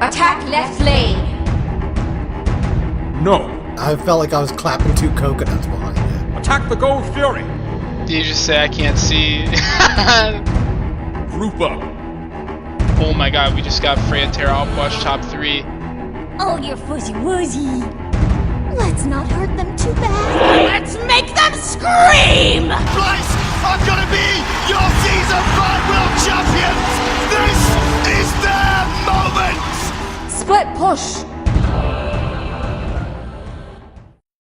Attack left lane. No. I felt like I was clapping 2 coconuts behind you. Attack the Gold Fury. You just say I can't see. Group up. Oh my god, we just got Freya Terra Upwatch top 3. Oh, you're fuzzy wuzzy. Let's not hurt them too bad. Let's make them scream! Splyce are gonna be your Season 5 World Champions! This is their moment! Split push.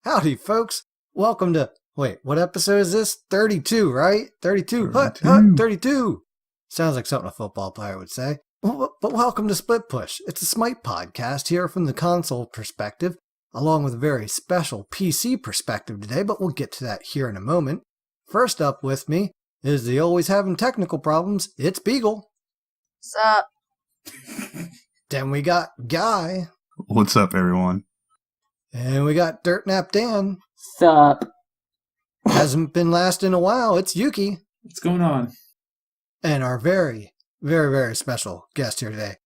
Howdy, folks. Welcome to... Wait, what episode is this? 32, right? 32. Hut, 32. Sounds like something a football player would say. But welcome to Split Push. It's a Smite podcast here from the console perspective, along with a very special PC perspective today, but we'll get to that here in a moment. First up with me is the always having technical problems, it's Beagle. Sup? Then we got Guy. What's up, everyone? And we got Dirt Nap Dan. Sup? Hasn't been last in a while, it's Yuki. What's going on? And our very, very, very special guest here today.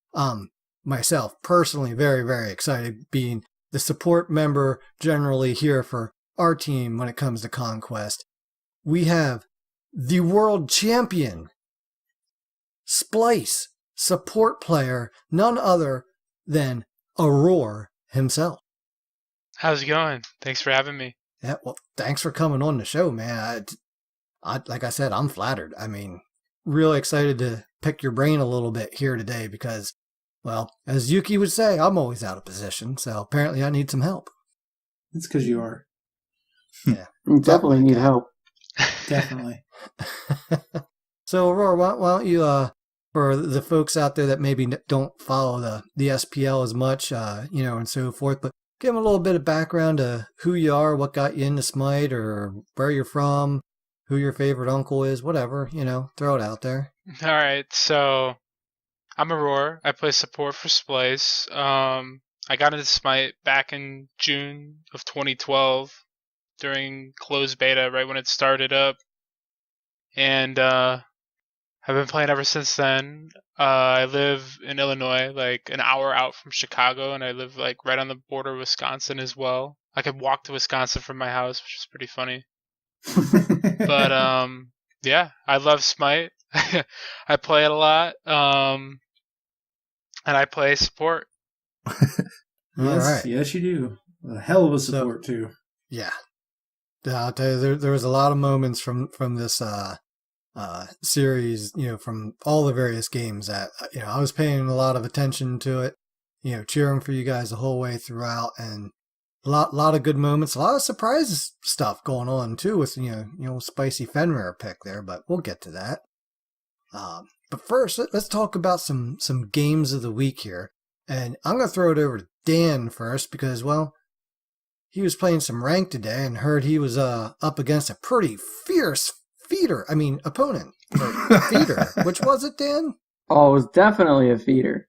Myself, personally, very, very excited being the support member generally here for our team when it comes to Conquest. We have the world champion, Splyce, support player, none other than Aror himself. How's it going? Thanks for having me. Yeah, well, thanks for coming on the show, man. I like I said, I'm flattered. I mean, really excited to pick your brain a little bit here today because, well, as Yuki would say, I'm always out of position, so apparently I need some help. It's because you are. Yeah. You definitely need help. Definitely. So, Aurora, why don't you, for the folks out there that maybe don't follow the SPL as much, and so forth, but give them a little bit of background to who you are, what got you into Smite, or where you're from, who your favorite uncle is, whatever, throw it out there. Alright, so I'm Aror. I play support for Splyce. I got into Smite back in June of 2012 during closed beta, right when it started up. And I've been playing ever since then. I live in Illinois, like an hour out from Chicago, and I live like right on the border of Wisconsin as well. I could walk to Wisconsin from my house, which is pretty funny. But yeah, I love Smite. I play it a lot, and I play support. Yes, you do. A hell of a support too. Yeah, I'll tell you, there was a lot of moments from this series, from all the various games that I was paying a lot of attention to it, cheering for you guys the whole way throughout, and a lot of good moments, a lot of surprise stuff going on too with spicy Fenrir pick there, but we'll get to that. But first, let's talk about some games of the week here, and I'm gonna throw it over to Dan first because, well, he was playing some rank today and heard he was up against a pretty fierce opponent. Or feeder. Which was it, Dan? Oh, it was definitely a feeder.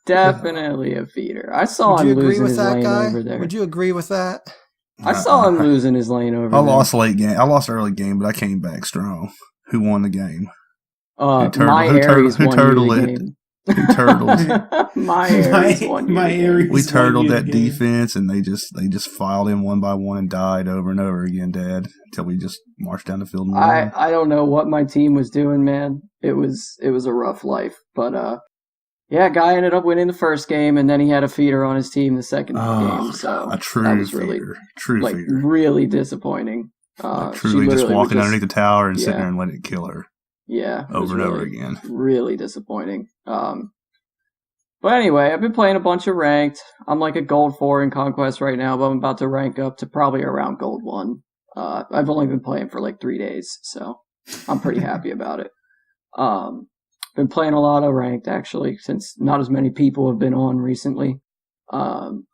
Definitely a feeder. I saw him losing his lane over there. Would you agree with that? I saw him losing his lane over there. I lost late game. I lost early game, but I came back strong. Who won the game? My Aries won the game. Who turtled? My Aries won. We turtled that defense, and they just filed in one by one and died over and over again, Dad, until we just marched down the field and won. I don't know what my team was doing, man. It was a rough life, but yeah, guy ended up winning the first game, and then he had a feeder on his team the second game. So a true that was feeder. Really disappointing. Truly just walking underneath the tower and sitting there and letting it kill her. Yeah, over and over again. Really disappointing. But anyway, I've been playing a bunch of ranked. I'm like a gold 4 in Conquest right now, but I'm about to rank up to probably around gold 1. I've only been playing for like 3 days, so I'm pretty happy about it. Been playing a lot of ranked actually, since not as many people have been on recently. Ranked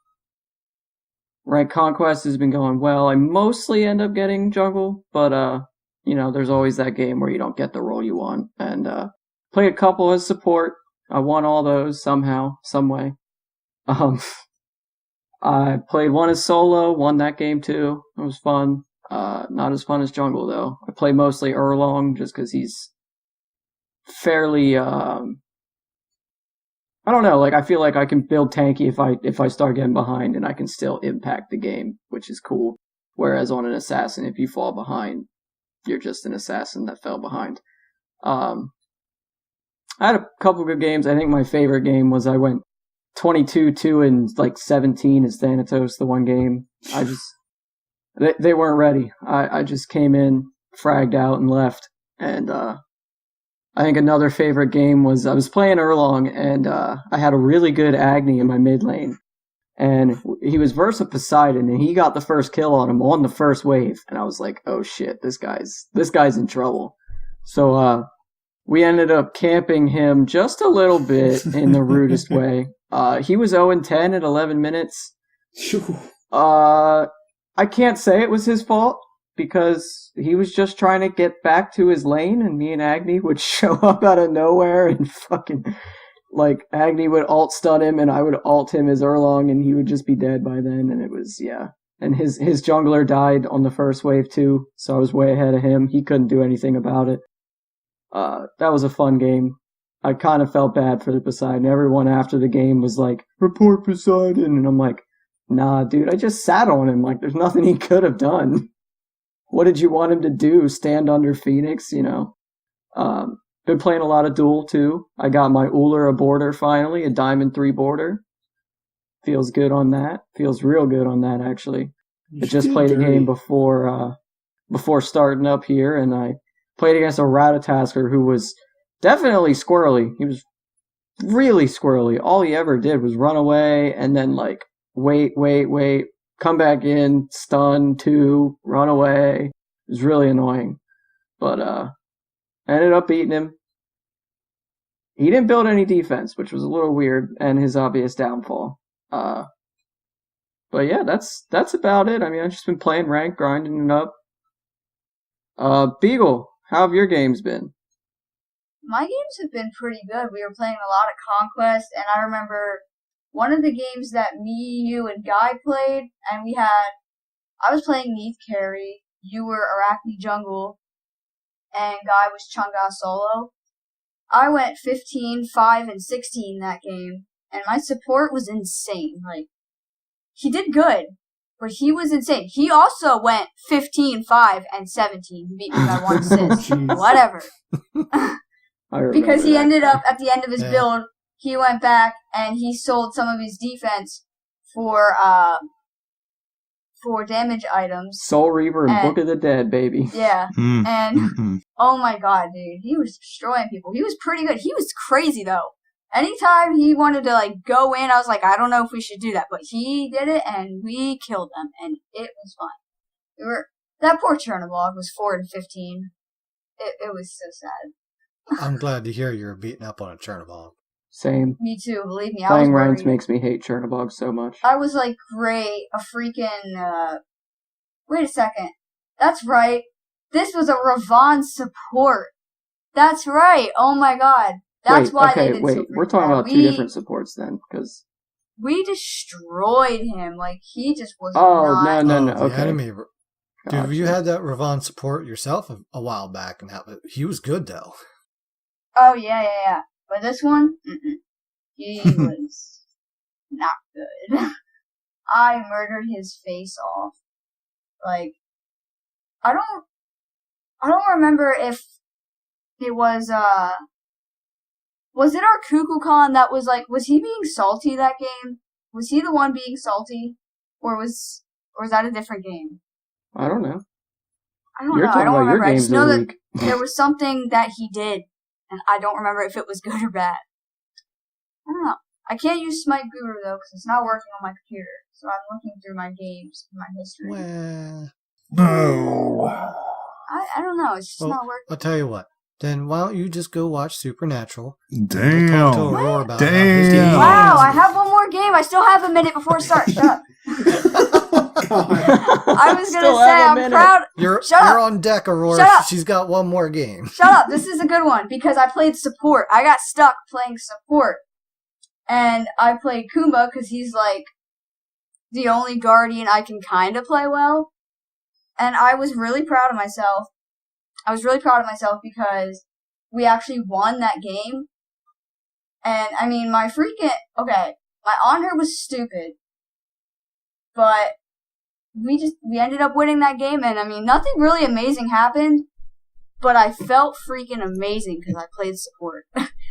Conquest has been going well. I mostly end up getting jungle, but there's always that game where you don't get the role you want. And play a couple as support. I won all those somehow, some way. I played one as solo, won that game too. It was fun. Not as fun as jungle though. I play mostly Erlong just because he's fairly I don't know. Like I feel like I can build tanky if I start getting behind, and I can still impact the game, which is cool. Whereas on an assassin, if you fall behind, you're just an assassin that fell behind. I had a couple good games. I think my favorite game was I went 22-2 and like 17 as Thanatos. The one game they weren't ready. I just came in, fragged out, and left. And I think another favorite game was I was playing Erlong, and I had a really good Agni in my mid lane. And he was versus Poseidon, and he got the first kill on him on the first wave. And I was like, oh shit, this guy's in trouble. So we ended up camping him just a little bit in the rudest way. He was 0-10 at 11 minutes. I can't say it was his fault, because he was just trying to get back to his lane, and me and Agni would show up out of nowhere and fucking... Like, Agni would ult stun him, and I would ult him as Erlong, and he would just be dead by then, and it was, yeah. And his jungler died on the first wave, too, so I was way ahead of him. He couldn't do anything about it. That was a fun game. I kind of felt bad for the Poseidon. Everyone after the game was like, report Poseidon, and I'm like, nah, dude, I just sat on him. Like, there's nothing he could have done. What did you want him to do? Stand under Phoenix, you know? Been playing a lot of Duel, too. I got my Uller a border finally, a Diamond 3 border. Feels good on that. Feels real good on that, actually. I just played a game before starting up here, and I played against a Ratatasker who was definitely squirrely. He was really squirrely. All he ever did was run away and then, like, wait, come back in, stun, 2, run away. It was really annoying. But, I ended up beating him. He didn't build any defense, which was a little weird, and his obvious downfall. But yeah, that's about it. I mean, I've just been playing ranked, grinding it up. Beagle, how have your games been? My games have been pretty good. We were playing a lot of Conquest, and I remember one of the games that me, you, and Guy played, and I was playing Neath Carry, you were Arachne Jungle, and Guy was Chunga solo. I went 15, 5, and 16 that game, and my support was insane. Like, he did good, but he was insane. He also went 15, 5, and 17. He beat me by 1 assist. Whatever. Because he ended up, at the end of his build, he went back and he sold some of his defense for damage items. Soul Reaver and Book of the Dead, baby. Yeah. And, oh my god, dude. He was destroying people. He was pretty good. He was crazy, though. Anytime he wanted to, like, go in, I was like, I don't know if we should do that. But he did it, and we killed them, and it was fun. That poor Chernobog was 4-15. It was so sad. I'm glad to hear you're beating up on a Chernobog. Same. Me too, believe me. Playing ranks makes me hate Chernobog so much. I was like, great, a freaking, wait a second. That's right. This was a Ravon support. That's right. Oh my god. That's why they did so we're talking about two different supports then, because... We destroyed him. Like, he just was not... No, okay. Enemy. Dude, you had that Ravon support yourself a while back, and he was good, though. Oh, yeah. But this one, he was not good. I murdered his face off. Like, I don't remember if it was it our Kukulkan that was like, was he being salty that game? Was he the one being salty? Or was that a different game? I don't know. I don't know. I don't remember. I just know that there was something that he did, and I don't remember if it was good or bad. I don't know. I can't use Smite Guru, though, because it's not working on my computer. So I'm looking through my games, my history. Well, no. I don't know. It's just not working. I'll tell you what. Then why don't you just go watch Supernatural? Damn. We'll talk to Aror about Damn. Wow, I have one more game. I still have a minute before it starts. Shut up. I was going to say, I'm proud. You're on deck, Aurora. Shut up. She's got one more game. Shut up. This is a good one because I played support. I got stuck playing support. And I played Kumba because he's like the only guardian I can kind of play well. And I was really proud of myself. I was really proud of myself because we actually won that game. And I mean, my honor was stupid, but we ended up winning that game, and I mean, nothing really amazing happened, but I felt freaking amazing because I played support,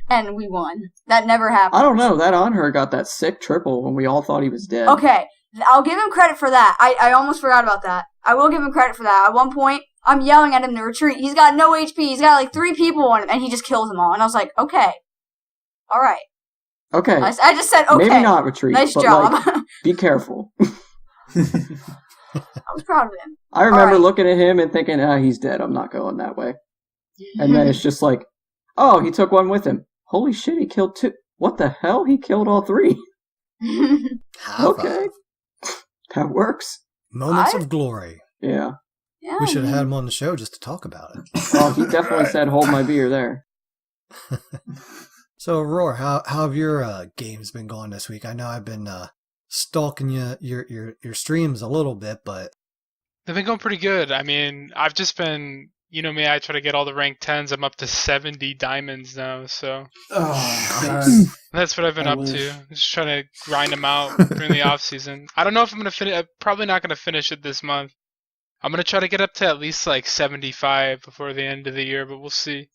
and we won. That never happened. I don't know. That Anhur got that sick triple when we all thought he was dead. Okay, I'll give him credit for that. I almost forgot about that. I will give him credit for that. At one point, I'm yelling at him to retreat. He's got no HP. He's got like 3 people on him, and he just kills them all. And I was like, okay. All right. Okay. I just said, okay. Maybe not retreat. Nice but job. Like, be careful. I was proud of him. I remember looking at him and thinking, he's dead. I'm not going that way. And then it's just like, oh, he took one with him. Holy shit, he killed 2. What the hell? He killed all 3. Okay. That works. Moments of glory. Yeah. We should have had him on the show just to talk about it. Oh, he definitely said, hold my beer there. So, Aror, how have your games been going this week? I know I've been stalking your streams a little bit, but they've been going pretty good. I mean, I've just been, you know me, I try to get all the rank 10s. I'm up to 70 diamonds now, so that's what I've been up to. Just trying to grind them out during the off season. I don't know if I'm gonna finish. I'm probably not gonna finish it this month. I'm gonna try to get up to at least like 75 before the end of the year, but we'll see.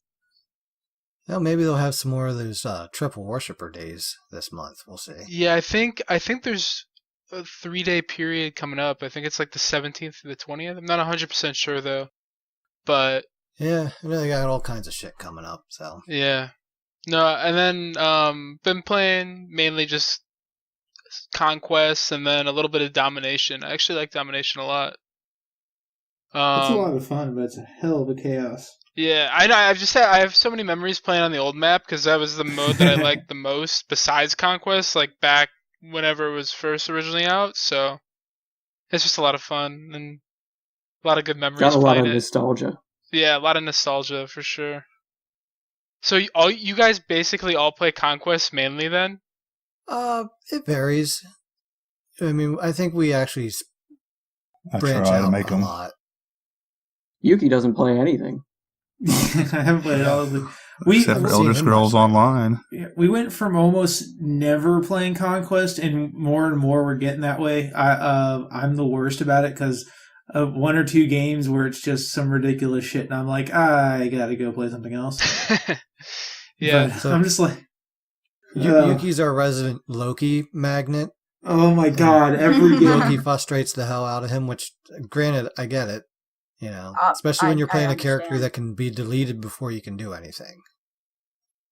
Well, maybe they'll have some more of those triple worshiper days this month. We'll see. Yeah, I think there's a 3-day period coming up. I think it's like the 17th to the 20th. I'm not 100% sure though. But yeah, I know they got all kinds of shit coming up. So yeah, no, and then been playing mainly just conquest and then a little bit of domination. I actually like domination a lot. It's a lot of fun, but it's a hell of a chaos. Yeah, I know. I have so many memories playing on the old map because that was the mode that I liked the most besides conquest, like back whenever it was first originally out. So it's just a lot of fun and a lot of good memories. Got a lot of it. nostalgia. Yeah, a lot of nostalgia for sure. So you guys basically all play conquest mainly then? It varies. I mean, I think we actually branch try to out make a them. lot. Yuki doesn't play anything. I haven't played all of them. Except for Elder Scrolls Online. We went from almost never playing Conquest, and more we're getting that way. I'm the worst about it because of 1 or 2 games where it's just some ridiculous shit, and I'm like, I gotta go play something else. Yeah, but I'm just like, Yuki's our resident Loki magnet. Oh my god, every game. Loki frustrates the hell out of him, which, granted, I get it. You know, especially when you're playing a character that can be deleted before you can do anything.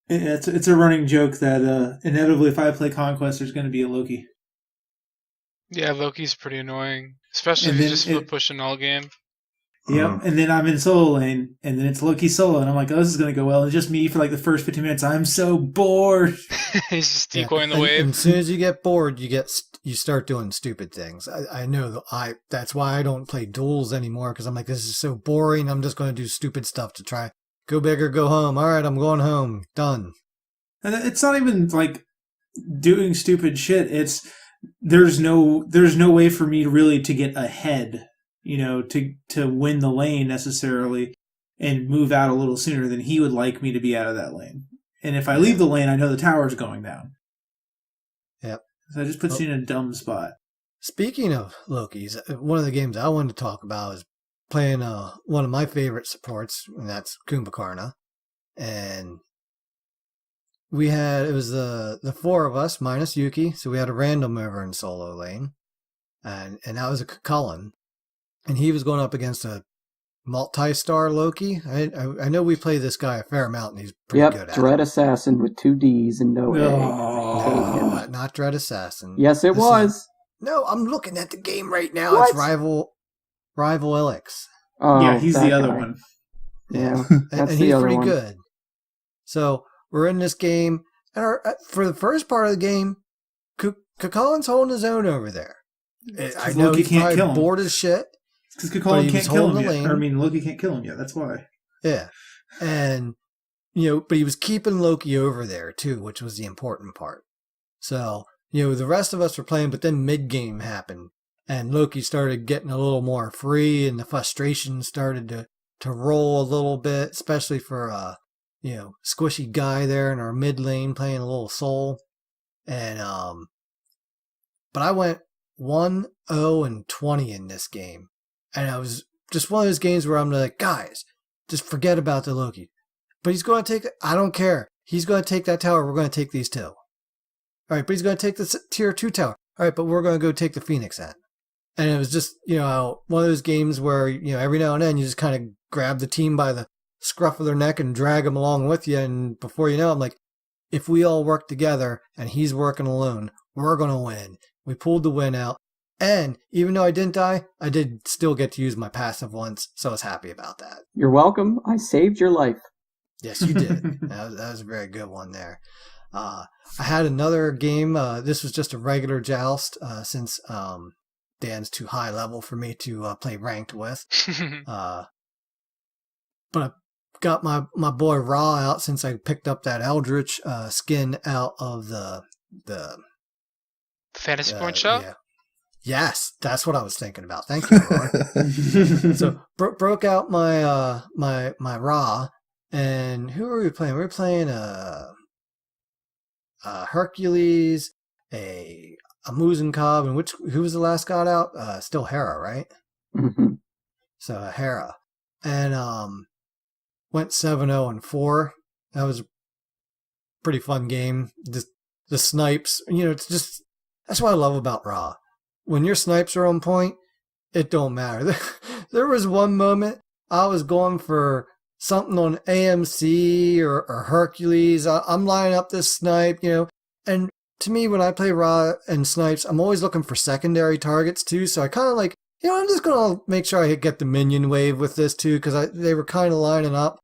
It's a running joke that inevitably, if I play Conquest, there's going to be a Loki. Yeah, Loki's pretty annoying, especially if you just split pushing all game. Yep, and then I'm in solo lane, and then it's Loki solo, and I'm like, oh, this is going to go well. And it's just me for like the first 15 minutes. I'm so bored. He's just decoying the wave. And as soon as you get bored, you start doing stupid things. I know that's why I don't play duels anymore, because I'm like, this is so boring. I'm just going to do stupid stuff to try. Go big or go home. All right, I'm going home. Done. And it's not even like doing stupid shit. It's there's no way for me really to get ahead, you know, to win the lane necessarily and move out a little sooner than he would like me to be out of that lane. And if I leave the lane, I know the tower's going down. Yep. So it just puts you in a dumb spot. Speaking of Lokis, one of the games I wanted to talk about is playing one of my favorite supports, and that's Kumbhakarna. And it was the 4 of us minus Yuki, so we had a random over in solo lane. And that was a Cullen. And he was going up against a multi-star Loki. I know we play this guy a fair amount, and he's pretty good at it. Dread Assassin with 2 Ds and no A. Not Dread Assassin. Yes, it was. No, I'm looking at the game right now. What? It's Rival Elix. Oh, yeah, he's the other guy. one. Yeah, and he's pretty good. So we're in this game, and for the first part of the game, Kukulkan's holding his own over there. I know Loki he's can't probably kill him. bored as shit. Because Kukulkan can't kill him yet. lane. I mean, Loki can't kill him yet. That's why. Yeah, and but he was keeping Loki over there too, which was the important part. So the rest of us were playing, but then mid game happened, and Loki started getting a little more free, and the frustration started to roll a little bit, especially for squishy guy there in our mid lane playing a little soul. And, but I went 1-0-20 in this game. And I was just one of those games where I'm like, guys, just forget about the Loki. But he's going to take it. I don't care. He's going to take that tower. We're going to take these two. All right, but he's going to take the tier 2 tower. All right, but we're going to go take the Phoenix then. And it was just, one of those games where, every now and then you just kind of grab the team by the scruff of their neck and drag them along with you. And before you know, I'm like, if we all work together and he's working alone, we're going to win. We pulled the win out. And even though I didn't die, I did still get to use my passive once. So I was happy about that. You're welcome. I saved your life. Yes, you did. that was a very good one there. I had another game. This was just a regular joust since Dan's too high level for me to play ranked with. But I got my boy Ra out since I picked up that Eldritch skin out of the Fantasy Point Show? Yeah. Yes, that's what I was thinking about. Thank you, Roy. So broke out my my Ra, and who were we playing? We were playing Hercules, a Muzen Cobb, and who was the last god out? Still Hera, right? Mm-hmm. So Hera, and went 7-0-4. That was a pretty fun game. Just the snipes, it's just that's what I love about Ra. When your snipes are on point, it don't matter. There was one moment I was going for something on AMC or Hercules. I'm lining up this snipe, and to me, when I play Ra and snipes, I'm always looking for secondary targets too. So I kind of like, I'm just going to make sure I get the minion wave with this too, because they were kind of lining up.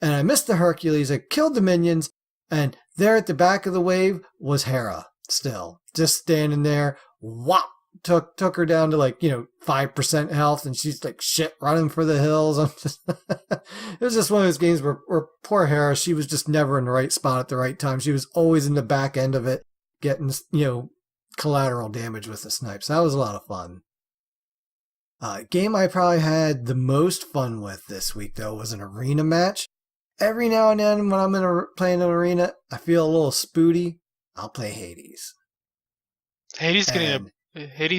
And I missed the Hercules. I killed the minions. And there at the back of the wave was Hera still, just standing there. Whop! Took her down to 5% health, and she's like shit running for the hills. It was just one of those games where poor Hera, she was just never in the right spot at the right time. She was always in the back end of it, getting collateral damage with the snipes. That was a lot of fun. Game I probably had the most fun with this week though was an arena match. Every now and then when I'm playing an arena, I feel a little spooty. I'll play Hades. Hades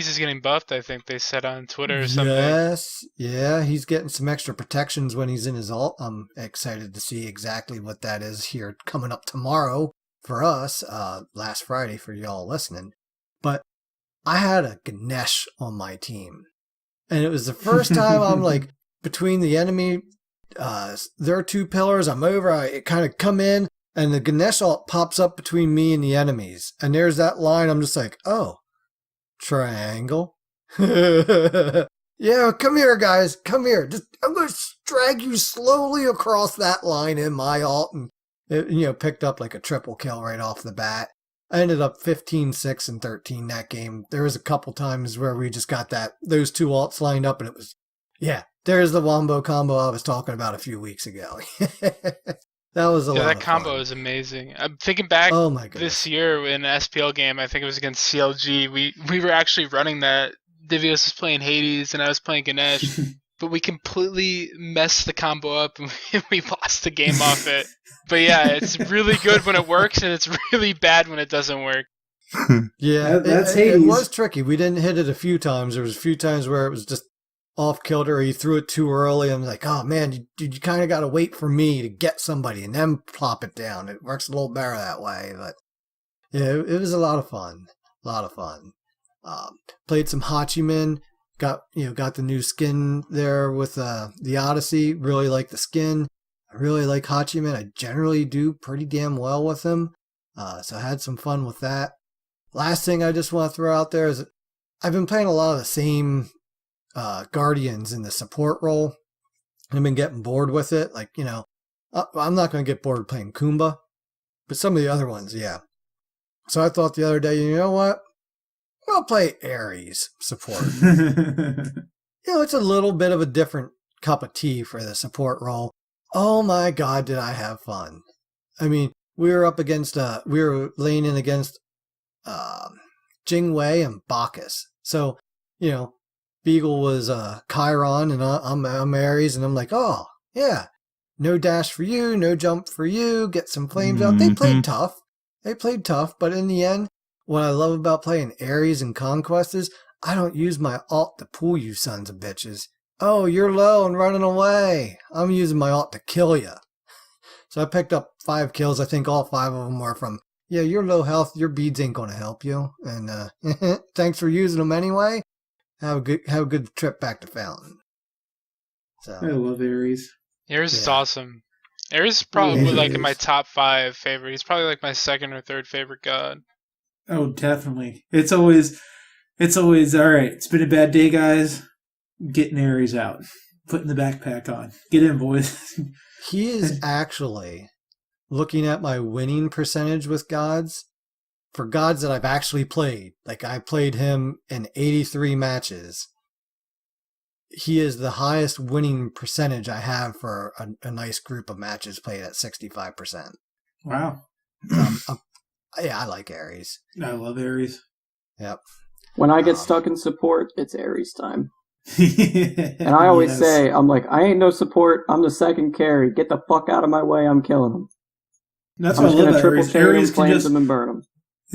is getting buffed, I think they said on Twitter or something. Yes, yeah, he's getting some extra protections when he's in his ult. I'm excited to see exactly what that is here coming up tomorrow for us, last Friday for y'all listening. But I had a Ganesh on my team. And it was the first time I'm between the enemy, there are 2 pillars, I'm over, I kind of come in, and the Ganesh ult pops up between me and the enemies. And there's that line, I'm just like, oh. Triangle. Yeah, come here, guys. Come here. I'm going to drag you slowly across that line in my ult. And it, picked up a triple kill right off the bat. I ended up 15-6 and 13 that game. There was a couple times where we just got those 2 ults lined up, and it was, there's the wombo combo I was talking about a few weeks ago. That was a lot of fun. That combo is amazing. I'm thinking back this year in an SPL game, I think it was against CLG, we were actually running that. Divios was playing Hades and I was playing Ganesh, but we completely messed the combo up and we lost the game off it. But yeah, it's really good when it works and it's really bad when it doesn't work. Yeah, that's Hades. Hades. It was tricky. We didn't hit it a few times. There was a few times where it was just off kilter or you threw it too early. I'm like, oh man, you kind of got to wait for me to get somebody and then plop it down. It works a little better that way. But yeah, it was a lot of fun. Played some Hachiman. Got the new skin there with the Odyssey. Really like the skin. I really like Hachiman. I generally do pretty damn well with him. So I had some fun with that. Last thing I just want to throw out there is I've been playing a lot of the same Guardians in the support role. I've been getting bored with it. I'm not going to get bored playing Kumba, but some of the other ones, yeah. So I thought the other day, you know what? I'll play Ares support. It's a little bit of a different cup of tea for the support role. Oh my God, did I have fun. I mean, we were up against, we were laying in against Jingwei and Bacchus. So, Beagle was Chiron and I'm Ares, and I'm like, oh, yeah. no dash for you, no jump for you, get some flames out. They played tough. But in the end, what I love about playing Ares and Conquest is I don't use my alt to pull you sons of bitches. Oh, you're low and running away. I'm using my alt to kill you. So I picked up 5 kills. I think all 5 of them were from, yeah, you're low health. Your beads ain't going to help you. And thanks for using them anyway. Have a good trip back to Fountain. So I love Ares. Ares is awesome. Ares is probably like in my top 5 favorite. He's probably like my second or third favorite god. Oh, definitely. It's always all right. It's been a bad day, guys. Getting Ares out, putting the backpack on. Get in, boys. He is actually looking at my winning percentage with gods. For gods that I've actually played, like I played him in 83 matches. He is the highest winning percentage I have for a nice group of matches played at 65%. Wow. Yeah, I like Ares. I love Ares. Yep. When I get stuck in support, it's Ares time. And I always say, I'm like, I ain't no support. I'm the second carry. Get the fuck out of my way. I'm killing them. That's I'm what I love gonna about triple Ares. carry Ares them, can plant just, them, and burn them.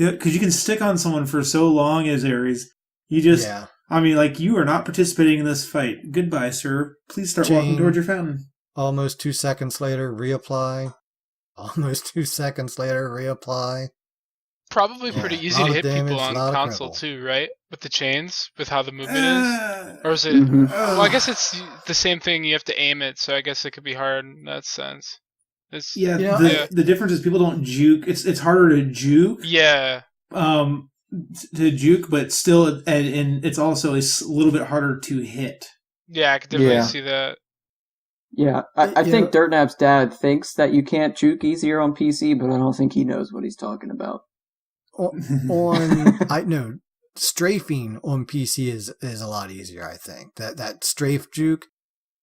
yeah, because you can stick on someone for so long as Ares. You just, I mean, like, you are not participating in this fight. Goodbye, sir. Please start walking towards your fountain. Almost 2 seconds later, reapply. Almost 2 seconds later, reapply. Probably pretty easy to hit people on console too, right? With the chains, with how the movement is? Or is it... Well, I guess it's the same thing. You have to aim it, so I guess it could be hard in that sense. The difference is people don't juke. It's harder to juke. Yeah. To juke, but still, and it's also a little bit harder to hit. Yeah, I could definitely see that. Yeah, I think Dirtnap's dad thinks that you can't juke easier on PC, but I don't think he knows what he's talking about. Strafing on PC is a lot easier, I think. That strafe juke,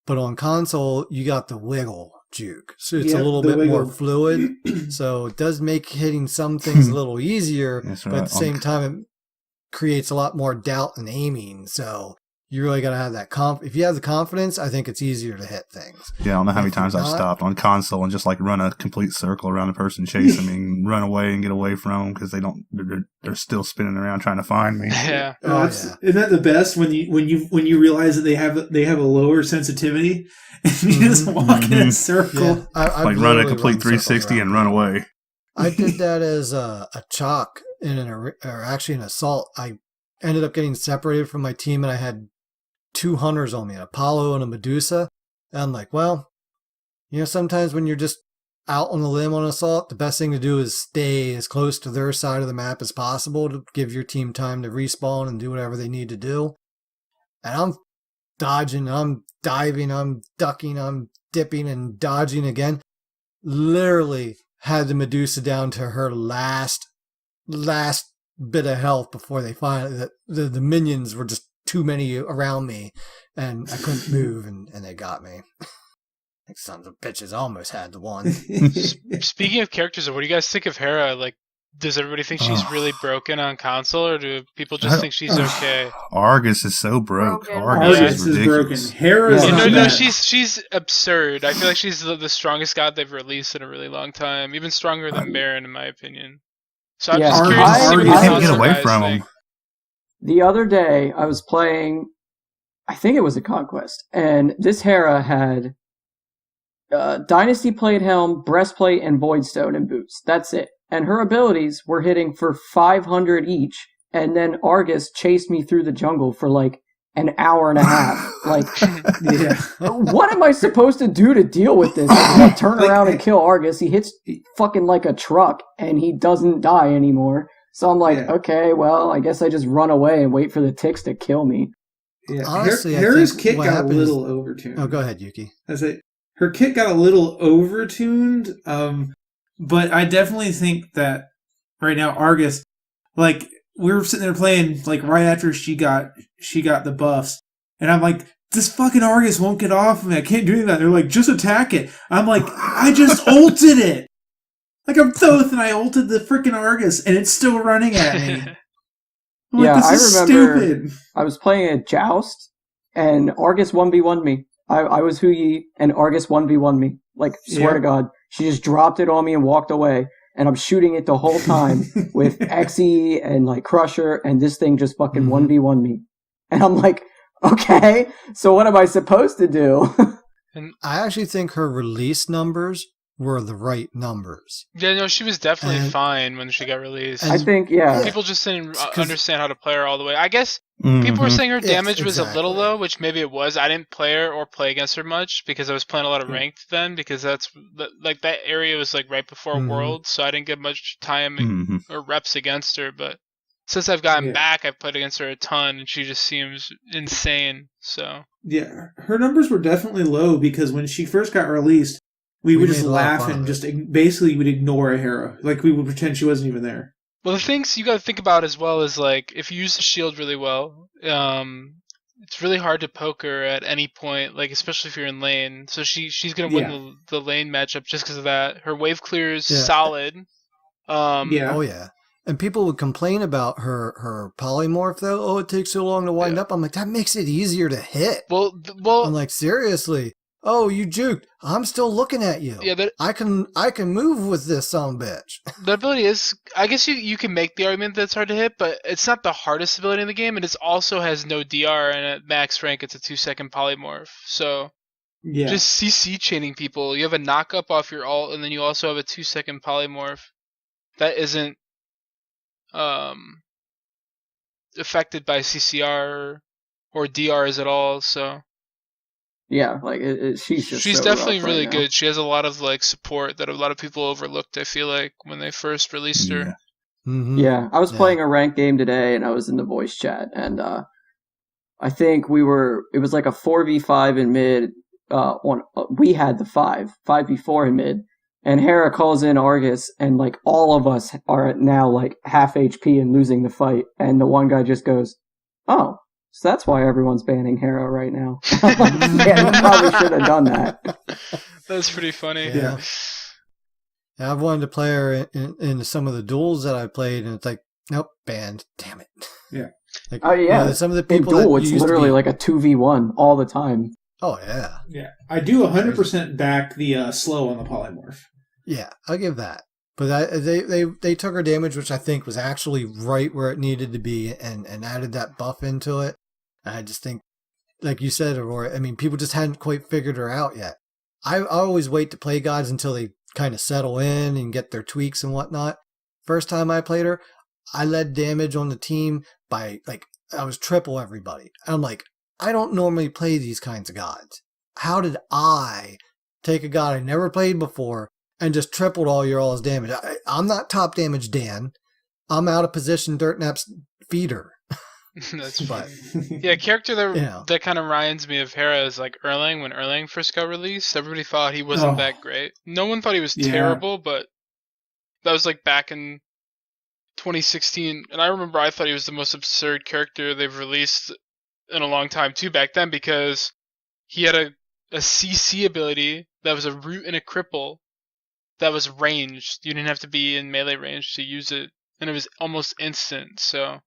but on console you got the wiggle juke, so it's a little bit more fluid. So it does make hitting some things a little easier, but at the same time it creates a lot more doubt in aiming. So you really got to have that if you have the confidence, I think it's easier to hit things. Yeah, I don't know how many times I've stopped on console and just like run a complete circle around the person chasing me and run away and get away from them because they're still spinning around trying to find me. Yeah. Isn't that the best when you realize that they have a lower sensitivity and you just walk in a circle? Yeah, like run a complete 360 and run away. I did that as a chalk or actually an assault. I ended up getting separated from my team and I had 2 hunters on me, an Apollo and a Medusa. And I'm like, well, sometimes when you're just out on the limb on assault, the best thing to do is stay as close to their side of the map as possible to give your team time to respawn and do whatever they need to do. And I'm dodging, I'm diving, I'm ducking, I'm dipping and dodging again. Literally had the Medusa down to her last bit of health before they finally, the minions were just too many around me and I couldn't move and they got me. Like sons of bitches, almost had the one. Speaking of characters, what do you guys think of Hera? Like, does everybody think she's really broken on console, or do people just think she's okay? Argus is so broke. Argus is broken. Hera's not no, bad. she's absurd. I feel like she's the strongest god they've released in a really long time, even stronger than Baron, in my opinion. So I'm just curious to see what you can't get away from him. The other day, I was playing, I think it was a Conquest, and this Hera had Dynasty Plate Helm, Breastplate, and Voidstone and boots. That's it. And her abilities were hitting for 500 each, and then Argus chased me through the jungle for like an hour and a half. Like, what am I supposed to do to deal with this? I turn around and kill Argus. He hits fucking like a truck, and he doesn't die anymore. So I'm like, okay, well, I guess I just run away and wait for the ticks to kill me. Yeah. Honestly, Hera's kit got a little overtuned. Oh, go ahead, Yuki. Her kit got a little overtuned, but I definitely think that right now Argus, like, we were sitting there playing, like, right after she got the buffs, and I'm like, this fucking Argus won't get off of me. I can't do that. They're like, just attack it. I'm like, I just ulted it. Like, I'm Thoth, and I ulted the freaking Argus, and it's still running at me. I'm like, this is stupid. I was playing a Joust, and Argus 1v1'd me. I was Huyi, and Argus 1v1'd me. Like, swear to God, she just dropped it on me and walked away. And I'm shooting it the whole time with Xe and like Crusher, and this thing just fucking 1v1 me. And I'm like, okay, so what am I supposed to do? And I actually think her release numbers were the right numbers. Yeah, no, she was definitely fine when she got released. I think, yeah. People just didn't understand how to play her all the way. I guess people were saying her damage was a little low, which maybe it was. I didn't play her or play against her much because I was playing a lot of ranked then, because that's like that area was like right before Worlds, so I didn't get much time or reps against her. But since I've gotten back, I've played against her a ton, and she just seems insane. So yeah, her numbers were definitely low because when she first got released, we would just laugh and just basically would ignore a hero. Like, we would pretend she wasn't even there. Well, the things you got to think about as well is, like, if you use the shield really well, it's really hard to poke her at any point, like, especially if you're in lane. So she's going to win the lane matchup just because of that. Her wave clear is solid. Oh, yeah. And people would complain about her polymorph, though. Oh, it takes so long to wind up. I'm like, that makes it easier to hit. Well, I'm like, seriously. Oh, you juked. I'm still looking at you. Yeah, I can move with this bitch. The ability is, I guess you can make the argument that it's hard to hit, but it's not the hardest ability in the game, and it also has no DR, and at max rank it's a 2-second polymorph. So just CC chaining people. You have a knock-up off your ult, and then you also have a 2-second polymorph. That isn't affected by CCR or DRs at all, so... Yeah, like she's so definitely really good. She has a lot of like support that a lot of people overlooked, I feel like, when they first released her. Yeah, I was playing a ranked game today, and I was in the voice chat, and I think it was like a 4v5 in mid. We had the 5v4 in mid, and Hera calls in Argus, and like all of us are now like half HP and losing the fight, and the one guy just goes, "Oh. So that's why everyone's banning Hera right now." Yeah, you probably should have done that. That's pretty funny. Yeah. I've wanted to play her in some of the duels that I played, and it's like, nope, banned. Damn it. Yeah. Like, oh, yeah. Some of the people in duel, it's literally like a 2v1 all the time. Oh, yeah. Yeah. I do 100% back the slow on the polymorph. Yeah, I'll give that. But they took her damage, which I think was actually right where it needed to be, and added that buff into it. I just think, like you said, Aurora, I mean, people just hadn't quite figured her out yet. I always wait to play gods until they kind of settle in and get their tweaks and whatnot. First time I played her, I led damage on the team by, like, I was triple everybody. I'm like, I don't normally play these kinds of gods. How did I take a god I never played before and just tripled all y'all's damage? I'm not top damage Dan. I'm out of position Dirtnap's feeder. That's funny. Yeah, a character that kind of reminds me of Hera is like Erlang. When Erlang first got released, everybody thought he wasn't that great. No one thought he was terrible, but that was like back in 2016. And I remember I thought he was the most absurd character they've released in a long time too back then, because he had a CC ability that was a root and a cripple that was ranged. You didn't have to be in melee range to use it, and it was almost instant. So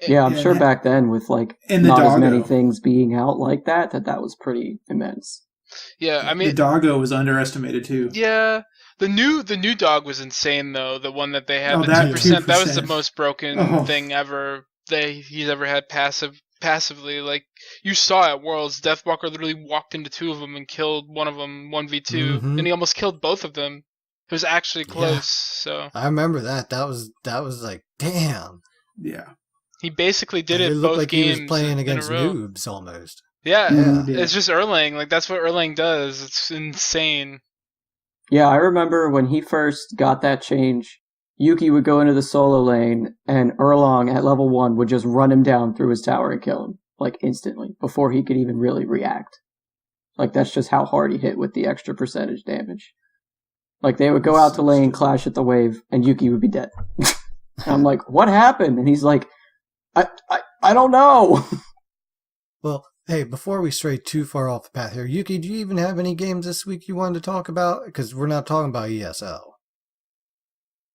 yeah, I'm sure back then with like not as many things being out like that was pretty immense. Yeah, I mean the doggo was underestimated too. Yeah, the new dog was insane though. The one that they had, the 2%, that was the most broken thing ever he's ever had passively. Like, you saw at Worlds, Deathwalker literally walked into two of them and killed one of them 1v2, and he almost killed both of them. It was actually close. Yeah. So I remember that. That was like, damn. Yeah. He basically did it both like games. He was playing against noobs almost. Yeah, it's just Erlang. Like, that's what Erlang does. It's insane. Yeah, I remember when he first got that change, Yuki would go into the solo lane, and Erlang at level 1 would just run him down through his tower and kill him, like, instantly, before he could even really react. Like, that's just how hard he hit with the extra percentage damage. Like, they would go out to lane, clash at the wave, and Yuki would be dead. And I'm like, what happened? And he's like, I don't know. Well, hey, before we stray too far off the path here, Yuki, do you even have any games this week you wanted to talk about? Because we're not talking about ESO.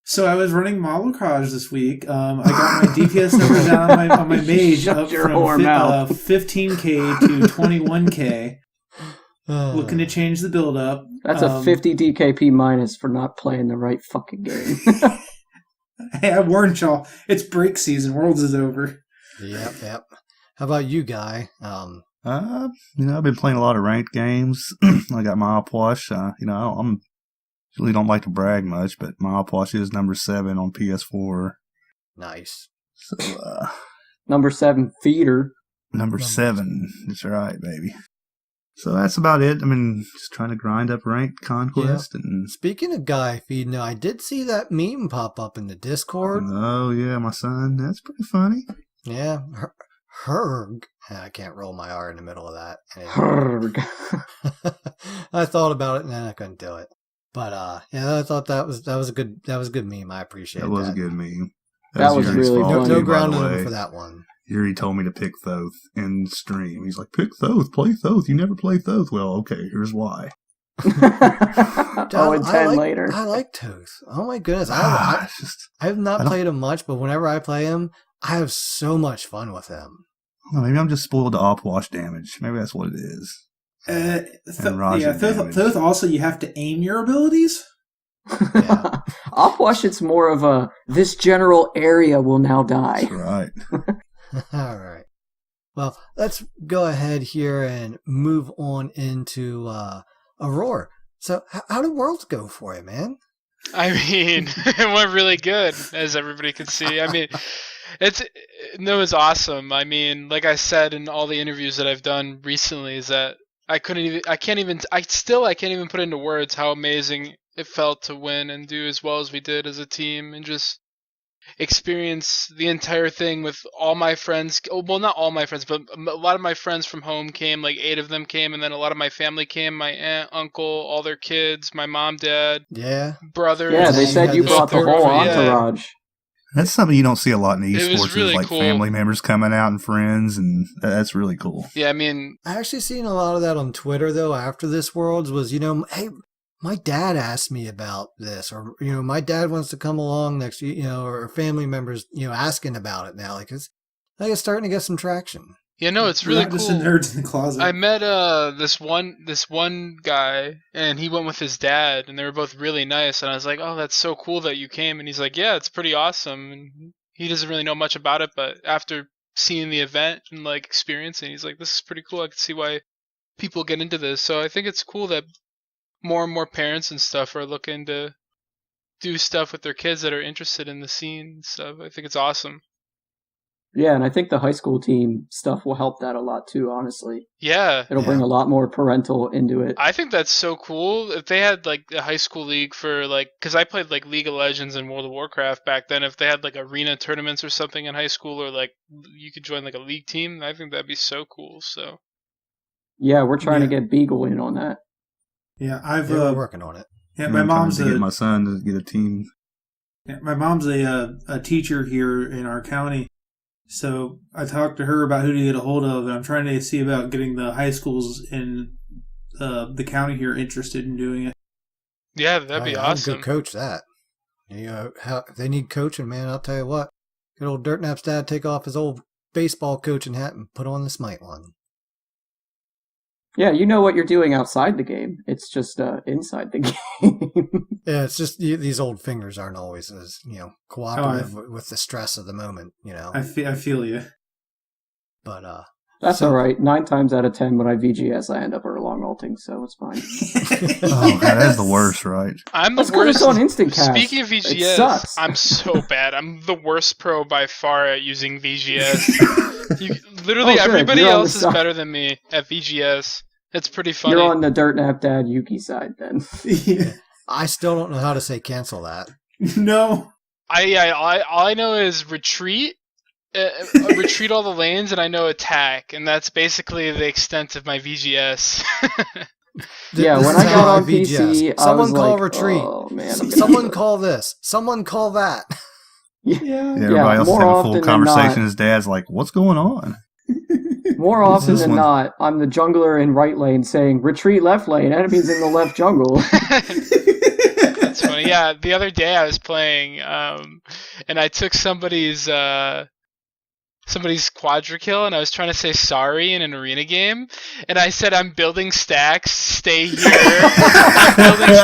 So I was running Malukaj this week. I got my DPS number down on my mage up from 15k to 21k. Looking to change the build up. That's a 50 DKP minus for not playing the right fucking game. Hey, I warned y'all. It's break season. Worlds is over. Yep. How about you, Guy? I've been playing a lot of ranked games. I got my Opwash. I'm usually don't like to brag much, but my Opwash is number 7 on PS4. Nice. So, Number 7 feeder. Number 7. That's right, baby. So that's about it. I mean, just trying to grind up ranked conquest. Yeah. And speaking of Guy feeding, I did see that meme pop up in the Discord. Oh yeah, my son. That's pretty funny. Yeah, Herg. I can't roll my R in the middle of that. Herg. I thought about it and then I couldn't do it. But I thought that was a good meme. I appreciate that. That was a good meme. That was Yuri's really fault funny. No too, by ground the in way. him for that one. Yuri told me to pick Thoth in stream. He's like, pick Thoth, play Thoth. You never play Thoth. Well, okay, here's why. and 10 later. I like Toth. Oh my goodness. I have not played him much, but whenever I play him, I have so much fun with him. Well, maybe I'm just spoiled to Opwash damage. Maybe that's what it is. Thoth also, you have to aim your abilities. Yeah. Opwash, it's more of a, this general area will now die. That's right. All right. Well, let's go ahead here and move on into Aror. So, how did Worlds go for you, man? I mean, it went really good, as everybody could see. I mean, it was awesome. I mean, like I said in all the interviews that I've done recently, is that I can't even put into words how amazing it felt to win and do as well as we did as a team, and just experience the entire thing with all my friends. Well, not all my friends, but a lot of my friends from home came, like 8 of them came, and then a lot of my family came, my aunt, uncle, all their kids, my mom, dad, brothers. Yeah, they said you brought the whole entourage. That's something you don't see a lot in esports. It was really like cool. Family members coming out and friends, and that's really cool. Yeah, I mean, I actually seen a lot of that on Twitter though. After this Worlds was, hey, my dad asked me about this, or my dad wants to come along next year, or family members, asking about it now. Like it's starting to get some traction. Yeah, no, it's really Not cool. just the nerds in the closet. I met this one guy, and he went with his dad, and they were both really nice. And I was like, "Oh, that's so cool that you came." And he's like, "Yeah, it's pretty awesome." And he doesn't really know much about it, but after seeing the event and like experiencing, he's like, "This is pretty cool. I can see why people get into this." So I think it's cool that more and more parents and stuff are looking to do stuff with their kids that are interested in the scene and stuff. I think it's awesome. Yeah, and I think the high school team stuff will help that a lot too, honestly. Yeah. It'll bring a lot more parental into it. I think that's so cool. If they had like a high school league for like, because I played like League of Legends and World of Warcraft back then, if they had like arena tournaments or something in high school, or like you could join like a league team, I think that'd be so cool. So yeah, we're trying to get Beagle in on that. Yeah, we're working on it. Yeah, my mom's to get my son to get a team. Yeah, my mom's a teacher here in our county. So I talked to her about who to get a hold of, and I'm trying to see about getting the high schools in the county here interested in doing it. Yeah, that'd be awesome. Good coach that. If they need coaching, man, I'll tell you what. Good old Dirtnap's dad take off his old baseball coaching hat and put on the Smite one. Yeah, you know what you're doing outside the game. It's just inside the game. Yeah, it's just these old fingers aren't always as cooperative with the stress of the moment. I feel you. But that's all right. 9 times out of 10, when I VGS, I end up long ulting, so it's fine. Oh, God, that's the worst, right? I'm the That's worst. It's on instant cast. Speaking of It VGS, sucks. I'm so bad. I'm the worst pro by far at using VGS. Literally, everybody You're on else the is side. better than me at VGS. It's pretty funny. You're on the Dirtnap Dad Yuki side, then. Yeah. I still don't know how to say cancel that. No. All I know is retreat, retreat all the lanes, and I know attack, and that's basically the extent of my VGS. Yeah, This when is I how got on VGS. PC, I Someone was call like, retreat. oh, man. Someone call this. Someone call that. Yeah. Everybody else is more having a often full than conversation. not. His dad's like, what's going on? More often this than one? not, I'm the jungler in right lane saying, retreat left lane, enemies in the left jungle. That's funny. Yeah, the other day I was playing, and I took somebody's somebody's quadra kill, and I was trying to say sorry in an arena game, and I said, I'm building stacks, stay here. I'm building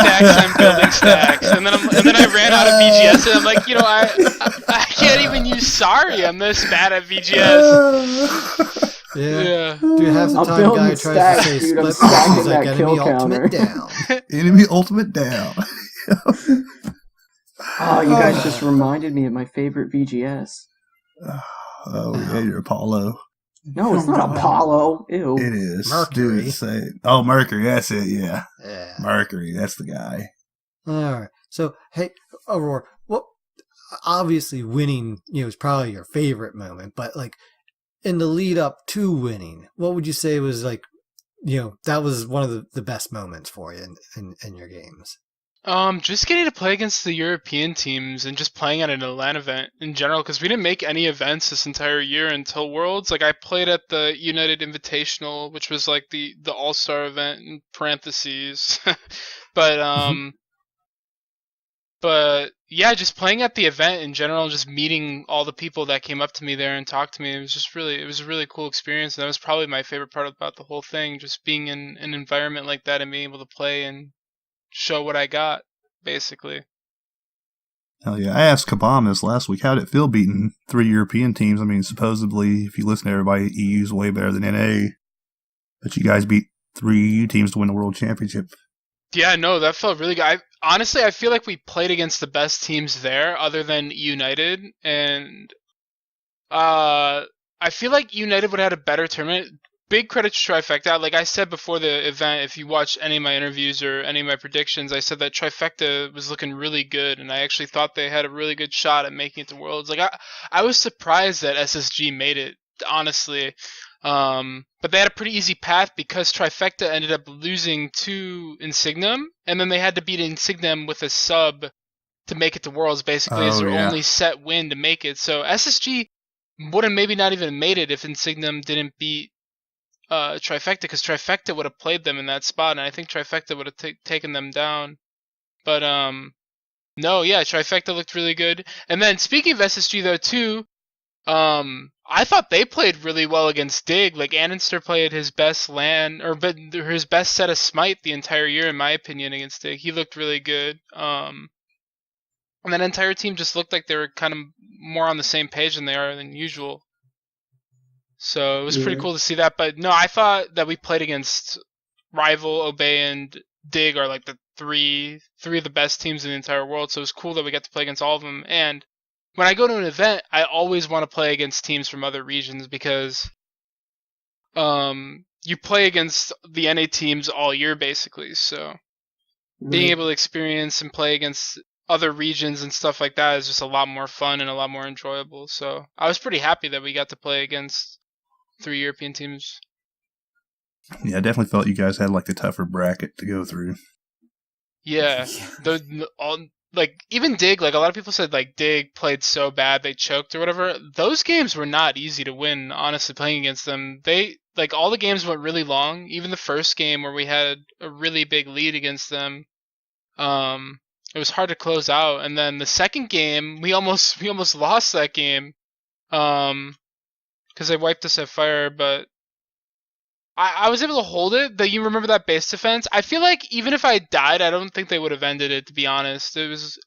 stacks, and then I ran out of VGS, and I'm like, I can't even use sorry. I'm this bad at VGS. Yeah. Dude, half the I'm time building guy tries to say stacks, dude. I'm split, stacking he's like, that enemy kill ultimate counter. down. Enemy ultimate down. Oh, you guys just reminded me of my favorite VGS. Oh, yeah, you're Apollo. No, it's not Apollo. Ew. It is. Mercury. Dude, say it. Oh, Mercury. That's it. Yeah. Yeah. Mercury. That's the guy. All right. So, hey, Aurora, well, obviously winning, is probably your favorite moment, but like in the lead up to winning, what would you say was like, that was one of the best moments for you in your games? Just getting to play against the European teams and just playing at an LAN event in general, because we didn't make any events this entire year until Worlds. Like I played at the United Invitational, which was like the All-Star event in parentheses. But but yeah, just playing at the event in general, just meeting all the people that came up to me there and talked to me, it was a really cool experience. And that was probably my favorite part about the whole thing, just being in an environment like that and being able to play and show what I got, basically. Hell yeah. I asked Kabam this last week, how did it feel beating 3 European teams? I mean, supposedly, if you listen to everybody, EU's way better than NA. But you guys beat 3 EU teams to win the World Championship. Yeah, no, that felt really good. Honestly, I feel like we played against the best teams there, other than United, and I feel like United would have had a better tournament. Big credit to Trifecta. Like I said before the event, if you watch any of my interviews or any of my predictions, I said that Trifecta was looking really good, and I actually thought they had a really good shot at making it to Worlds. Like I was surprised that SSG made it, honestly. But they had a pretty easy path because Trifecta ended up losing to Insignum, and then they had to beat Insignum with a sub to make it to Worlds, basically, as their only set win to make it. So SSG would have maybe not even made it if Insignum didn't beat Trifecta, because Trifecta would have played them in that spot, and I think Trifecta would have taken them down. But no, yeah, Trifecta looked really good. And then speaking of SSG though too, I thought they played really well against Dig. Like Annenster played his best his best set of Smite the entire year, in my opinion, against Dig. He looked really good. And that entire team just looked like they were kind of more on the same page than usual. So it was pretty cool to see that. But no, I thought that we played against Rival, Obey, and Dig are like the three of the best teams in the entire world. So it was cool that we got to play against all of them. And when I go to an event, I always want to play against teams from other regions because you play against the NA teams all year basically. So being able to experience and play against other regions and stuff like that is just a lot more fun and a lot more enjoyable. So I was pretty happy that we got to play against 3 European teams. Yeah, I definitely felt you guys had like the tougher bracket to go through. Yeah. Like even Dig, like a lot of people said like Dig played so bad they choked or whatever. Those games were not easy to win, honestly, playing against them. They like all the games went really long. Even the first game where we had a really big lead against them, it was hard to close out. And then the second game, we almost lost that game. Because they wiped us at fire, but I was able to hold it. You remember that base defense? I feel like even if I died, I don't think they would have ended it, to be honest. It was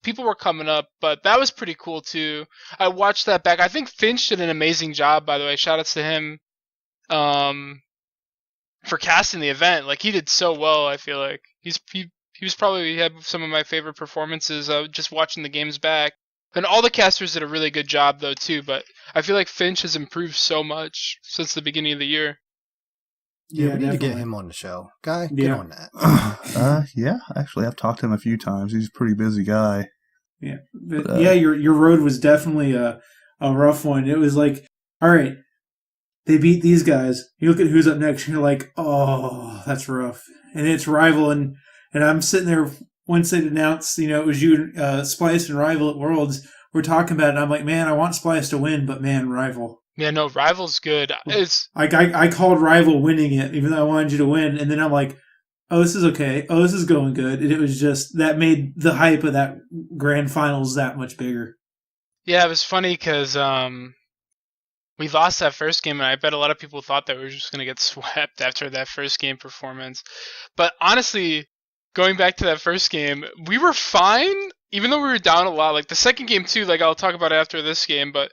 people were coming up, but that was pretty cool too. I watched that back. I think Finch did an amazing job, by the way. Shout outs to him for casting the event. Like he did so well, I feel like. He had some of my favorite performances just watching the games back. And all the casters did a really good job, though, too. But I feel like Finch has improved so much since the beginning of the year. Yeah, we need to get him on the show. Guy, get on that. Yeah, actually, I've talked to him a few times. He's a pretty busy guy. Yeah, but your road was definitely a rough one. It was like, all right, they beat these guys. You look at who's up next, and you're like, oh, that's rough. And it's Rival, and I'm sitting there. Once they announced, it was you, Splyce and Rival at Worlds, we're talking about it, and I'm like, man, I want Splyce to win, but man, Rival. Yeah, no, Rival's good. I called Rival winning it, even though I wanted you to win, and then I'm like, oh, this is okay. Oh, this is going good. And it was just, that made the hype of that grand finals that much bigger. Yeah, it was funny because we lost that first game, and I bet a lot of people thought that we were just going to get swept after that first game performance. But honestly, going back to that first game, we were fine, even though we were down a lot. Like the second game too, like I'll talk about it after this game, but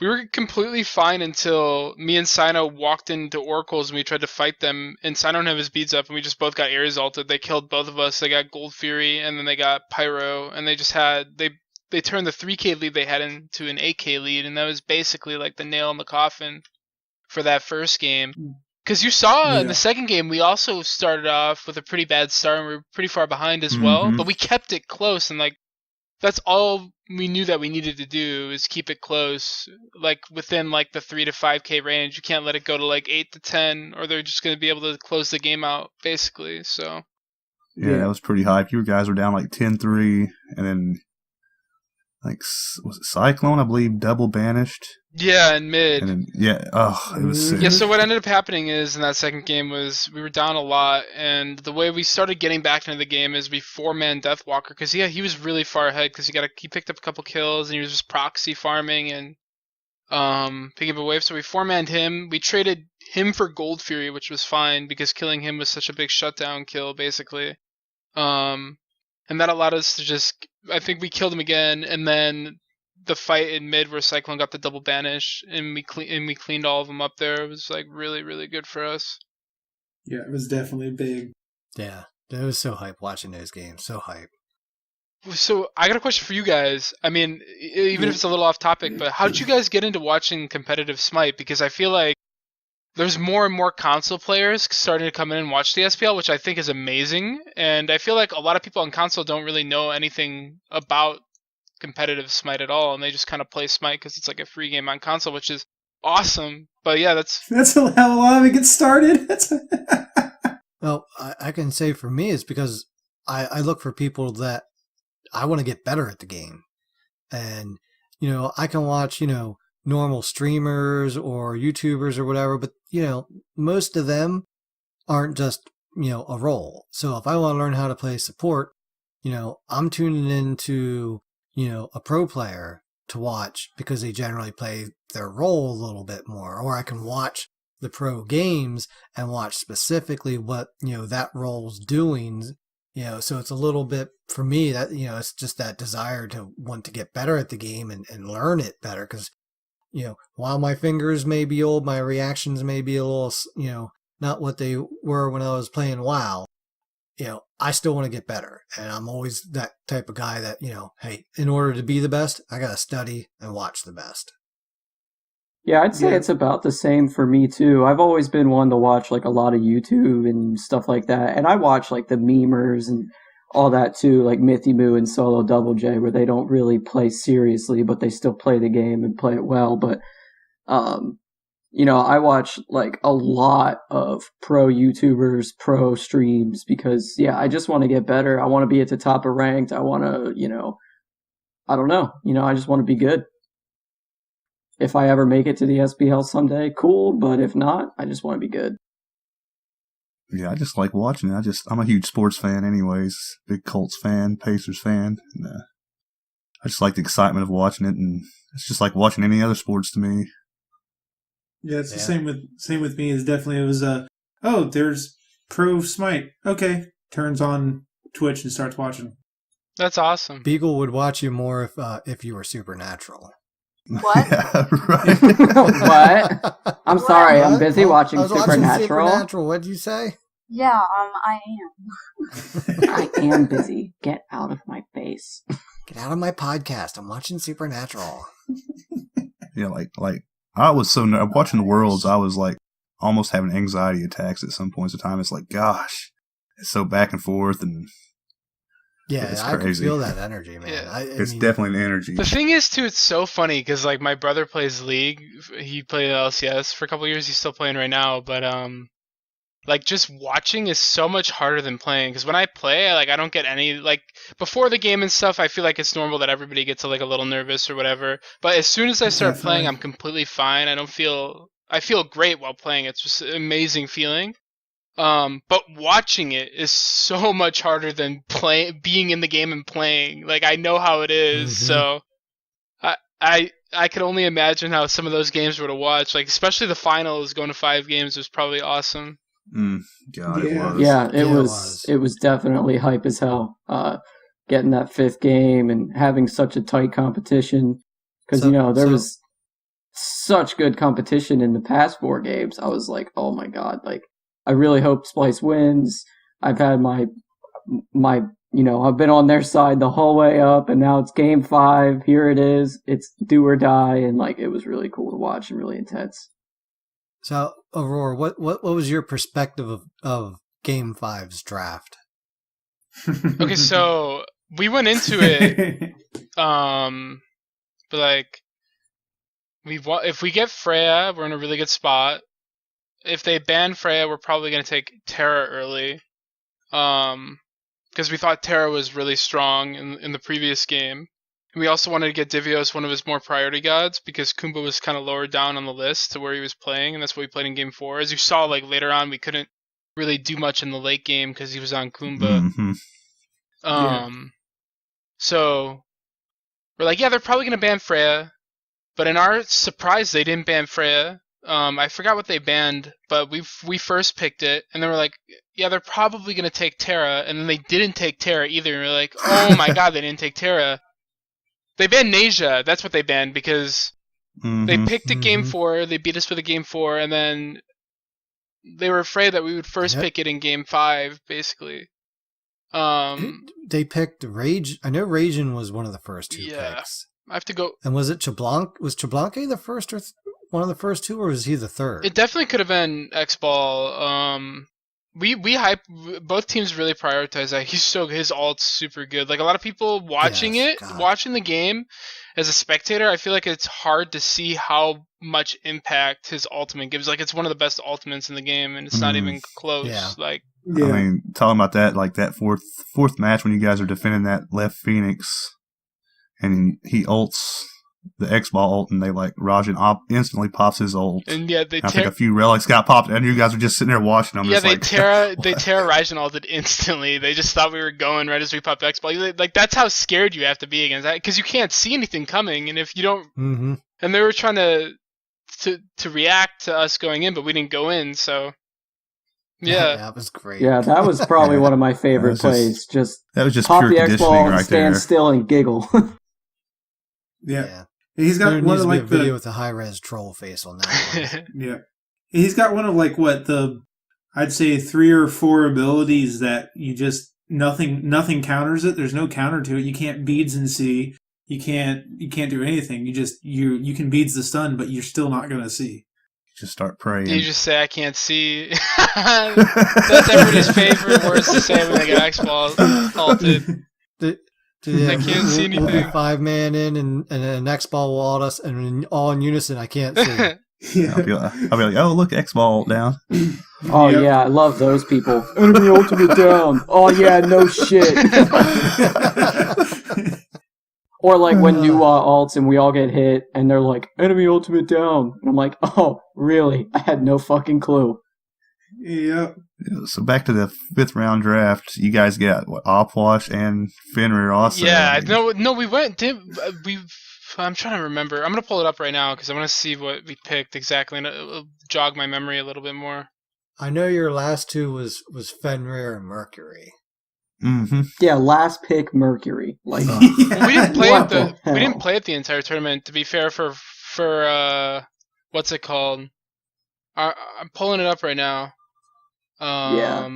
we were completely fine until me and Sino walked into Oracles and we tried to fight them, and Sino didn't have his beads up, and we just both got air assaulted. They killed both of us. They got Gold Fury, and then they got Pyro, and they just had they turned the 3K lead they had into an 8K lead, and that was basically like the nail in the coffin for that first game. Because you saw in the second game, we also started off with a pretty bad start, and we were pretty far behind as well, but we kept it close, and like that's all we knew that we needed to do is keep it close, like within like the 3 to 5K range. You can't let it go to like 8 to 10, or they're just going to be able to close the game out, basically. So yeah, that was pretty hype. You guys were down like 10-3, and then like was it Cyclone? I believe double banished. Yeah, and mid. And then, it was sick. Yeah, so what ended up happening is in that second game was we were down a lot, and the way we started getting back into the game is we 4-man Deathwalker, because he was really far ahead because he picked up a couple kills and he was just proxy farming and picking up a wave. So we 4-manned him. We traded him for Gold Fury, which was fine because killing him was such a big shutdown kill, basically. And that allowed us to just, I think we killed him again, and then the fight in mid where Cyclone got the double banish, and we cleaned all of them up there. It was like really, really good for us. Yeah, it was definitely big. Yeah, it was so hype watching those games. So hype. So I got a question for you guys. I mean, even if it's a little off topic, but how did you guys get into watching competitive Smite? Because I feel like there's more and more console players starting to come in and watch the SPL, which I think is amazing. And I feel like a lot of people on console don't really know anything about competitive Smite at all, and they just kind of play Smite because it's like a free game on console, which is awesome. But yeah, that's how a lot of it gets started. Well, I can say for me, it's because I look for people that I want to get better at the game. And, I can watch, normal streamers or YouTubers or whatever, but, most of them aren't just, a role. So if I want to learn how to play support, I'm tuning into, a pro player to watch because they generally play their role a little bit more, or I can watch the pro games and watch specifically what, that role's doing. So it's a little bit for me that, it's just that desire to want to get better at the game and learn it better. Cause, while my fingers may be old, my reactions may be a little, not what they were when I was playing WoW, I still want to get better. And I'm always that type of guy that, hey, in order to be the best, I got to study and watch the best. Yeah, I'd say it's about the same for me too. I've always been one to watch like a lot of YouTube and stuff like that. And I watch like the memers and all that too, like Mythy Moo and Solo Double J, where they don't really play seriously, but they still play the game and play it well. But, I watch like a lot of pro YouTubers, pro streams because, I just want to get better. I want to be at the top of ranked. I want to, I don't know. I just want to be good. If I ever make it to the SPL someday, cool. But if not, I just want to be good. Yeah, I just like watching it. I'm a huge sports fan anyways. Big Colts fan, Pacers fan. And, I just like the excitement of watching it, and it's just like watching any other sports to me. Yeah, it's the same with me. It was there's Pro Smite. Okay, turns on Twitch and starts watching. That's awesome. Beagle would watch you more if you were Supernatural. What? Yeah, right. What? I'm sorry, I'm busy watching I was Supernatural. Watching Supernatural. What'd you say? Yeah, I am. I am busy. Get out of my face. Get out of my podcast. I'm watching Supernatural. Yeah, like I was watching the Worlds. I was like almost having anxiety attacks at some points of time. It's like, gosh, it's so back and forth, and yeah, it's I crazy. can feel that energy, man. Yeah. It's definitely an energy. The thing is, too, it's so funny because like my brother plays League. He played LCS for a couple of years. He's still playing right now, but like just watching is so much harder than playing. Because when I play, I don't get any like before the game and stuff. I feel like it's normal that everybody gets like a little nervous or whatever. But as soon as I start playing, I'm completely fine. I feel great while playing. It's just an amazing feeling. But watching it is so much harder than being in the game and playing. Like I know how it is, so I could only imagine how some of those games were to watch. Like especially the finals, going to 5 games was probably awesome. God, it was. Yeah, it Yeah, it was. was. It was definitely hype as hell. Getting that 5th game and having such a tight competition, because there was such good competition in the past 4 games. I was like, oh my god, like I really hope Splyce wins. I've had my I've been on their side the whole way up, and now it's game 5. Here it is. It's do or die, and like it was really cool to watch and really intense. So, Aror, what was your perspective of Game 5's draft? Okay, so we went into it, but like if we get Freya, we're in a really good spot. If they ban Freya, we're probably gonna take Terra early, because we thought Terra was really strong in the previous game. And we also wanted to get Divios one of his more priority gods, because Kumba was kind of lower down on the list to where he was playing, and that's what we played in Game 4. As you saw, like later on, we couldn't really do much in the late game because he was on Kumba. So we're like, yeah, they're probably gonna ban Freya, but in our surprise, they didn't ban Freya. I forgot what they banned, but we first picked it, and then we're like, yeah, they're probably gonna take Terra, and then they didn't take Terra either. And we're like, oh my god, they didn't take Terra. They banned Nasia. That's what they banned, because they picked a Game 4, they beat us with a Game 4, and then they were afraid that we would first pick it in Game 5, basically. They picked Rage. I know Raging was one of the first 2 picks. I have to go. And was it Chablanc? Was Chablanque the first or one of the first 2, or was he the third? It definitely could have been X-Ball. We hype, both teams really prioritize that. His ult's super good. Like a lot of people watching the game as a spectator, I feel like it's hard to see how much impact his ultimate gives. Like it's one of the best ultimates in the game, and it's not even close. Yeah. Like I mean, talking about that, like that fourth match when you guys are defending that left Phoenix, and he ults the X-Ball ult, and they like Rajan instantly pops his ult. And yeah, I think a few relics got popped, and you guys were just sitting there watching them. Yeah, they like, Terra Rajan ulted instantly. They just thought we were going right as we popped X-Ball. Like that's how scared you have to be against that, because you can't see anything coming, and if you don't, and they were trying to react to us going in, but we didn't go in, so. Yeah, that was great. Yeah, that was probably one of my favorite plays. That was just pop pure the conditioning X-Ball, right stand there. still, and giggle. Yeah. He's got there one needs of to be like a video with a high res troll face on that one. Yeah. He's got one of like I'd say 3 or 4 abilities that you just nothing counters it. There's no counter to it. You can't beads and see. You can't do anything. You can beads the stun, but you're still not gonna see. Just start praying. You just say, I can't see. That's everybody's favorite words to say when they get X-Ball ulted. I can't see anything. We'll be 5-man in, and an X-Ball will ult us, and all in unison, I can't see. Yeah. I'll be like, oh, look, X-Ball down. Oh, yeah, I love those people. Enemy ultimate down. Oh, yeah, no shit. Or like when Nuwa ults and we all get hit, and they're like, enemy ultimate down. And I'm like, oh, really? I had no fucking clue. Yep. So back to the 5th round draft, you guys got Opwash and Fenrir also. Yeah, no, we went. I'm trying to remember. I'm gonna pull it up right now because I want to see what we picked exactly, and it'll jog my memory a little bit more. I know your last 2 was Fenrir and Mercury. Mm-hmm. Yeah, last pick Mercury. Like we didn't play it the entire tournament. To be fair, for what's it called? I'm pulling it up right now. Yeah,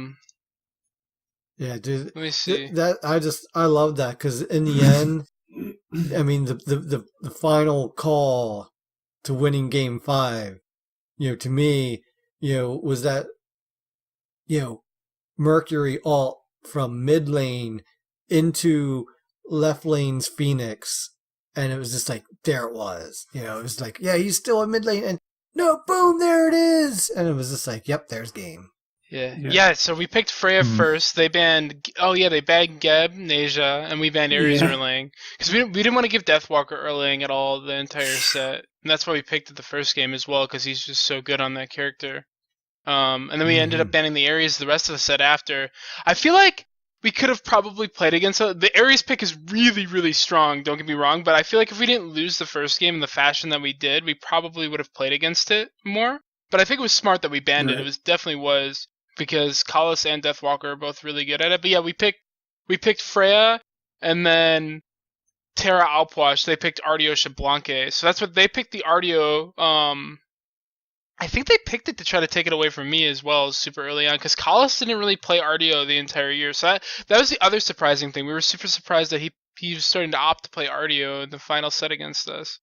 dude. Let me see. I love that because in the end, I mean the final call to winning Game 5, to me, was that, Mercury ult from mid lane into left lane's Phoenix, and it was just like, there it was. It was like, yeah, he's still in mid lane, and no, boom, there it is, and it was just like, yep, there's game. Yeah. So we picked Freya first. They banned. They banned Geb, Nasia, and we banned Ares Erlang because we didn't want to give Deathwalker Erlang at all the entire set, and that's why we picked it the first game as well, because he's just so good on that character. And then we ended up banning the Ares the rest of the set after. I feel like we could have probably played against it. The Ares pick is really, really strong, don't get me wrong, but I feel like if we didn't lose the first game in the fashion that we did, we probably would have played against it more. But I think it was smart that we banned it. It was definitely was, because Collis and Deathwalker are both really good at it. But yeah, we picked Freya, and then Terra Alpwash, they picked Artio Shablanque. So that's what they picked, the Artio. I think they picked it to try to take it away from me as well, super early on, because Collis didn't really play Artio the entire year. So that was the other surprising thing. We were super surprised that he was starting to opt to play Artio in the final set against us.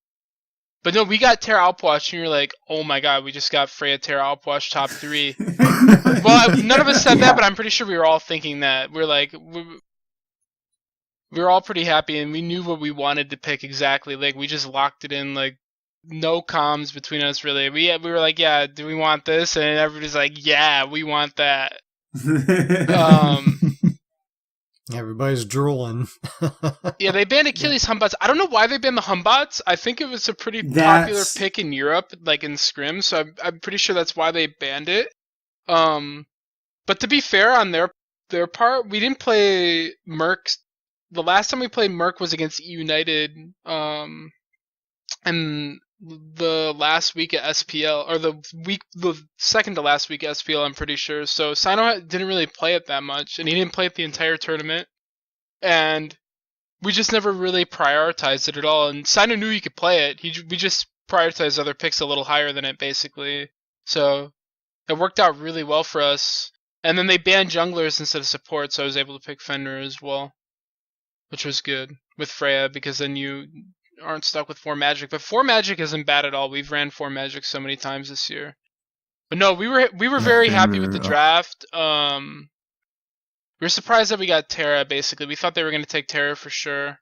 But no, we got Terra Alpwash, and you're like, oh my god, we just got Freya Terra Alpwash top 3. Well, none of us said that, but I'm pretty sure we were all thinking that. We're like, we were all pretty happy, and we knew what we wanted to pick exactly. Like, we just locked it in, like, no comms between us, really. We were like, yeah, do we want this? And everybody's like, yeah, we want that. Everybody's drooling. Yeah, they banned Achilles Humbots. I don't know why they banned the Humbots. I think it was a pretty popular pick in Europe, like in Scrim, so I'm pretty sure that's why they banned it. But to be fair on their part, we didn't play Merc. The last time we played Merc was against United, and the last week at SPL, or the second to last week at SPL, I'm pretty sure. So Sino didn't really play it that much, and he didn't play it the entire tournament, and we just never really prioritized it at all. And Sino knew he could play it. We just prioritized other picks a little higher than it, basically. So it worked out really well for us. And then they banned junglers instead of support, so I was able to pick Fenrir as well, which was good with Freya, because then you aren't stuck with 4 magic. But 4 magic isn't bad at all. We've ran 4 magic so many times this year. But no, we were very happy with the draft. We were surprised that we got Terra, basically. We thought they were going to take Terra for sure.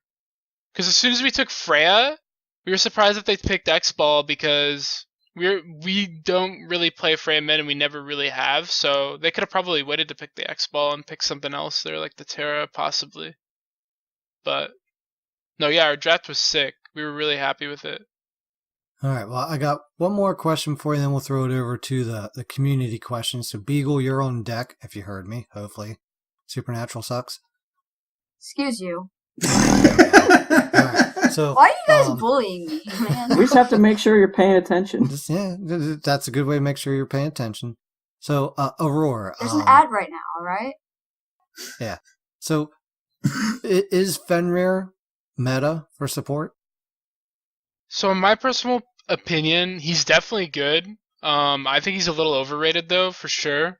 Because as soon as we took Freya, we were surprised that they picked X-Ball, because we don't really play Freya mid, and we never really have. So they could have probably waited to pick the X-Ball and pick something else there, like the Terra, possibly. But no, yeah, our draft was sick. We were really happy with it. All right, well, I got one more question for you, then we'll throw it over to the community questions. So, Beagle, you're on deck, if you heard me, hopefully. Supernatural sucks. Excuse you. All right, so, why are you guys bullying me, man? We just have to make sure you're paying attention. Yeah, that's a good way to make sure you're paying attention. So, Aurora. There's an ad right now, alright? Yeah. So, is Fenrir meta for support? So in my personal opinion, he's definitely good. I think he's a little overrated though, for sure.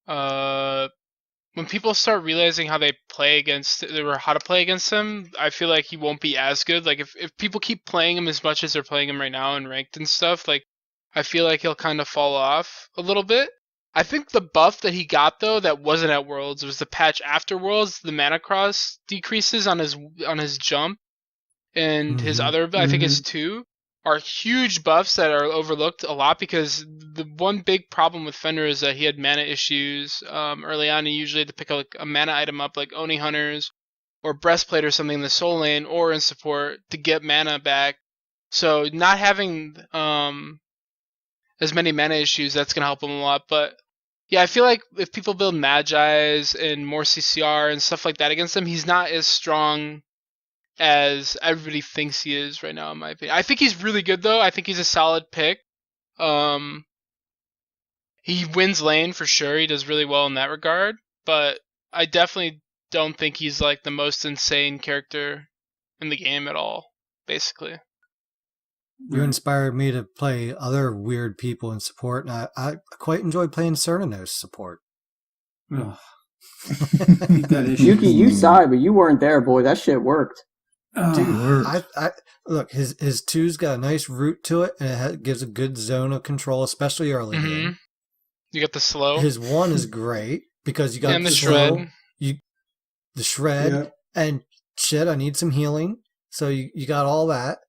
When people start realizing how they play against, or how to play against him, I feel like he won't be as good. Like if people keep playing him as much as they're playing him right now in ranked and stuff, like I feel like he'll kind of fall off a little bit. I think the buff that he got though, that wasn't at Worlds, was the patch after Worlds. The mana cross decreases on his jump, and his other, I think his 2, are huge buffs that are overlooked a lot, because the one big problem with Fenrir is that he had mana issues early on. He usually had to pick a mana item up, like Oni Hunters or Breastplate or something in the soul lane or in support, to get mana back. So not having as many mana issues, that's going to help him a lot. But yeah, I feel like if people build Magi's and more CCR and stuff like that against him, he's not as strong as everybody thinks he is right now, in my opinion. I think he's really good though. I think he's a solid pick. He wins lane for sure. He does really well in that regard. But I definitely don't think he's like the most insane character in the game at all, basically. You inspired me to play other weird people in support, and I quite enjoy playing Cernunnos support. Oh. Yuki, you sighed, but you weren't there, boy. That shit worked. Dude, I look, his 2's got a nice root to it, and it gives a good zone of control, especially early game. You got the slow. His 1 is great because you got and the shred. Slow, the shred, and shit. I need some healing, so you got all that.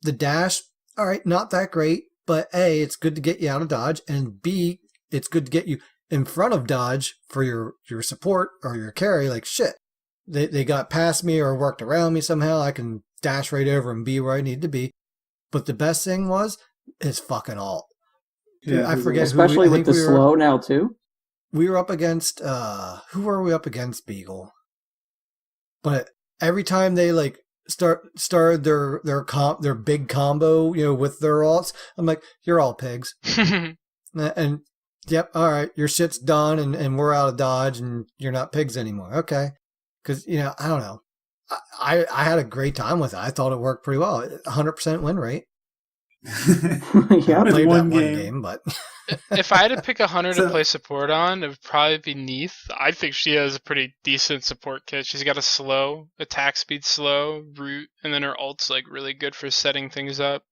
The dash, all right, not that great, but A, it's good to get you out of dodge, and B, it's good to get you in front of dodge for your support or your carry. Like shit. They got past me or worked around me somehow. I can dash right over and be where I need to be. But the best thing was his fucking ult. Yeah, I forget. Especially with the slow now too. we were up against who were we up against, Beagle? But every time they like started their big combo, with their alts, I'm like, you're all pigs. And yep, all right, your shit's done, and we're out of dodge, and you're not pigs anymore. Okay, because I don't know. I had a great time with it. I thought it worked pretty well. 100% win rate. Yeah, I played one that game. one game, but If I had to pick a hunter So- to play support on, it would probably be Neath. I think she has a pretty decent support kit. She's got a slow, attack speed slow, root, and then her ult's like really good for setting things up.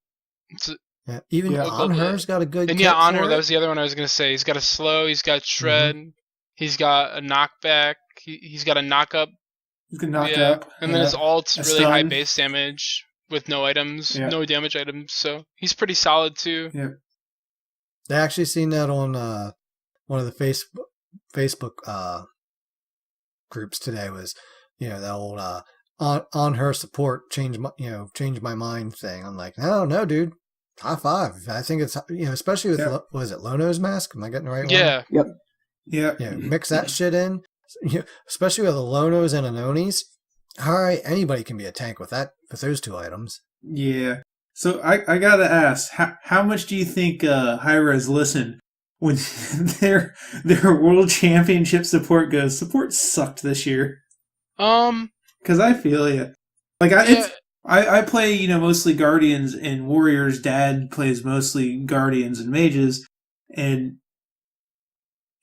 yeah, even Yeah. on her's got a good. And kit yeah, Honor, for that it. was the other one I was gonna say. He's got a slow, he's got shred, he's got a knockback, he's got a knock up. You can knock up. And then his ult's A really high stun. base damage with no items, Yeah. no damage items. So he's pretty solid too. Yeah. They actually seen that on one of the Facebook groups today. Was that old on her support change my mind thing. I'm like, no, dude, high five. I think it's especially with Yeah. was it Lono's mask? Am I getting the right one? Yeah. Yeah. Mix that shit in, especially with the Lonos and Anonis. All right, anybody can be a tank with those two items. Yeah. So I gotta ask, how much do you think Hi-Rez listen when their World Championship support goes? Support sucked this year. Because I feel you. Like I play mostly Guardians and Warriors. Dad plays mostly Guardians and Mages, and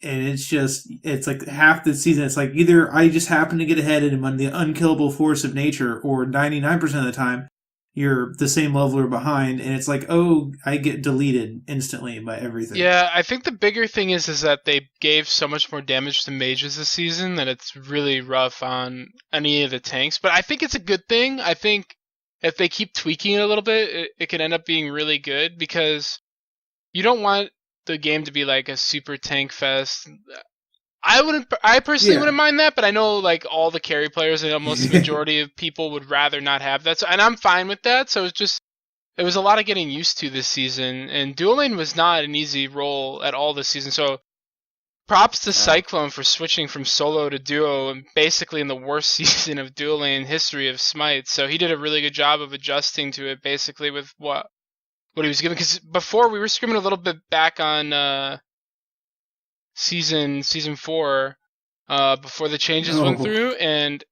it's like half the season. It's like either I just happen to get ahead and I'm on the unkillable force of nature, or 99% of the time you're the same level or behind, and it's like, oh, I get deleted instantly by everything. Yeah, I think the bigger thing is that they gave so much more damage to mages this season that it's really rough on any of the tanks. But I think it's a good thing. I think if they keep tweaking it a little bit, it can end up being really good, because you don't want the game to be like a super tank fest. I personally Yeah. wouldn't mind that, but I know like all the carry players and almost the majority of people would rather not have that. So, and I'm fine with that. So it was a lot of getting used to this season, and dual lane was not an easy role at all this season. So props to Cyclone for switching from solo to duo, and basically in the worst season of dual lane history of Smite. So he did a really good job of adjusting to it, basically with what he was given. Because before we were scrimming a little bit back on season 4, before the changes went through, and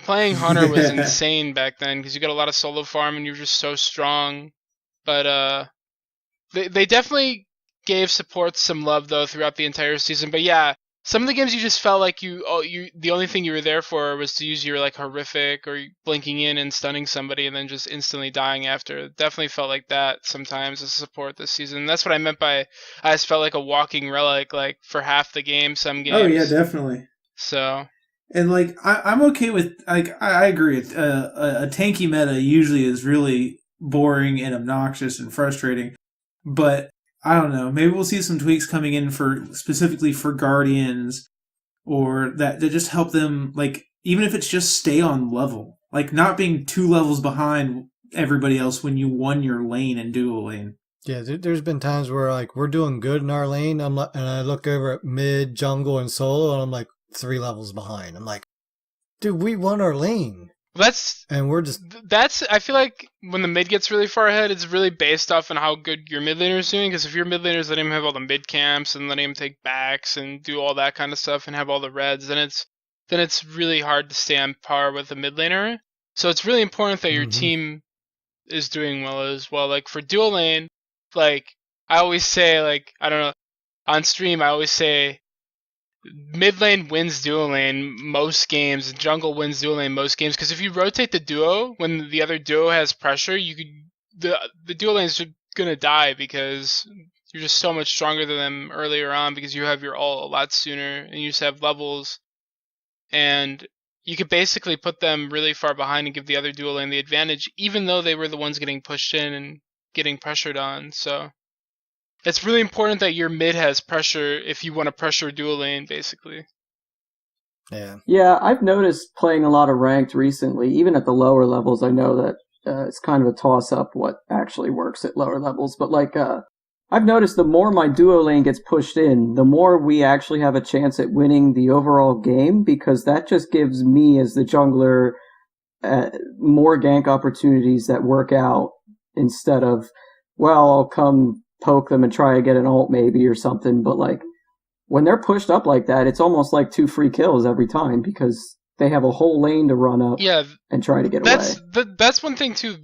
playing Hunter was insane back then because you got a lot of solo farm and you're just so strong. But they definitely gave support some love though throughout the entire season. But yeah, some of the games you just felt like the only thing you were there for was to use your like horrific or blinking in and stunning somebody and then just instantly dying after. It definitely felt like that sometimes as support this season. That's what I meant by I just felt like a walking relic like for half the game some games. Oh yeah, definitely. So And like I'm okay with I agree. A tanky meta usually is really boring and obnoxious and frustrating, but I don't know. Maybe we'll see some tweaks coming in for specifically for Guardians, or that just help them, like, even if it's just stay on level, like not being 2 levels behind everybody else when you won your lane in dual lane. Yeah, there's been times where like we're doing good in our lane. And I look over at mid, jungle, and solo, and I'm like 3 levels behind. I'm like, dude, we won our lane. And we're just I feel like when the mid gets really far ahead, it's really based off on how good your mid laner is doing. Because if your mid laner is letting him have all the mid camps and letting him take backs and do all that kind of stuff and have all the reds, then it's really hard to stay on par with the mid laner. So it's really important that your team is doing well as well. Like for dual lane, like I always say, like I don't know, on stream I always say, mid lane wins dual lane most games, and jungle wins dual lane most games. Because if you rotate the duo when the other duo has pressure, the dual lane is gonna die because you're just so much stronger than them earlier on because you have your ult a lot sooner and you just have levels, and you could basically put them really far behind and give the other dual lane the advantage, even though they were the ones getting pushed in and getting pressured on. So it's really important that your mid has pressure if you want to pressure dual lane, basically. yeah. Yeah, I've noticed playing a lot of ranked recently, even at the lower levels. I know that it's kind of a toss-up what actually works at lower levels. But like I've noticed the more my duo lane gets pushed in, the more we actually have a chance at winning the overall game, because that just gives me as the jungler more gank opportunities that work out instead of, well, I'll come poke them and try to get an ult maybe or something. But like when they're pushed up like that, it's almost like 2 free kills every time because they have a whole lane to run up and try to get away. That's one thing too.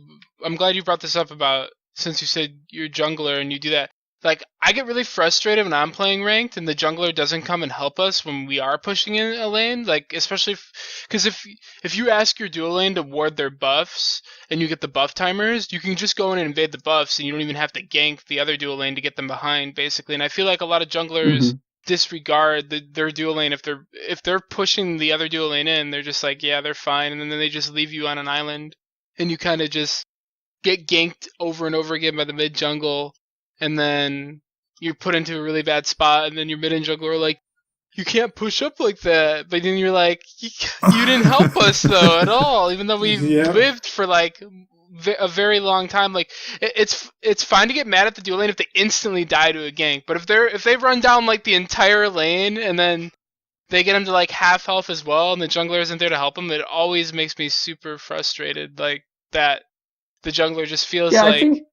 I'm glad you brought this up about, since you said you're a jungler and you do that. Like, I get really frustrated when I'm playing ranked and the jungler doesn't come and help us when we are pushing in a lane. Like, especially because if you ask your duo lane to ward their buffs and you get the buff timers, you can just go in and invade the buffs and you don't even have to gank the other duo lane to get them behind, basically. And I feel like a lot of junglers disregard their duo lane if they're pushing the other duo lane in. They're just like, yeah, they're fine, and then they just leave you on an island, and you kind of just get ganked over and over again by the mid jungle. And then you're put into a really bad spot, and then your mid and jungler are like, you can't push up like that. But then you're like, you didn't help us, though, at all, even though we've lived for, like, a very long time. Like, it's fine to get mad at the duo lane if they instantly die to a gank. But if they run down, like, the entire lane, and then they get them to, like, half health as well, and the jungler isn't there to help them, it always makes me super frustrated, like, that the jungler just feels like...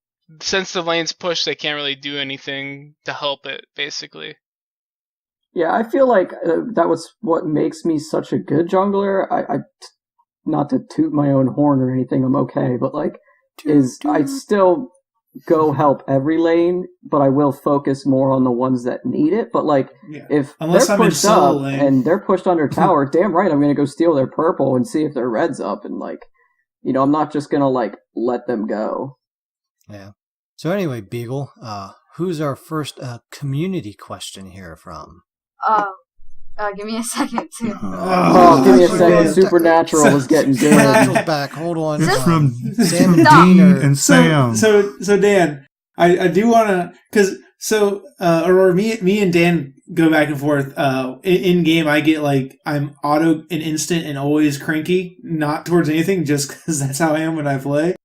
Since the lane's pushed, they can't really do anything to help it, basically. Yeah, I feel like that was what makes me such a good jungler. I not to toot my own horn or anything, I'm okay, but like, I still go help every lane, but I will focus more on the ones that need it. But like, if unless they're pushed up and they're pushed under tower, damn right, I'm going to go steal their purple and see if their red's up, and like, you know, I'm not just going to like let them go. Yeah. So anyway, Beagle, who's our first community question here from? Give me a second too. Give me a second. Supernatural was getting good. Supernatural's back. Hold on. It's from Sam and Dean Dean and Sam. So Dan, I do want to, because Aurora, me and Dan go back and forth. In game, I get like, I'm auto and instant and always cranky, not towards anything, just because that's how I am when I play.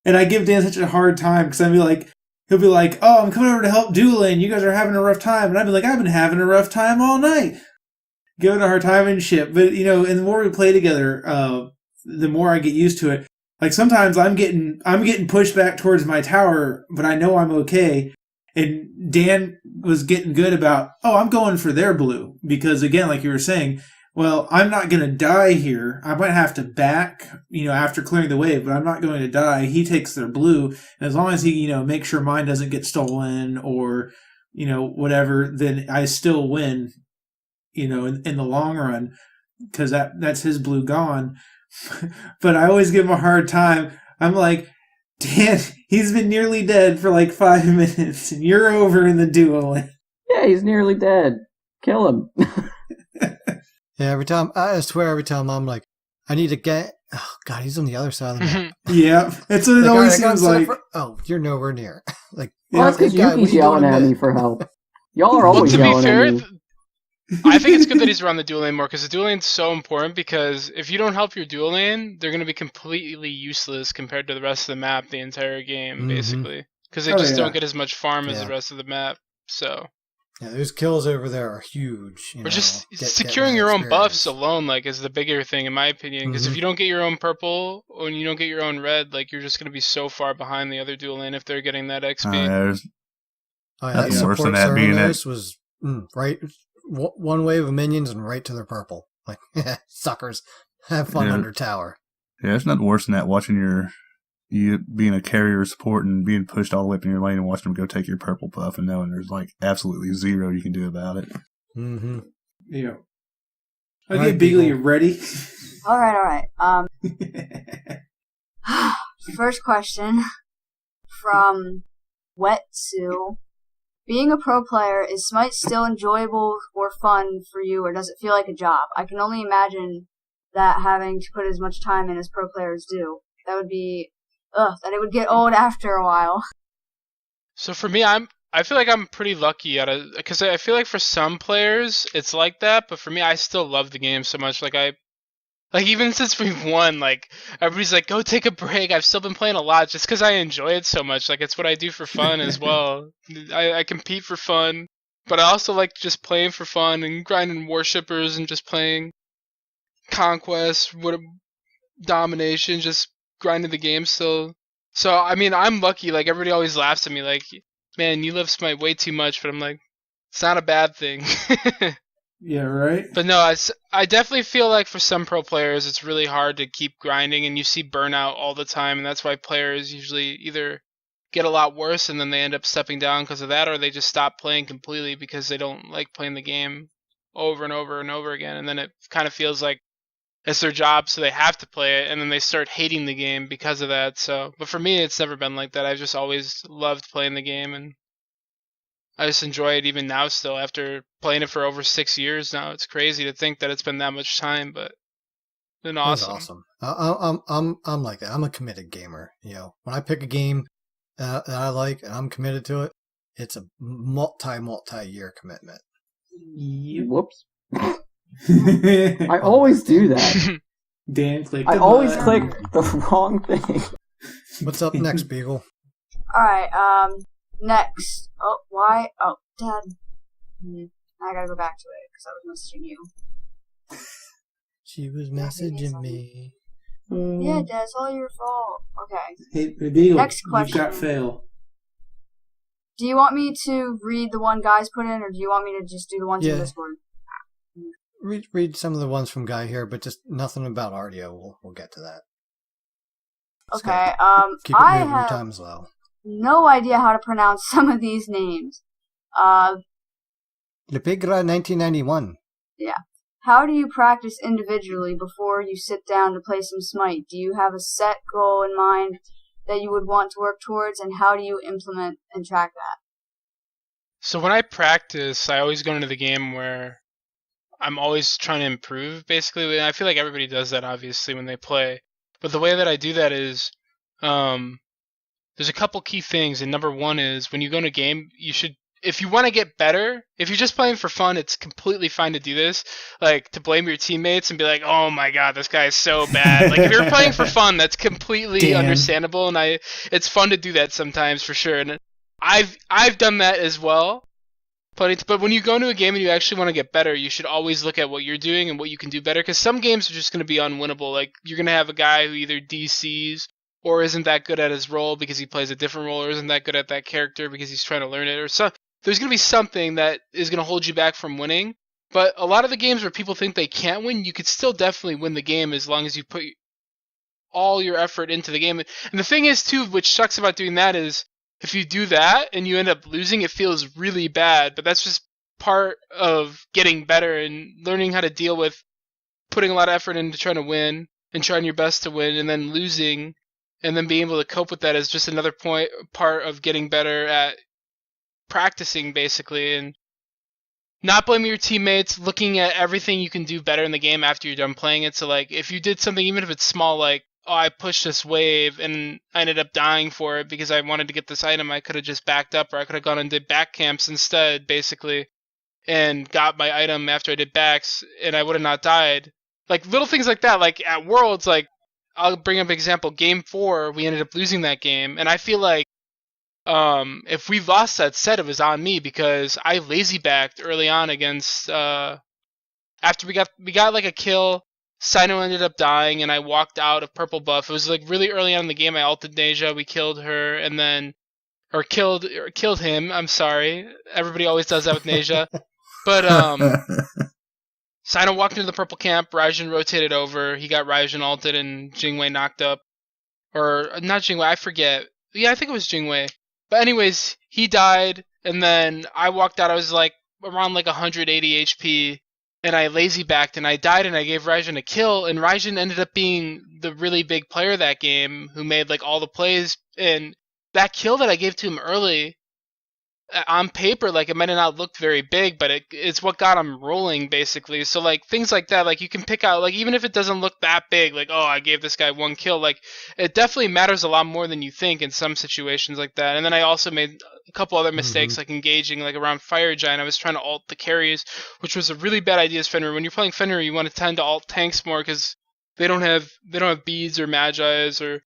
And I give Dan such a hard time because he'll be like, oh, I'm coming over to help duo lane. You guys are having a rough time. And I'd be like, I've been having a rough time all night. Give it a hard time and shit. But, you know, and the more we play together, the more I get used to it. Like sometimes I'm getting pushed back towards my tower, but I know I'm okay. And Dan was getting good about, oh, I'm going for their blue. Because again, like you were saying, well, I'm not going to die here. I might have to back, you know, after clearing the wave, but I'm not going to die. He takes their blue. And as long as he, you know, makes sure mine doesn't get stolen or, you know, whatever, then I still win, you know, in the long run, because that's his blue gone. But I always give him a hard time. I'm like, Dan, he's been nearly dead for like 5 minutes, and you're over in the duo lane. Yeah, he's nearly dead. Kill him. Yeah, I swear every time I'm like, I need to get, oh God, he's on the other side of the map. Yeah, it's what it like, always seems like. Oh, you're nowhere near. Like, well, that's because Yuki's yelling at me for help. Y'all are always yelling at me. I think it's good that he's around the duo lane more, because the duo lane's so important, because if you don't help your duo lane, they're going to be completely useless compared to the rest of the map the entire game, basically. Because they just don't get as much farm as the rest of the map, so... Yeah, those kills over there are huge. Or just securing your own buffs alone, like, is the bigger thing, in my opinion. Because if you don't get your own purple, or you don't get your own red, like, you're just going to be so far behind the other duo lane if they're getting that XP. That's worse than that being it. Was right, one wave of minions and right to their purple. Like, suckers, have fun under tower. Yeah, it's nothing worse than that, watching you being a carrier support and being pushed all the way up in your lane and watching them go take your purple buff and knowing there's like absolutely zero you can do about it. Yeah. Okay, Beagle, you ready? All right. First question from Wetsu. Being a pro player, is Smite still enjoyable or fun for you, or does it feel like a job? I can only imagine that having to put as much time in as pro players do. That would be... that it would get old after a while. So for me, I feel like I'm pretty lucky because I feel like for some players it's like that, but for me, I still love the game so much. Like Like, even since we've won, like, everybody's like, go take a break. I've still been playing a lot just because I enjoy it so much. Like, it's what I do for fun as well. I compete for fun, but I also like just playing for fun and grinding worshippers and just playing conquest, domination, just grinding the game still. So, I mean, I'm lucky. Like, everybody always laughs at me, like, man, you love Smite way too much, but I'm like, it's not a bad thing. Yeah, right? But no, I definitely feel like for some pro players, it's really hard to keep grinding, and you see burnout all the time, and that's why players usually either get a lot worse and then they end up stepping down because of that, or they just stop playing completely because they don't like playing the game over and over and over again, and then it kind of feels like it's their job, so they have to play it, and then they start hating the game because of that. So, but for me, it's never been like that. I've just always loved playing the game, and I just enjoy it even now still after playing it for over 6 years now. It's crazy to think that it's been that much time, but it's been That's awesome. awesome. I'm like that. I'm a committed gamer. You know, when I pick a game that I like and I'm committed to it, it's a multi-year commitment. Whoops. I always do that. Dan clicked. I always click the wrong thing. What's up next, Beagle? Alright, next. Oh, why? Oh, Dad. I gotta go back to it because I was messaging you. She was messaging me. Yeah, Dad, it's all your fault. Okay. Hey, Beagle, Next you've got question. fail. Do you want me to read the one guys put in, or do you want me to just do the ones in Yeah. Discord? Read some of the ones from Guy here, but just nothing about Artio. We'll get to that. Okay, Keep it I moving. Your have time's low. no idea how to pronounce some of these names. Lepigra 1991. Yeah. How do you practice individually before you sit down to play some Smite? Do you have a set goal in mind that you would want to work towards, and how do you implement and track that? So when I practice, I always go into the game where I'm always trying to improve, basically. And I feel like everybody does that, obviously, when they play. But the way that I do that is, there's a couple key things. And number one is, when you go into a game, you should, if you want to get better, if you're just playing for fun, it's completely fine to do this. Like, to blame your teammates and be like, oh my god, this guy is so bad. Like, if you're playing for fun, that's completely Dan. understandable. And it's fun to do that sometimes, for sure. And I've done that as well. But when you go into a game and you actually want to get better, you should always look at what you're doing and what you can do better, because some games are just going to be unwinnable. Like, you're going to have a guy who either DCs or isn't that good at his role because he plays a different role, or isn't that good at that character because he's trying to learn it, or so. There's going to be something that is going to hold you back from winning. But a lot of the games where people think they can't win, you could still definitely win the game as long as you put all your effort into the game. And the thing is, too, which sucks about doing that is, if you do that and you end up losing, it feels really bad. But that's just part of getting better and learning how to deal with putting a lot of effort into trying to win and trying your best to win, and then losing, and then being able to cope with that is just another part of getting better at practicing, basically. And not blaming your teammates, looking at everything you can do better in the game after you're done playing it. So, like, if you did something, even if it's small, like, oh, I pushed this wave and I ended up dying for it because I wanted to get this item, I could have just backed up, or I could have gone and did back camps instead, basically, and got my item after I did backs, and I would have not died. Like, little things like that. Like, at Worlds, like, I'll bring up an example. Game 4, we ended up losing that game, and I feel like if we lost that set, it was on me because I lazy backed early on against after we got like a kill. Sino ended up dying, and I walked out of purple buff. It was like really early on in the game. I ulted Neja, we killed her, and then killed him. I'm sorry. Everybody always does that with Neja. But Sino walked into the purple camp. Raijin rotated over. He got Raijin ulted, and Jingwei knocked up, or not Jingwei. I forget. Yeah, I think it was Jingwei. But anyways, he died, and then I walked out. I was like around like 180 HP. And I lazy backed, and I died, and I gave Raijin a kill, and Raijin ended up being the really big player that game who made like all the plays. And that kill that I gave to him early, on paper, like, it might have not looked very big, but it's what got him rolling, basically. So, like, things like that, like, you can pick out, like, even if it doesn't look that big, like, oh, I gave this guy one kill, like, it definitely matters a lot more than you think in some situations like that. And then I also made a couple other mistakes, like engaging, like, around Fire Giant. I was trying to ult the carries, which was a really bad idea as Fenrir. When you're playing Fenrir, you want to tend to ult tanks more, because they don't have beads or magi's or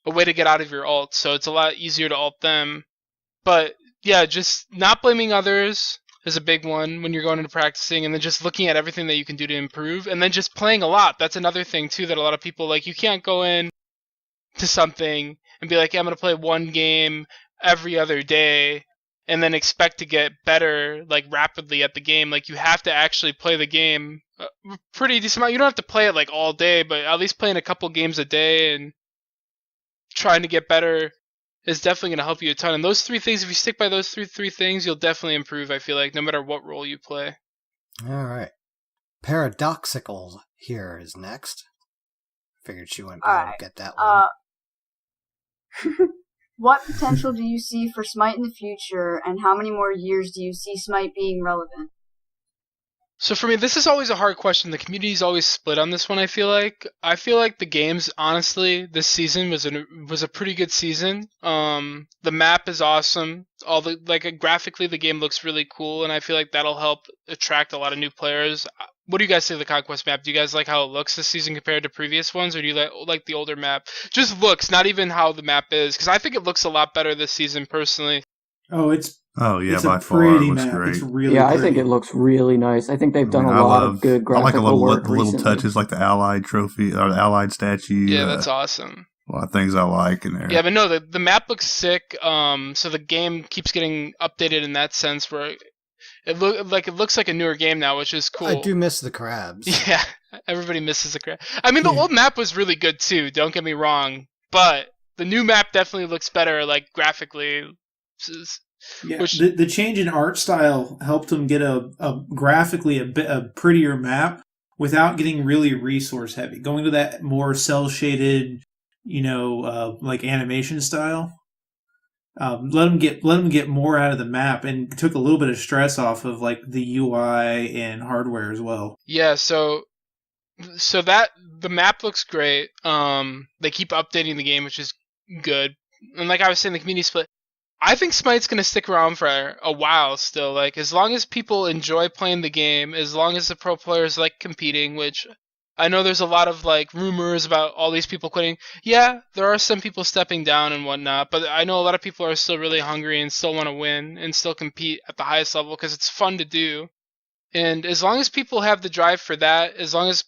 a way to get out of your ult, so it's a lot easier to ult them. But yeah, just not blaming others is a big one when you're going into practicing, and then just looking at everything that you can do to improve, and then just playing a lot. That's another thing too that a lot of people like. You can't go in to something and be like, yeah, I'm gonna play one game every other day and then expect to get better like rapidly at the game. Like you have to actually play the game pretty decent amount. You don't have to play it like all day, but at least playing a couple games a day and trying to get better is definitely going to help you a ton. And those three things, if you stick by those three things, you'll definitely improve, I feel like, no matter what role you play. All right. Paradoxical here is next. Figured she wouldn't be All able right. to get that one. What potential do you see for Smite in the future, and how many more years do you see Smite being relevant? So for me, this is always a hard question. The community's always split on this one, I feel like. I feel like the games, honestly, this season was a pretty good season. The map is awesome. Graphically, the game looks really cool, and I feel like that'll help attract a lot of new players. What do you guys say of the Conquest map? Do you guys like how it looks this season compared to previous ones, or do you like the older map? Just looks, not even how the map is, because I think it looks a lot better this season, personally. Oh, it's by a far it pretty looks map. great. It's really I pretty. think it looks really nice. I think they've done a lot of good graphical I like work the little recently. touches, like the Allied trophy or the Allied statue. Yeah, that's awesome. A lot of things I like in there. Yeah, but no, the map looks sick. So the game keeps getting updated in that sense, where it looks like a newer game now, which is cool. I do miss the crabs. Yeah, everybody misses the crab. I mean, the old map was really good too. Don't get me wrong, but the new map definitely looks better, like graphically. Yeah, the change in art style helped them get a graphically a prettier map without getting really resource heavy. Going to that more cell shaded, like animation style. Let them get more out of the map, and took a little bit of stress off of like the UI and hardware as well. Yeah, so that the map looks great. They keep updating the game, which is good. And like I was saying, the community split. I think Smite's going to stick around for a while still. Like, as long as people enjoy playing the game, as long as the pro players like competing, which I know there's a lot of like rumors about all these people quitting. Yeah, there are some people stepping down and whatnot, but I know a lot of people are still really hungry and still want to win and still compete at the highest level because it's fun to do. And as long as people have the drive for that, as long as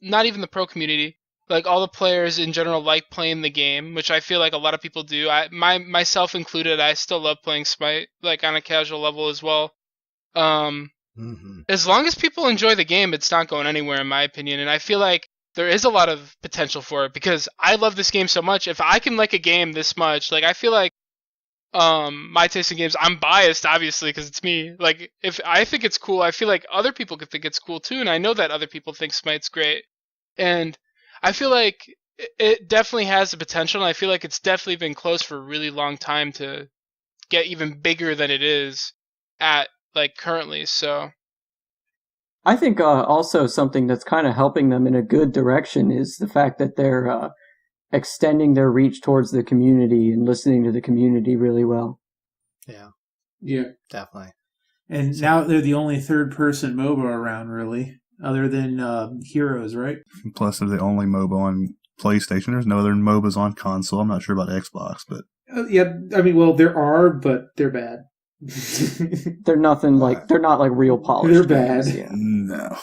not even the pro community, like all the players in general like playing the game, which I feel like a lot of people do. Myself included, I still love playing Smite, like on a casual level as well. As long as people enjoy the game, it's not going anywhere, in my opinion. And I feel like there is a lot of potential for it because I love this game so much. If I can like a game this much, like I feel like my taste in games, I'm biased obviously because it's me. Like if I think it's cool, I feel like other people could think it's cool too, and I know that other people think Smite's great. And I feel like it definitely has the potential, and I feel like it's definitely been close for a really long time to get even bigger than it is at like currently. So I think also something that's kind of helping them in a good direction is the fact that they're extending their reach towards the community and listening to the community really well. Yeah, Definitely. And now they're the only third-person MOBA around, really, other than Heroes, right? Plus, they're the only MOBA on PlayStation. There's no other MOBAs on console. I'm not sure about Xbox, but Yeah, I mean, well, there are, but they're bad. They're nothing like they're not like real polished. They're bad. games, yeah. no.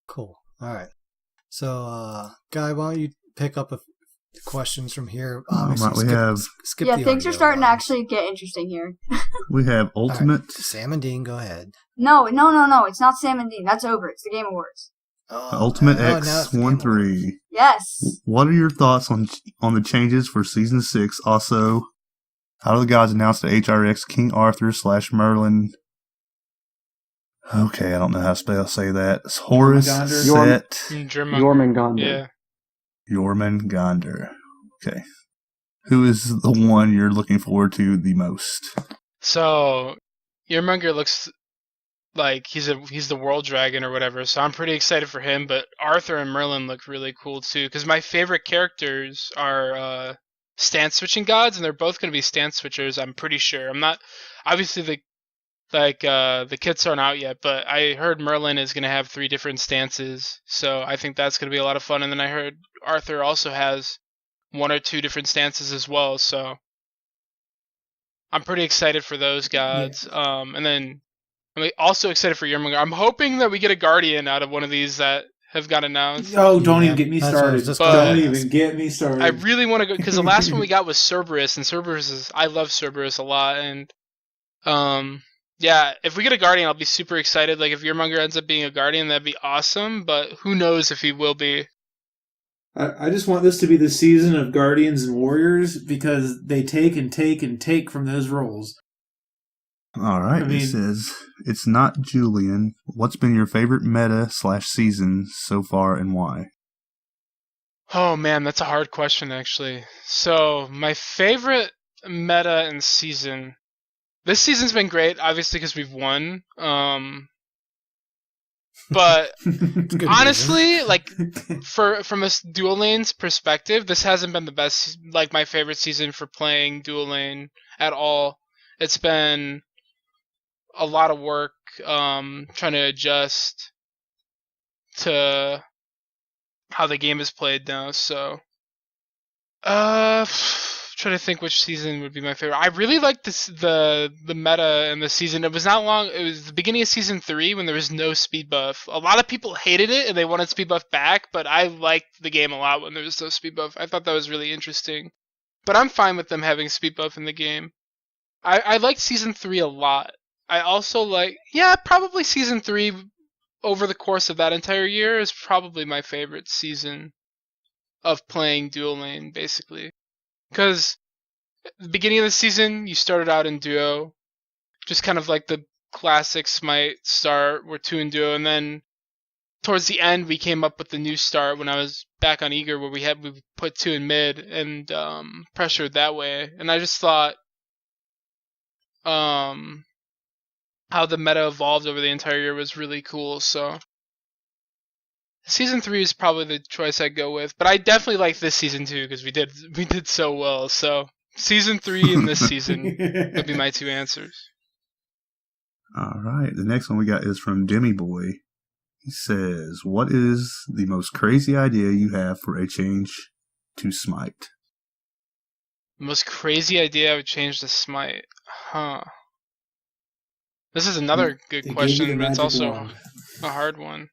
Cool. All right. So, Guy, why don't you pick up questions from here? Skip Yeah, the things are audio starting to ones. actually get interesting here. We have All right. Ultimate. Sam and Dean, go ahead. No, it's not Sam and Dean. That's over. It's the Game Awards. Ultimate now it's the Game Awards. X13. Yes. What are your thoughts on the changes for Season 6? Also, how do the gods announce the HRX King Arthur / Merlin? Okay, I don't know how to say that. It's Horus, Jormungandr. Set, Jormungandr. yeah. Jormungandr. Okay. Who is the one you're looking forward to the most? So Jormungandr looks like he's the world dragon or whatever, so I'm pretty excited for him. But Arthur and Merlin look really cool too, because my favorite characters are stance switching gods, and they're both going to be stance switchers. I'm pretty sure. I'm not obviously Like the kits aren't out yet, but I heard Merlin is gonna have 3 different stances, so I think that's gonna be a lot of fun. And then I heard Arthur also has 1 or 2 different stances as well, so I'm pretty excited for those gods. And then I'm also excited for Yermonger. I'm hoping that we get a Guardian out of one of these that have got announced. Oh, don't even get me that's what I was started. just But- gonna Don't ask. even get me started. I really want to go because the last one we got was Cerberus, and Cerberus is I love Cerberus a lot, and yeah, if we get a Guardian, I'll be super excited. Like if Yermonger ends up being a Guardian, that'd be awesome. But who knows if he will be? I just want this to be the season of Guardians and Warriors because they take and take and take from those roles. All right. I mean- It says, it's not Julian. What's been your favorite meta/season so far and why? Oh man, that's a hard question actually. So my favorite meta and season. This season's been great, obviously because we've won. But Good honestly, like from a dual lanes perspective, this hasn't been the best, like my favorite season for playing dual lane at all. It's been a lot of work trying to adjust to how the game is played now. So, trying to think which season would be my favorite. I really liked this the meta in the season. It was not long. It was the beginning of season 3 when there was no speed buff. A lot of people hated it and they wanted speed buff back, but I liked the game a lot when there was no speed buff. I thought that was really interesting. But I'm fine with them having speed buff in the game. I liked season 3 a lot. I also like, probably season 3 over the course of that entire year is probably my favorite season of playing dual lane, basically. Because at the beginning of the season, you started out in duo, just kind of like the classic Smite start, we're 2 in duo, and then towards the end, we came up with the new start when I was back on Eager, where we put 2 in mid and pressured that way. And I just thought how the meta evolved over the entire year was really cool. So season 3 is probably the choice I'd go with, but I definitely like this season too because we did so well. So season 3 and this season would be my 2 answers. All right. The next one we got is from Demi Boy. He says, what is the most crazy idea you have for a change to Smite? The most crazy idea I would change to Smite. Huh. This is another good They gave you question, the but it's magic also wand. a hard one.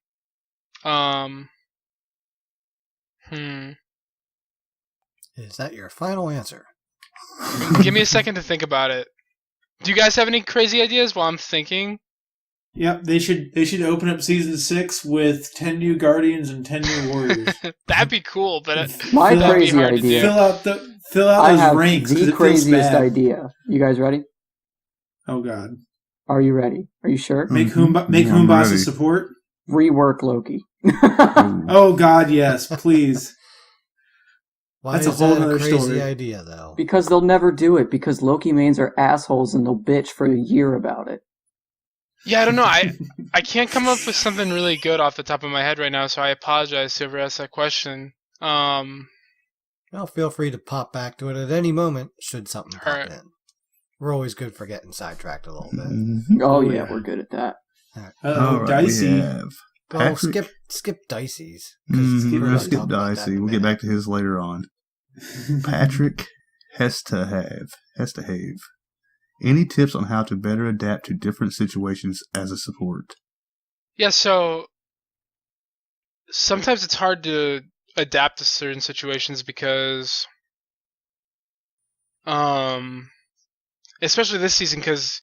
Is that your final answer? Give me a second to think about it. Do you guys have any crazy ideas while I'm thinking? Yep, they should open up season 6 with 10 new Guardians and 10 new Warriors. That'd be cool, but My Fill out- that'd be crazy hard to idea. do. Fill out I those have ranks. 'cause the it feels craziest bad. idea. You guys ready? Oh god. Are you ready? Are you sure? Make Mhm. Humbasa I'm Humbasa ready. support. Rework Loki. Ooh. Oh god, yes, please. Why That's a is whole that a nother crazy story. idea, though? Because they'll never do it, because Loki mains are assholes and they'll bitch for a year about it. Yeah, I don't know. I can't come up with something really good off the top of my head right now, so I apologize to whoever asked that question. Well, feel free to pop back to it at any moment should something pop Alright. in. We're always good for getting sidetracked a little bit. Mhm. Oh, Oh, yeah, yeah. we're good at that. Oh, All right, dicey. we have Oh, Patrick. skip Dicey's. Mhm, we're we're gonna gonna skip talk about that Dicey. in a We'll get minute. back to his later on. Patrick Hestahave. Any tips on how to better adapt to different situations as a support? Yeah, so sometimes it's hard to adapt to certain situations because, especially this season, because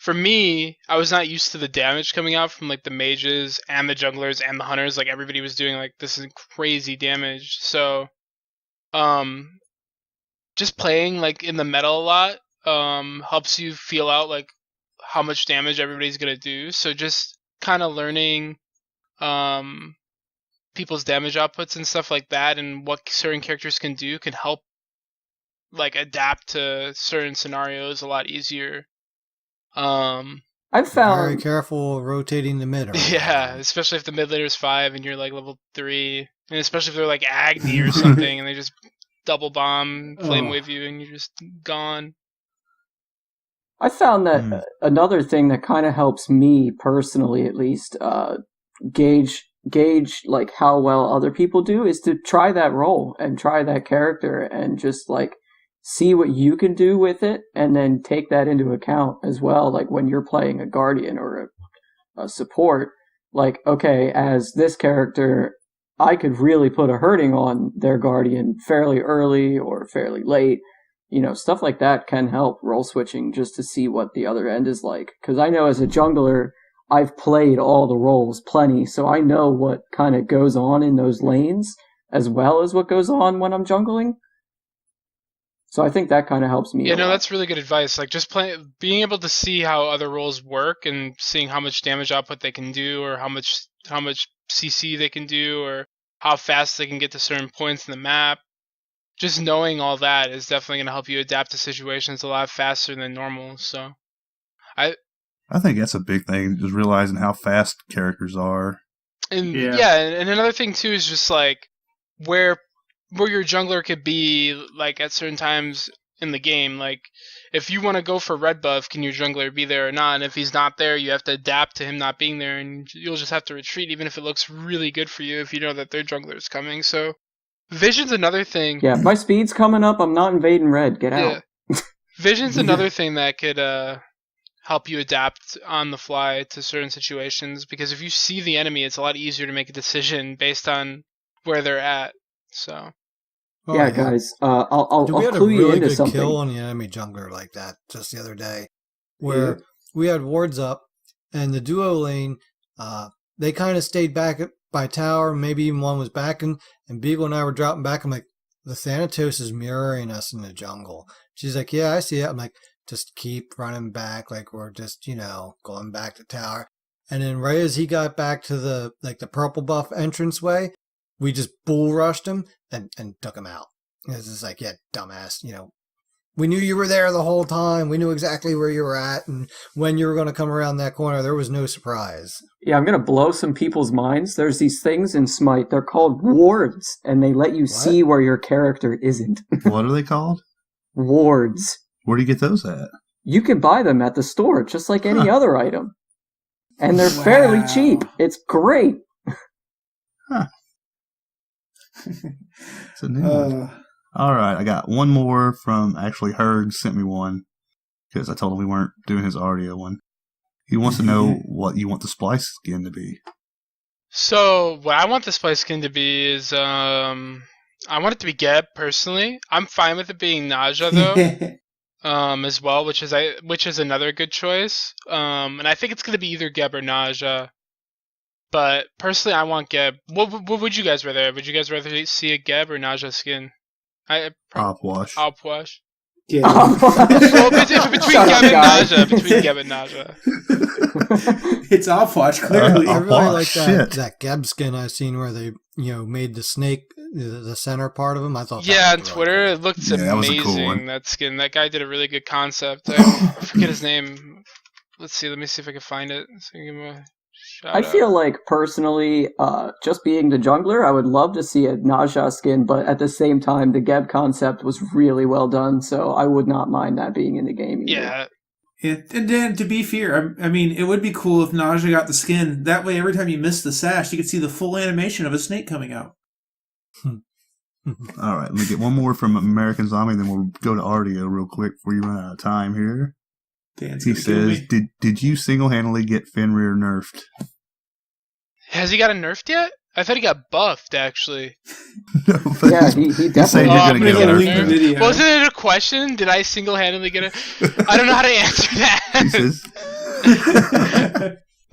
for me, I was not used to the damage coming out from like the mages and the junglers and the hunters. Like everybody was doing like this is crazy damage. So, just playing like in the meta a lot helps you feel out like how much damage everybody's gonna do. So just kind of learning people's damage outputs and stuff like that, and what certain characters can do can help like adapt to certain scenarios a lot easier. I've Very found careful rotating the mid. around. Yeah, especially if the mid laner's 5 and you're like level 3, and especially if they're like Agni or something and they just double bomb, flame Oh. wave you, and you're just gone. I found that another thing that kind of helps me personally, at least, gauge like how well other people do is to try that role and try that character and just like see what you can do with it, and then take that into account as well. Like when you're playing a guardian or a support, like, okay, as this character, I could really put a hurting on their guardian fairly early or fairly late. Stuff like that can help role switching just to see what the other end is like. Because I know as a jungler, I've played all the roles plenty, so I know what kind of goes on in those lanes as well as what goes on when I'm jungling. So I think that kind of helps me. Yeah, no, that's really good advice. Like just being able to see how other roles work and seeing how much damage output they can do, or how much CC they can do, or how fast they can get to certain points in the map. Just knowing all that is definitely going to help you adapt to situations a lot faster than normal. So, I think that's a big thing, just realizing how fast characters are. And and another thing too is just like where your jungler could be like at certain times in the game. Like if you want to go for red buff, can your jungler be there or not? And if he's not there, you have to adapt to him not being there, and you'll just have to retreat even if it looks really good for you if you know that their jungler is coming. So Vision's another thing. Yeah, my speed's coming up. I'm not invading red. Get out. Vision's another thing that could help you adapt on the fly to certain situations, because if you see the enemy, it's a lot easier to make a decision based on where they're at. So. Guys, I'll we had a clue you really into good something. kill on the enemy jungler like that just the other day, where we had wards up, and the duo lane, they kind of stayed back by tower. Maybe even one was backing, and Beagle and I were dropping back. I'm like, the Thanatos is mirroring us in the jungle. She's like, yeah, I see it. I'm like, just keep running back, like we're just, going back to tower. And then right as he got back to the purple buff entranceway, we just bull rushed him and took him out. And it's just like, yeah, dumbass, we knew you were there the whole time. We knew exactly where you were at, and when you were going to come around that corner, there was no surprise. Yeah, I'm going to blow some people's minds. There's these things in Smite. They're called wards, and they let you see where your character isn't. What are they called? Wards. Where do you get those at? You can buy them at the store, just like any other item. And they're fairly cheap. It's great. Huh. It's a new one. All right, I got one more from, actually, Herg sent me one, because I told him we weren't doing his Artio one. He wants to know what you want the Splyce skin to be. So, what I want the Splyce skin to be is, I want it to be Geb, personally. I'm fine with it being Naja, though, as well, which is another good choice. And I think it's going to be either Geb or Naja. But, personally, I want Geb. What would you guys rather? Would you guys rather see a Geb or Naja skin? Opwash. Opwash. Yeah. Well, between Geb and Naja. It's Opwash, clearly. I really like that Geb skin I've seen where they made the snake the center part of him. I thought on Twitter it looked amazing. That was a cool one. That skin, that guy did a really good concept. I forget his name. Let me see if I can find it so I can give him a shout I feel like, personally, just being the jungler, I would love to see a Naja skin, but at the same time, the Geb concept was really well done, so I would not mind that being in the game either. Yeah. And Dan, to be fair, I mean, it would be cool if Naja got the skin. That way, every time you miss the sash, you could see the full animation of a snake coming out. All right, let me get one more from American Zombie, then we'll go to Artio real quick before you run out of time here. He says, did you single-handedly get Fenrir nerfed? Has he gotten nerfed yet? I thought he got buffed, actually. No, yeah, he definitely you're gonna get nerfed. Video. Wasn't it a question? Did I single-handedly get it? I don't know how to answer that. He says,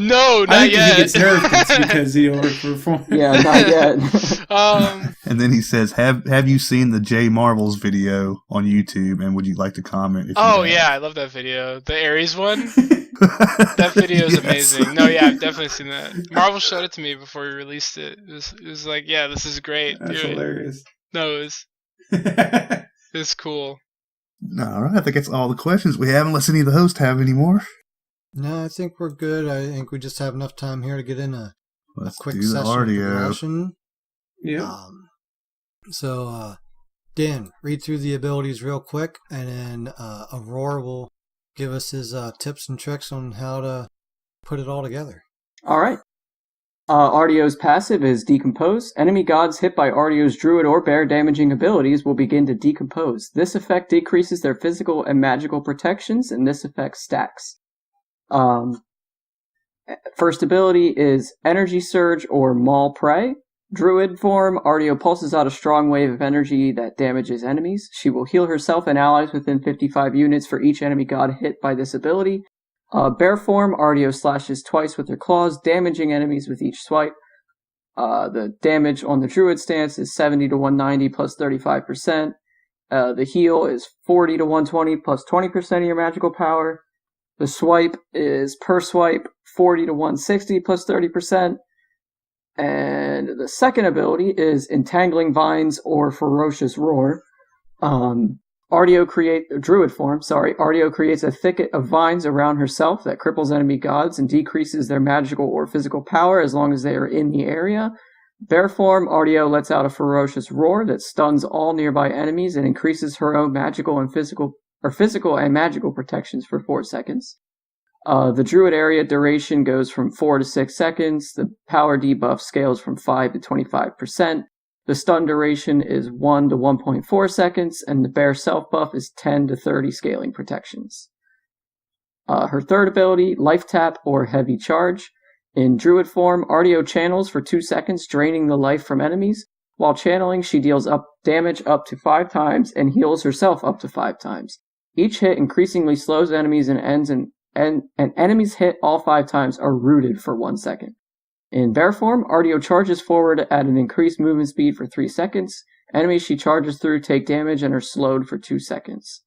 no, not I think yet. if he gets nerfed, it's because he overperformed. Yeah, not yet. and then he says, have you seen the J Marvels video on YouTube, and would you like to comment? If you have? Yeah, I love that video. The Ares one? That video is amazing. No, yeah, I've definitely seen that. Marvel showed it to me before he released it. It was like, yeah, this is great. That's hilarious. No, it was cool. All right, I think that's all the questions we have, unless any of the hosts have any more. No, I think we're good. I think we just have enough time here to get in a quick do the session of Artio. progression. Yeah. So, Dan, read through the abilities real quick, and then Aror will give us his tips and tricks on how to put it all together. All right. Artio's passive is Decompose. Enemy gods hit by Artio's druid or bear damaging abilities will begin to decompose. This effect decreases their physical and magical protections, and this effect stacks. First ability is Energy Surge or Maul Prey. Druid form, Artio pulses out a strong wave of energy that damages enemies. She will heal herself and allies within 55 units for each enemy god hit by this ability. Bear form, Artio slashes twice with her claws, damaging enemies with each swipe. The damage on the druid stance is 70 to 190 plus 35%. The heal is 40 to 120 plus 20% of your magical power. The swipe is per swipe 40 to 160 plus 30%. And the second ability is Entangling Vines or Ferocious Roar. Artio creates a thicket of vines around herself that cripples enemy gods and decreases their magical or physical power as long as they are in the area. Bear form, Artio lets out a ferocious roar that stuns all nearby enemies and increases her own physical and magical protections for 4 seconds. The druid area duration goes from 4 to 6 seconds. The power debuff scales from 5 to 25%. The stun duration is 1 to 1.4 seconds, and the bear self buff is 10 to 30 scaling protections. Her third ability, Life Tap or Heavy Charge. In druid form, Artio channels for 2 seconds, draining the life from enemies. While channeling, she deals damage up to 5 times and heals herself up to 5 times. Each hit increasingly slows enemies and enemies hit all 5 times are rooted for 1 second. In bear form, Artio charges forward at an increased movement speed for 3 seconds. Enemies she charges through take damage and are slowed for 2 seconds.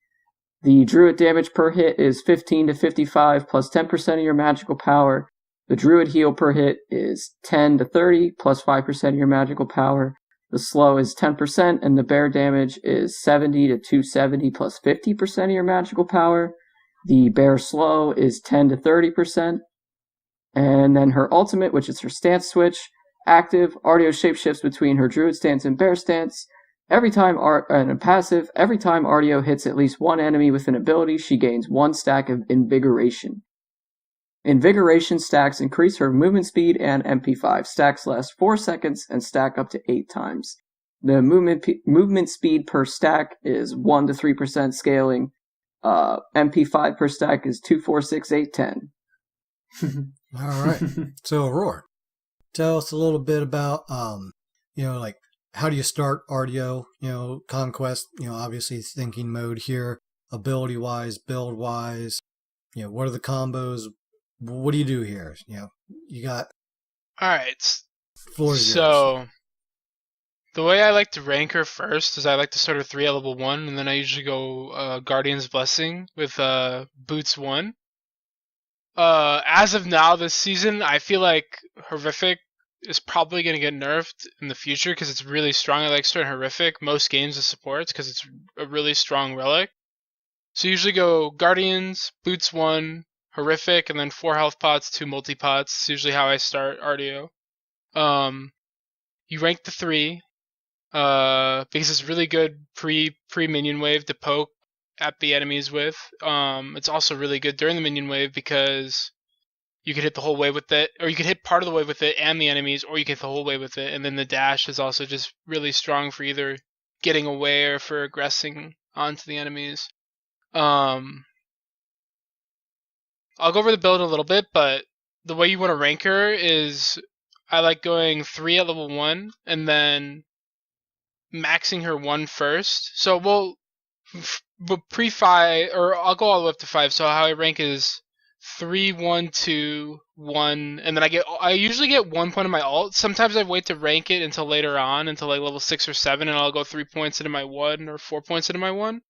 The druid damage per hit is 15 to 55 plus 10% of your magical power. The druid heal per hit is 10 to 30 plus 5% of your magical power. The slow is 10%, and the bear damage is 70 to 270 plus 50% of your magical power. The bear slow is 10 to 30%. And then her ultimate, which is her stance switch, active, Artio shapeshifts between her druid stance and bear stance. And passive, every time Artio hits at least one enemy with an ability, she gains 1 stack of Invigoration. Invigoration stacks increase her movement speed and MP5. Stacks last 4 seconds and stack up to 8 times. The movement speed per stack is 1 to 3% scaling. MP5 per stack is 2, 4, 6, 8, 10. All right. So, Aror, tell us a little bit about, like, how do you start Artio, Conquest, obviously thinking mode here, ability-wise, build-wise, what are the combos? What do you do here? You got... All right. Floor is yours. So, the way I like to rank her first is I like to start her 3 at level 1, and then I usually go Guardian's Blessing with Boots 1. As of now this season, I feel like Horrific is probably going to get nerfed in the future because it's really strong. I like starting Horrific most games as supports because it's a really strong relic. So usually go Guardians, Boots 1, Horrific, and then 4 health pots, 2 multi-pots. It's usually how I start Artio. You rank the 3 because it's really good pre-minion wave to poke at the enemies with. It's also really good during the minion wave because you could hit the whole wave with it, or you could hit part of the wave with it and the enemies, or you can hit the whole wave with it. And then the dash is also just really strong for either getting away or for aggressing onto the enemies. I'll go over the build a little bit, but the way you want to rank her is I like going 3 at level 1 and then maxing her 1 first. So we'll pre-5, or I'll go all the way up to 5. So how I rank is 3, 1, 2, 1, and then I usually get 1 point of my ult. Sometimes I wait to rank it until later on, until like level 6 or 7, and I'll go 3 points into my 1 or 4 points into my 1.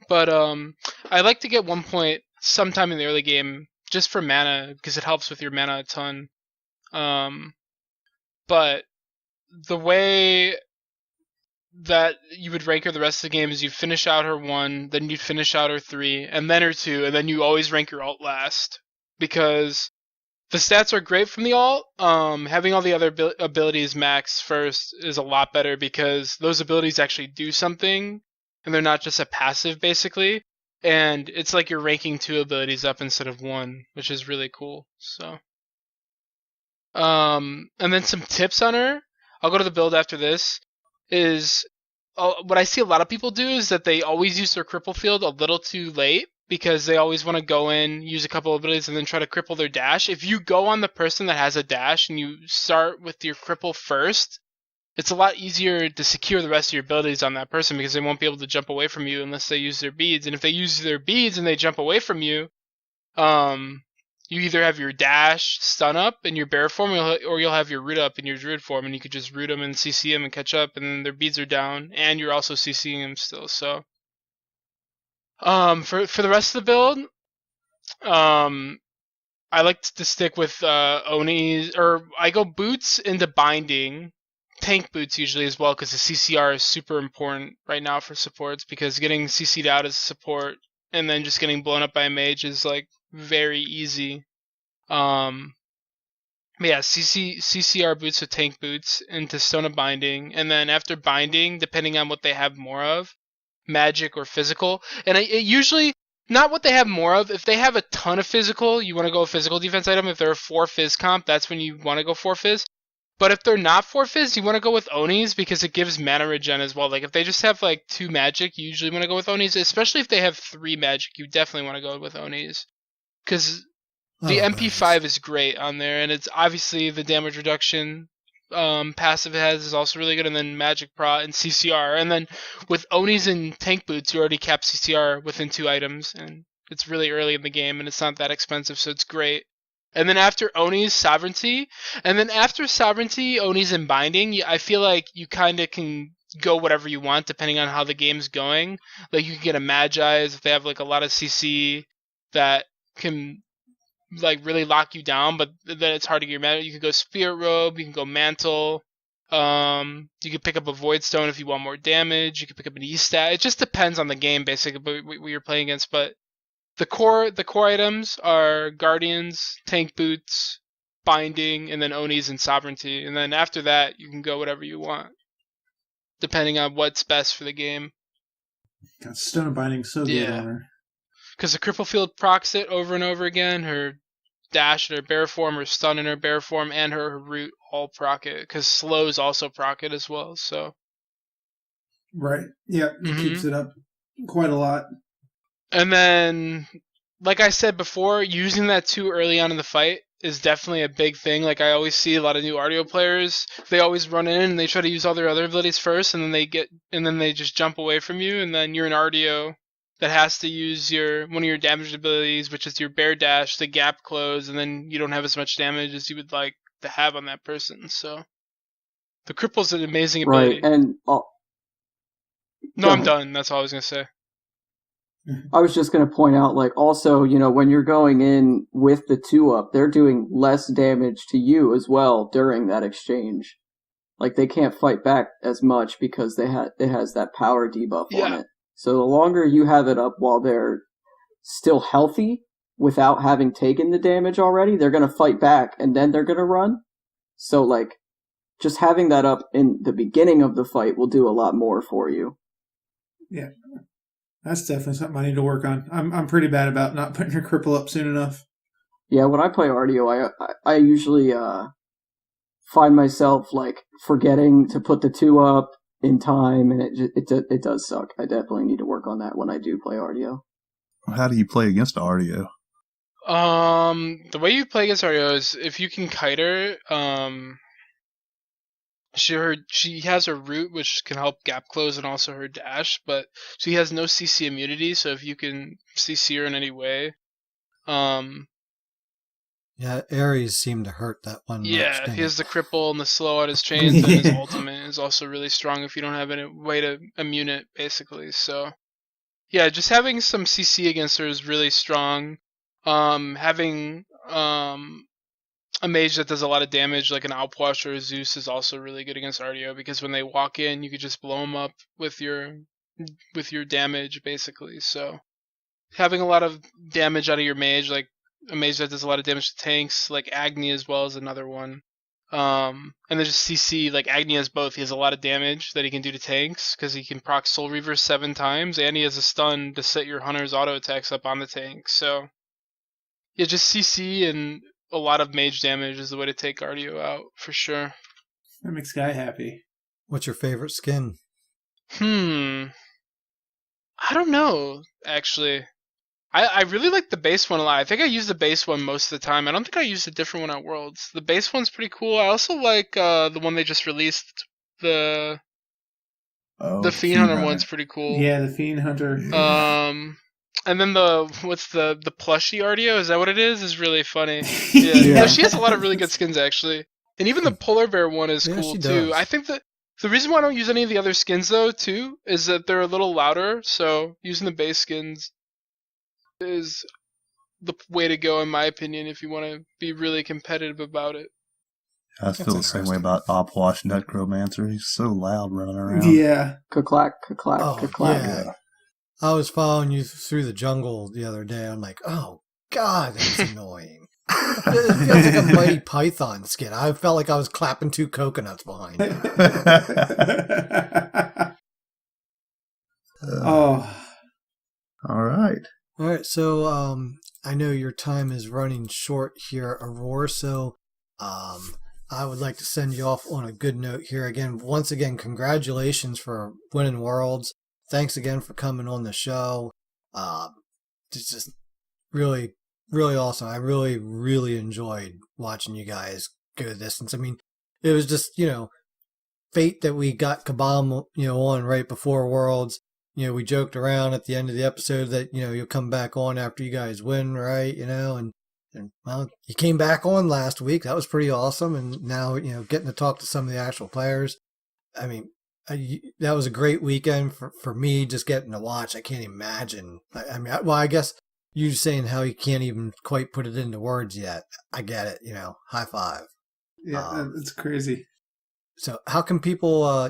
But I like to get 1 point sometime in the early game just for mana because it helps with your mana a ton. But the way that you would rank her the rest of the game is you finish out her 1, then you'd finish out her 3, and then her 2, and then you always rank your ult last. Because the stats are great from the ult. Having all the other abilities max first is a lot better because those abilities actually do something, and they're not just a passive, basically. and it's like you're ranking 2 abilities up instead of 1, which is really cool. So, and then some tips on her. I'll go to the build after this. Is what I see a lot of people do is that they always use their cripple field a little too late because they always want to go in, use a couple of abilities, and then try to cripple their dash. If you go on the person that has a dash and you start with your cripple first, it's a lot easier to secure the rest of your abilities on that person because they won't be able to jump away from you unless they use their beads. And if they use their beads and they jump away from you, you either have your dash stun up in your bear form or you'll have your root up in your druid form, and you could just root them and CC them and catch up, and then their beads are down, and you're also CCing them still. So, for the rest of the build, I like to stick with Oni, or I go boots into binding, tank boots usually as well, because the CCR is super important right now for supports, because getting CC'd out as a support and then just getting blown up by a mage is like very easy. Yeah, CCR boots with tank boots into Stone of Binding, and then after binding, depending on what they have more of, magic or physical. And it usually not what they have more of. If they have a ton of physical, you want to go a physical defense item. If they're a 4 fizz comp, that's when you want to go 4 fizz. But if they're not 4 fizz, you want to go with Onis because it gives mana regen as well. Like if they just have like 2 magic, you usually want to go with Onis. Especially if they have 3 magic, you definitely want to go with Onis. Because the MP5 is great on there, and it's obviously the damage reduction passive it has is also really good, and then magic prot and CCR. And then with Onis and tank boots, you already cap CCR within 2 items, and it's really early in the game, and it's not that expensive, so it's great. And then after Oni's Sovereignty, and then after Sovereignty, Oni's and Binding, I feel like you kind of can go whatever you want depending on how the game's going. Like you can get a Magi's if they have like a lot of CC that can like really lock you down, but then it's hard to get your mana. You can go Spirit Robe, you can go Mantle, you can pick up a Void Stone if you want more damage, you can pick up an E-Stat. It just depends on the game basically what you're playing against, but the core items are Guardians, Tank Boots, Binding, and then Onis and Sovereignty. And then after that, you can go whatever you want, depending on what's best for the game. God, Stone of Binding so good on her. Because the Cripple Field procs it over and over again. Her dash in her bear form, her stun in her bear form, and her root all proc it. Because slows also proc it as well. So. Right. Yeah, it keeps it up quite a lot. And then, like I said before, using that too early on in the fight is definitely a big thing. Like I always see a lot of new Artio players, they always run in and they try to use all their other abilities first, and then they just jump away from you, and then you're an Artio that has to use one of your damaged abilities, which is your bear dash, the gap close, and then you don't have as much damage as you would like to have on that person. So the cripple's an amazing ability. Right, and no, I'm done. That's all I was gonna say. I was just going to point out, like, also, when you're going in with the 2-up, they're doing less damage to you as well during that exchange. Like, they can't fight back as much because it has that power debuff on it. So the longer you have it up while they're still healthy, without having taken the damage already, they're going to fight back, and then they're going to run. So, like, just having that up in the beginning of the fight will do a lot more for you. Yeah. That's definitely something I need to work on. I'm pretty bad about not putting your cripple up soon enough. Yeah, when I play Artio, I usually find myself like forgetting to put the 2 up in time, and it does suck. I definitely need to work on that when I do play Artio. How do you play against Artio? The way you play against Artio is if you can kite her. She has her root, which can help gap close, and also her dash, but she has no CC immunity, so if you can CC her in any way. Yeah, Ares seemed to hurt that one. Yeah, he has the cripple and the slow out his chains, and his ultimate is also really strong if you don't have any way to immune it, basically. So, yeah, just having some CC against her is really strong. Having a mage that does a lot of damage, like an Outwash or a Zeus, is also really good against Artio, because when they walk in, you can just blow them up with your damage, basically. So having a lot of damage out of your mage, like a mage that does a lot of damage to tanks, like Agni as well, is another one. And then just CC, like Agni has both. He has a lot of damage that he can do to tanks because he can proc Soul Reaver 7 times, and he has a stun to set your Hunter's auto attacks up on the tank. So yeah, just CC and a lot of mage damage is the way to take Artio out for sure. That makes Guy happy. What's your favorite skin? I don't know, actually. I really like the base one a lot. I think I use the base one most of the time. I don't think I used a different one at Worlds. The base one's pretty cool. I also like the one they just released. The Fiend Hunter one's pretty cool. Yeah, the Fiend Hunter. And then the plushie Artio, is that what it is? Is really funny. Yeah. No, she has a lot of really good skins actually. And even the polar bear one is cool too. Does. I think that the reason why I don't use any of the other skins though too is that they're a little louder, so using the base skins is the way to go in my opinion if you want to be really competitive about it. I feel the same way about Opwash Necromancer. He's so loud running around. Yeah. Ka-clack, ka-clack, ka-clack. Yeah. I was following you through the jungle the other day. I'm like, oh, God, that's annoying. It feels like a Mighty Python skin. I felt like I was clapping 2 coconuts behind me. Oh. All right. All right, so I know your time is running short here, Aror, so I would like to send you off on a good note here. Once again, congratulations for winning Worlds. Thanks again for coming on the show. It's just really, really awesome. I really, really enjoyed watching you guys go the distance. I mean, it was just, fate that we got Kabam, on right before Worlds. We joked around at the end of the episode that, you'll come back on after you guys win, right? And well, you came back on last week. That was pretty awesome. And now, getting to talk to some of the actual players. I mean, that was a great weekend for me, just getting to watch. I can't imagine. I guess you saying how you can't even quite put it into words yet. I get it, high five. Yeah, it's crazy. So how can people,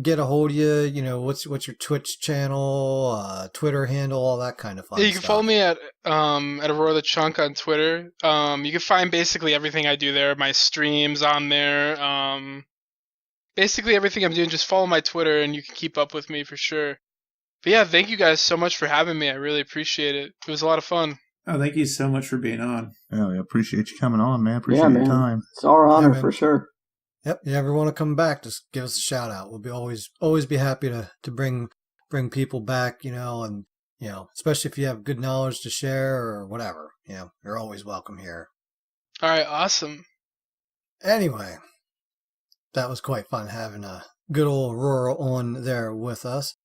get a hold of you? What's your Twitch channel, Twitter handle, all that kind of fun Yeah, you can stuff. follow me at Aurora the Chunk on Twitter. You can find basically everything I do there. My streams on there. Basically everything I'm doing. Just follow my Twitter and you can keep up with me for sure. But yeah, thank you guys so much for having me. I really appreciate it. It was a lot of fun. Oh, thank you so much for being on. Yeah, we appreciate you coming on, man. Appreciate your time. It's our honor Yeah, for sure. Yep. You ever want to come back, just give us a shout out. We'll be always be happy to bring people back, and, especially if you have good knowledge to share or whatever, you're always welcome here. All right, awesome. Anyway, that was quite fun having a good old Aurora on there with us.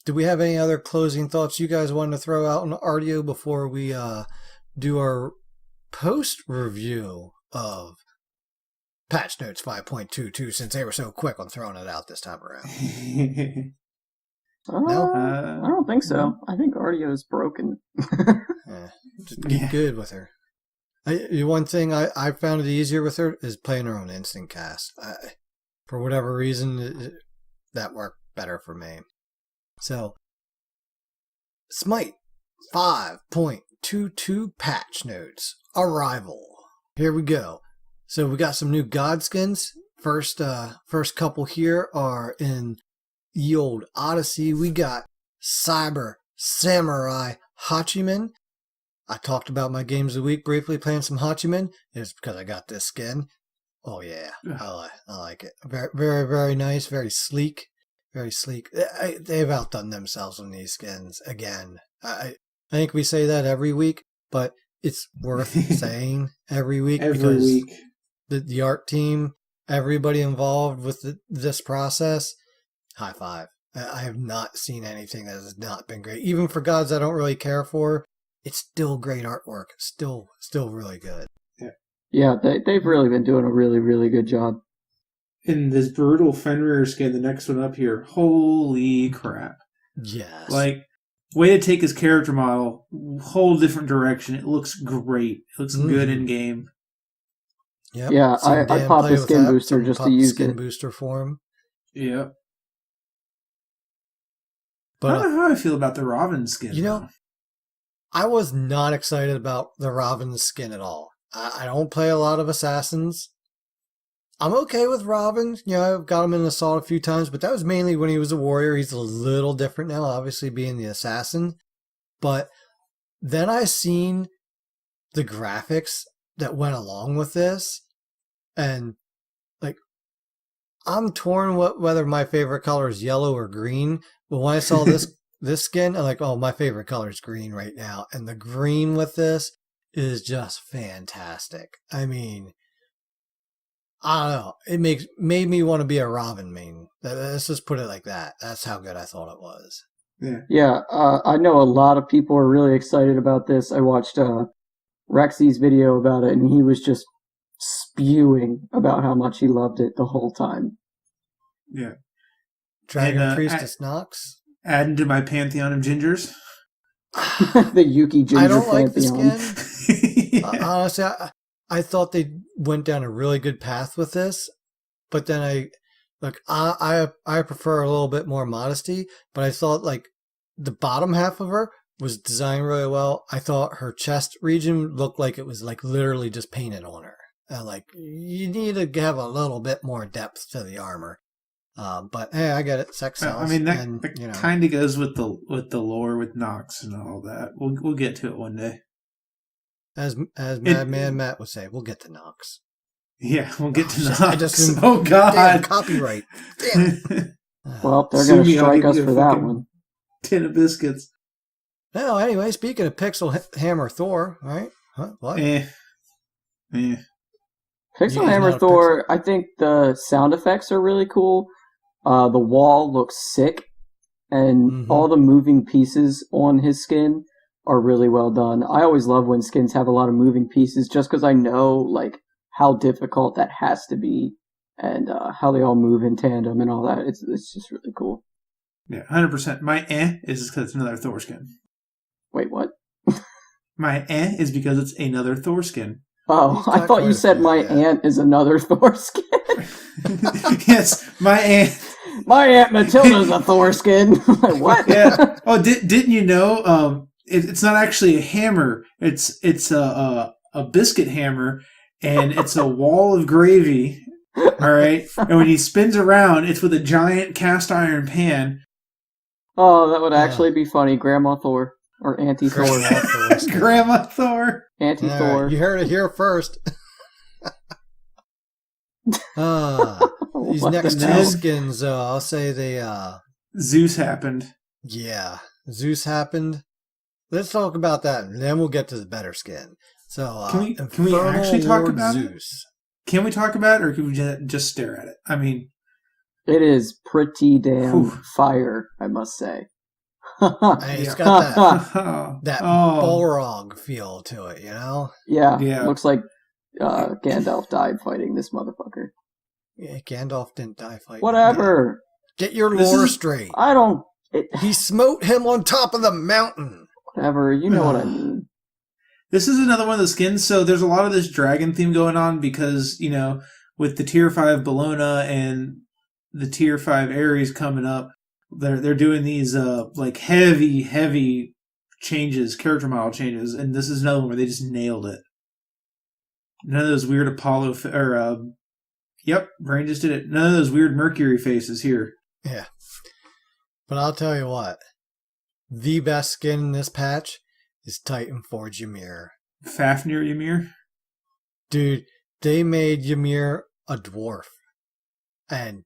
Do we have any other closing thoughts you guys wanted to throw out on Artio before we do our post review of Patch Notes 5.22, since they were so quick on throwing it out this time around? No? I don't think so. I think Artio is broken. Just get good with her. One thing I found it easier with her is playing her own instant cast. For whatever reason, that worked better for me. So, Smite 5.22 Patch Notes Arrival. Here we go. So we got some new god skins. First couple here are in the old Odyssey. We got Cyber Samurai Hachiman. I talked about my games of the week briefly playing some Hachiman. It's because I got this skin. Oh yeah, I like it. Very, very, very nice. Very sleek. Very sleek. They've outdone themselves on these skins again. I think we say that every week, but it's worth saying every week because the art team, everybody involved with this process, high five. I have not seen anything that has not been great. Even for gods I don't really care for, it's still great artwork. Still really good. Yeah, they've really been doing a really, really good job. In this brutal Fenrir skin, the next one up here, holy crap. Yes. Like, way to take his character model, whole different direction. It looks great. It looks good in game. Yep. Yeah, I popped a skin booster just to use skin it. booster for him. Yep. But I don't know how I feel about the Robin skin. I was not excited about the Robin skin at all. I don't play a lot of assassins. I'm okay with Robin. You know, I've got him in Assault a few times, but that was mainly when he was a warrior. He's a little different now, obviously being the assassin. But then I seen the graphics that went along with this, and like, I'm torn whether my favorite color is yellow or green. But when I saw this skin, I'm like, oh, my favorite color is green right now, and the green with this is just fantastic. I mean, I don't know. It made me want to be a Robin main. Let's just put it like that. That's how good I thought it was. Yeah, I know a lot of people are really excited about this. I watched Rexy's video about it, and he was just spewing about how much he loved it the whole time. Yeah. Dragon Priestess Nox. Adding to my pantheon of gingers. The Yuki Ginger I don't pantheon. like the skin. Honestly, I thought they went down a really good path with this, but then I prefer a little bit more modesty, but I thought like the bottom half of her was designed really well. I thought her chest region looked like it was like literally just painted on her. Like, you need to have a little bit more depth to the armor. But hey, I get it. Sex sells. I mean, that kind of goes with the lore with Nox and all that. We'll get to it one day. As Madman Matt would say, we'll get to Nox. Yeah, we'll get to Nox. I just oh God, damn, copyright. Damn it. Well, they're going to strike us for that one. Tin of biscuits. Well, anyway, speaking of Pixel Hammer Thor, right? Huh? What? Pixel Hammer Thor, I think the sound effects are really cool. The wall looks sick, and all the moving pieces on his skin are really well done. I always love when skins have a lot of moving pieces, just because I know like how difficult that has to be, and how they all move in tandem and all that. It's just really cool. Yeah, 100%. My is because it's another Thor skin. Wait, what? My is because it's another Thor skin. Oh, I thought you said my aunt is another Thor skin. Yes, my aunt. My Aunt Matilda's a Thor skin. What? Yeah. Oh, didn't you know? It's not actually a hammer. It's a biscuit hammer, and it's a wall of gravy. All right. And when he spins around, it's with a giant cast iron pan. Oh, that would actually be funny. Grandma Thor. Or Auntie Thor. Grandma Thor. Auntie Thor. Right, you heard it here first. These next two skins, I'll say they... Zeus happened. Yeah, Zeus happened. Let's talk about that, and then we'll get to the better skin. So, can we actually talk Lord about Zeus. It? Can we talk about it, or can we just stare at it? I mean... It is pretty damn fire, I must say. It's got that Balrog feel to it, you know? Yeah. Looks like Gandalf died fighting this motherfucker. Yeah, Gandalf didn't die fighting. Whatever. Get your lore straight. I don't... He smote him on top of the mountain. Whatever, you know what I mean. This is another one of the skins, so there's a lot of this dragon theme going on because, you know, with the Tier 5 Bellona and the Tier 5 Ares coming up, they're doing these like heavy changes, character model changes, and this is another one where they just nailed it. None of those weird Apollo Brain just did it. None of those weird Mercury faces here. Yeah, but I'll tell you what, the best skin in this patch is Titan Forge Ymir. Fafnir Ymir, dude, they made Ymir a dwarf, and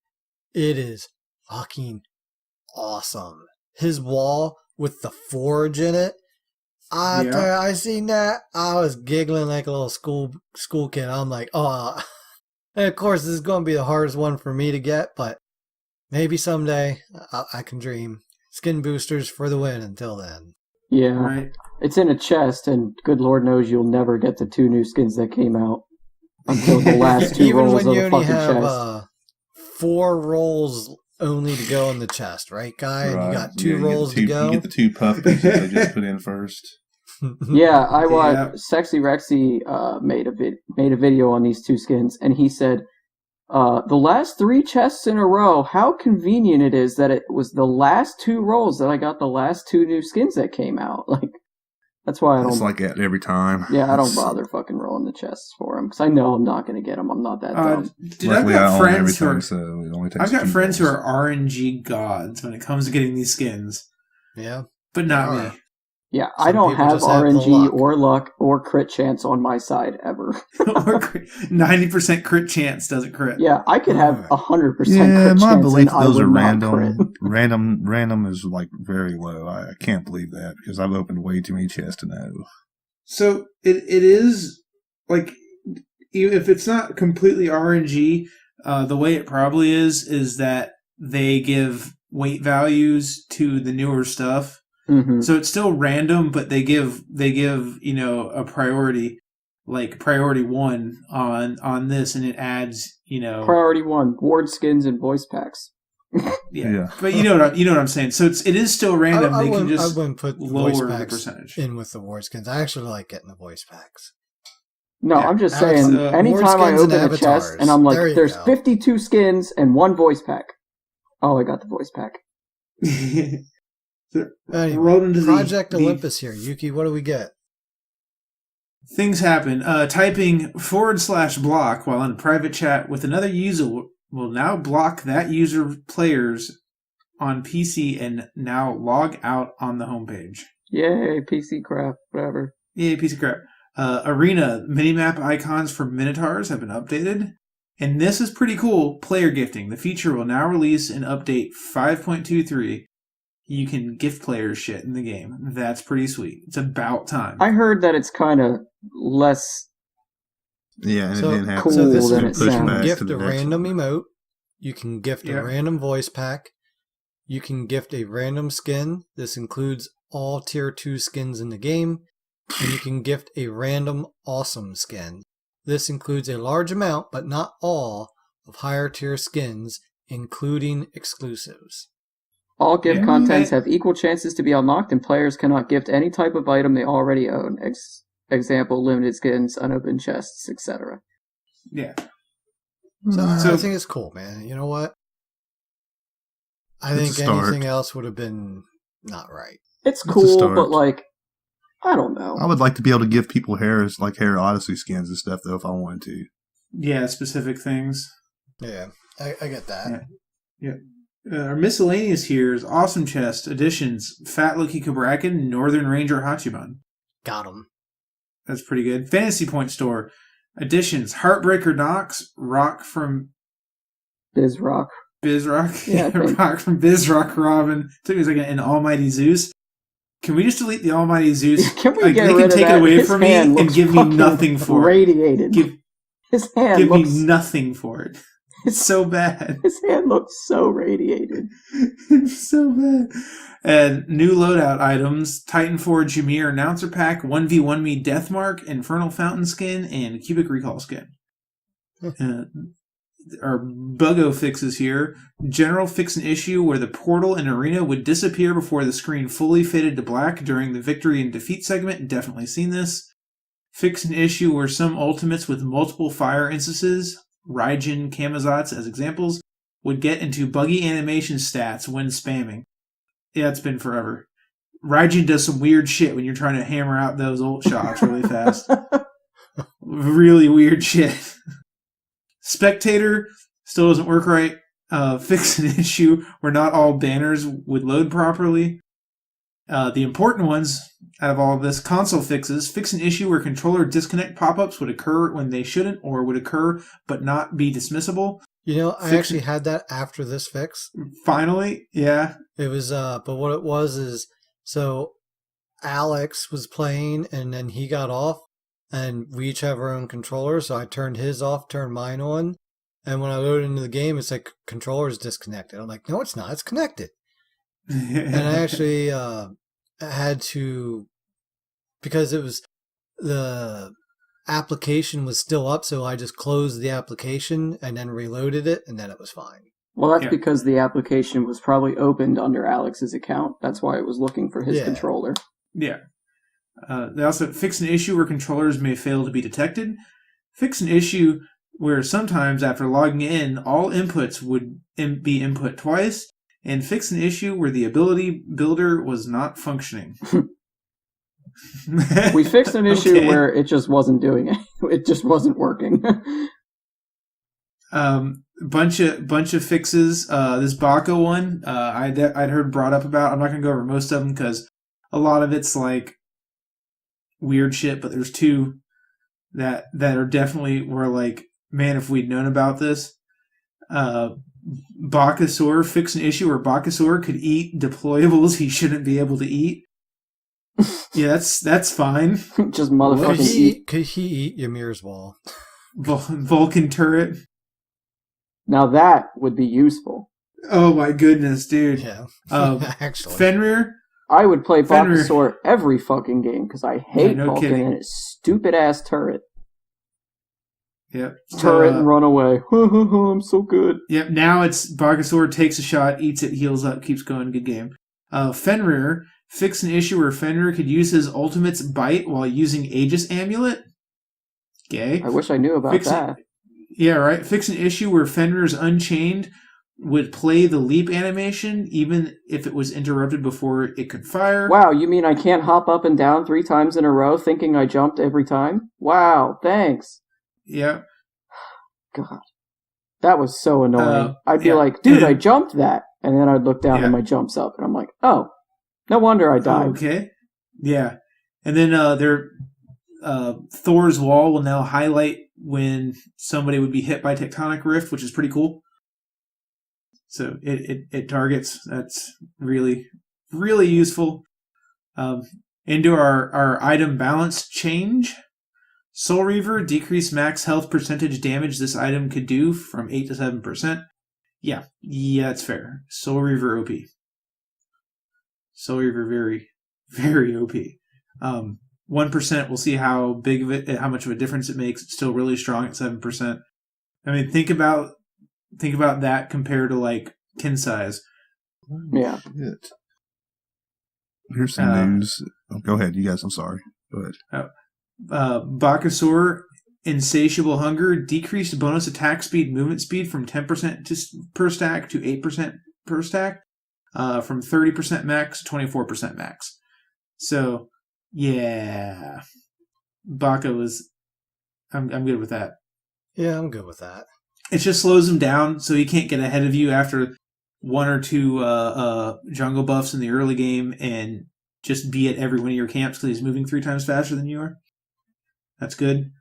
it is fucking awesome. His wall with the forge in it. I seen that. I was giggling like a little school kid. I'm like, oh. And of course, this is going to be the hardest one for me to get, but maybe someday I can dream. Skin boosters for the win until then. Yeah. Right. It's in a chest, and good Lord knows you'll never get the 2 new skins that came out until the last 2 Even rolls when of you the only fucking have chest. 4 rolls only to go in the chest, right, Guy? Right. You got 2 rolls to go. You get the 2 puff pieces they just put in first. Yeah, I watched Sexy Rexy made a video on these 2 skins, and he said, the last 3 chests in a row, how convenient it is that it was the last 2 rolls that I got the last 2 new skins that came out. Like, That's why I don't. It's like that every time. Yeah, I don't bother fucking rolling the chests for them because I know I'm not going to get them. I'm not that dumb. Dude, I've Luckily, I got own friends who everything, are, so it only takes I've got two friends who rolls. are RNG gods when it comes to getting these skins, Yeah. but not Alright. me. Yeah, Some I don't people have just have the RNG luck. or luck or crit chance on my side ever. 90% crit chance doesn't crit. Yeah, I could have 100% Yeah, crit my chance belief and I those would are not crit. random. Random is like very low. I can't believe that because I've opened way too many chests to know. So it is like, even if it's not completely RNG, the way it probably is that they give weight values to the newer stuff. Mm-hmm. So it's still random, but they give a priority, like priority 1 on this, and it adds Priority 1, ward skins and voice packs. yeah. But you know what I'm saying. So it is still random. I They can wouldn't, just I wouldn't put the lower voice the packs percentage. in with the ward skins. I actually like getting the voice packs. No, Yeah, I'm just Alex, saying, ward anytime I skins and open a chest avatars. and I'm like, There you there's go. 52 skins and 1 voice pack. Oh, I got the voice pack. So, Anyway, roll into Project the Olympus here. Yuki, what do we get? things happen. Typing /block while in a private chat with another user will now block that user players on PC and now log out on the homepage. Yay, PC crap, whatever. Yeah, piece of crap. Arena minimap icons for Minotaurs have been updated. And this is pretty cool. Player gifting. The feature will now release in update 5.23. You can gift players shit in the game. That's pretty sweet. It's about time. I heard that it's kind of less. Yeah, and So- it didn't happen. Cool So this than is it you sounds. can gift to the a next random one. emote. You can gift Yeah. a random voice pack. You can gift a random skin. This includes all tier 2 skins in the game. And you can gift a random awesome skin. This includes a large amount, but not all, of higher tier skins, including exclusives. All gift Yeah. contents have equal chances to be unlocked, and players cannot gift any type of item they already own. Example, limited skins, unopened chests, etc. Yeah. So, So- I think it's cool, man. You know what? I It's think a start. anything else would have been not right. It's It's a cool, start. but like, I don't know. I would like to be able to give people hair Odyssey skins and stuff though if I wanted to. Yeah, specific things. Yeah, I get that. Yeah. Our miscellaneous here is Awesome Chest, Additions, Fat Loki Kabrakan, Northern Ranger Hachiban. Got him. That's pretty good. Fantasy Point Store, Additions, Heartbreaker Knox, Rock from Bizrock. Bizrock. Yeah, I think. Rock from Bizrock Robin. Took me a second. And Almighty Zeus. Can we just delete the Almighty Zeus? Can we Like, get they rid can of take that? it away His from me hand and looks give me fucking nothing for it. radiated. Give His hand give looks. me nothing for it. It's so bad. His hand looks so radiated. It's so bad. And new loadout items: Titan Forge Jameer Announcer Pack, 1v1 Me Deathmark, Infernal Fountain Skin, and Cubic Recall Skin. Our buggo fixes here. General fix an issue where the portal and arena would disappear before the screen fully faded to black during the victory and defeat segment. Definitely seen this. Fix an issue where some ultimates with multiple fire instances, Raijin, Kamazats as examples, would get into buggy animation stats when spamming. Yeah, it's been forever. Raijin does some weird shit when you're trying to hammer out those ult shots really fast. Really weird shit. Spectator still doesn't work right. Fix an issue where not all banners would load properly. The important ones out of all of this, console fixes. Fix an issue where controller disconnect pop-ups would occur when they shouldn't, or would occur but not be dismissible. You know, I actually had that after this fix. Finally, yeah. It was, but what it was is, so Alex was playing and then he got off and we each have our own controller. So I turned his off, turned mine on. And when I loaded into the game, it's like controller's disconnected. I'm like, no, it's not. It's connected. And I actually had to, because it was, the application was still up, so I just closed the application and then reloaded it, and then it was fine. Well, that's Yeah. because the application was probably opened under Alex's account. That's why it was looking for his Yeah. controller. Yeah. They also fix an issue where controllers may fail to be detected. Fix an issue where sometimes after logging in, all inputs would be input twice. And fix an issue where the ability builder was not functioning. We fixed an issue Okay. where it just wasn't doing it. It just wasn't working. Bunch of fixes. This Baka one, I'd heard brought up about. I'm not gonna go over most of them because a lot of it's like weird shit. But there's two that are definitely were like, man, if we'd known about this. Bakasaur fixed an issue where Bakasaur could eat deployables he shouldn't be able to eat. Yeah, that's fine. Just motherfucking eat. Could he eat Ymir's wall? Vulcan turret. Now that would be useful. Oh my goodness, dude. Yeah, Actually, Fenrir. I would play Fenrir. Bakasaur every fucking game because I hate no Vulcan kidding. and his stupid ass turret. Yep. Turret and run away. I'm so good. Yep. Now it's Bakasaur takes a shot, eats it, heals up, keeps going. Good game. Fenrir fixed an issue where Fenrir could use his ultimate's bite while using Aegis Amulet. Gay. I wish I knew about that. Yeah, right. Fix an issue where Fenrir's Unchained would play the leap animation even if it was interrupted before it could fire. Wow, you mean I can't hop up and down 3 times in a row thinking I jumped every time? Wow, thanks. Yeah. God. That was so annoying. I'd be yeah. like, dude, I jumped that. And then I'd look down Yeah. and my jump's up. And I'm like, oh, no wonder I died. Okay. Yeah. And then Thor's wall will now highlight when somebody would be hit by Tectonic Rift, which is pretty cool. So it targets. That's really, really useful. Into our item balance change. Soul Reaver, decrease max health percentage damage this item could do from 8 to 7%. Yeah, it's fair. Soul Reaver OP. Soul Reaver very, very OP. 1%, we'll see how much of a difference it makes. It's still really strong at 7%. I mean, think about that compared to like kin size. Yeah. Shit. Here's some news. Oh, go ahead, you guys. I'm sorry. Go ahead. Bakasaur, Insatiable Hunger, decreased bonus attack speed, movement speed from 10% per stack to 8% per stack, from 30% max to 24% max. So, yeah, Baka was. I'm good with that. Yeah, I'm good with that. It just slows him down, so he can't get ahead of you after 1 or 2 jungle buffs in the early game, and just be at every one of your camps because he's moving 3 times faster than you are. That's good.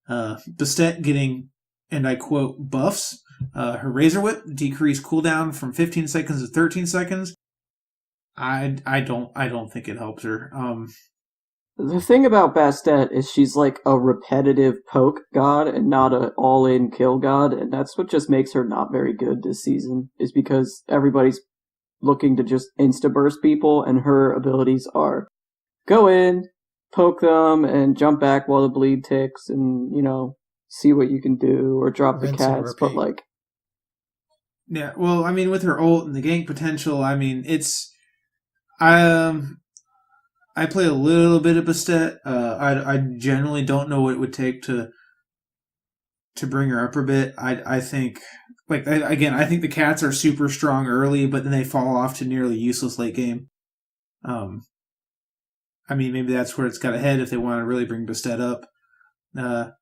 Bastet getting, and I quote, buffs. Her Razor Whip decreased cooldown from 15 seconds to 13 seconds. I don't think it helps her. The thing about Bastet is she's like a repetitive poke god and not an all-in kill god, and that's what just makes her not very good this season, is because everybody's looking to just insta-burst people, and her abilities are go in, poke them, and jump back while the bleed ticks, and, see what you can do, or drop the Rinse and cats, but repeat. Yeah, well, I mean, with her ult and the gank potential, I mean, it's... I play a little bit of Bastet. I generally don't know what it would take to bring her up a bit. I think, I think the cats are super strong early, but then they fall off to nearly useless late game. I mean, maybe that's where it's got to head if they want to really bring Bastet up. The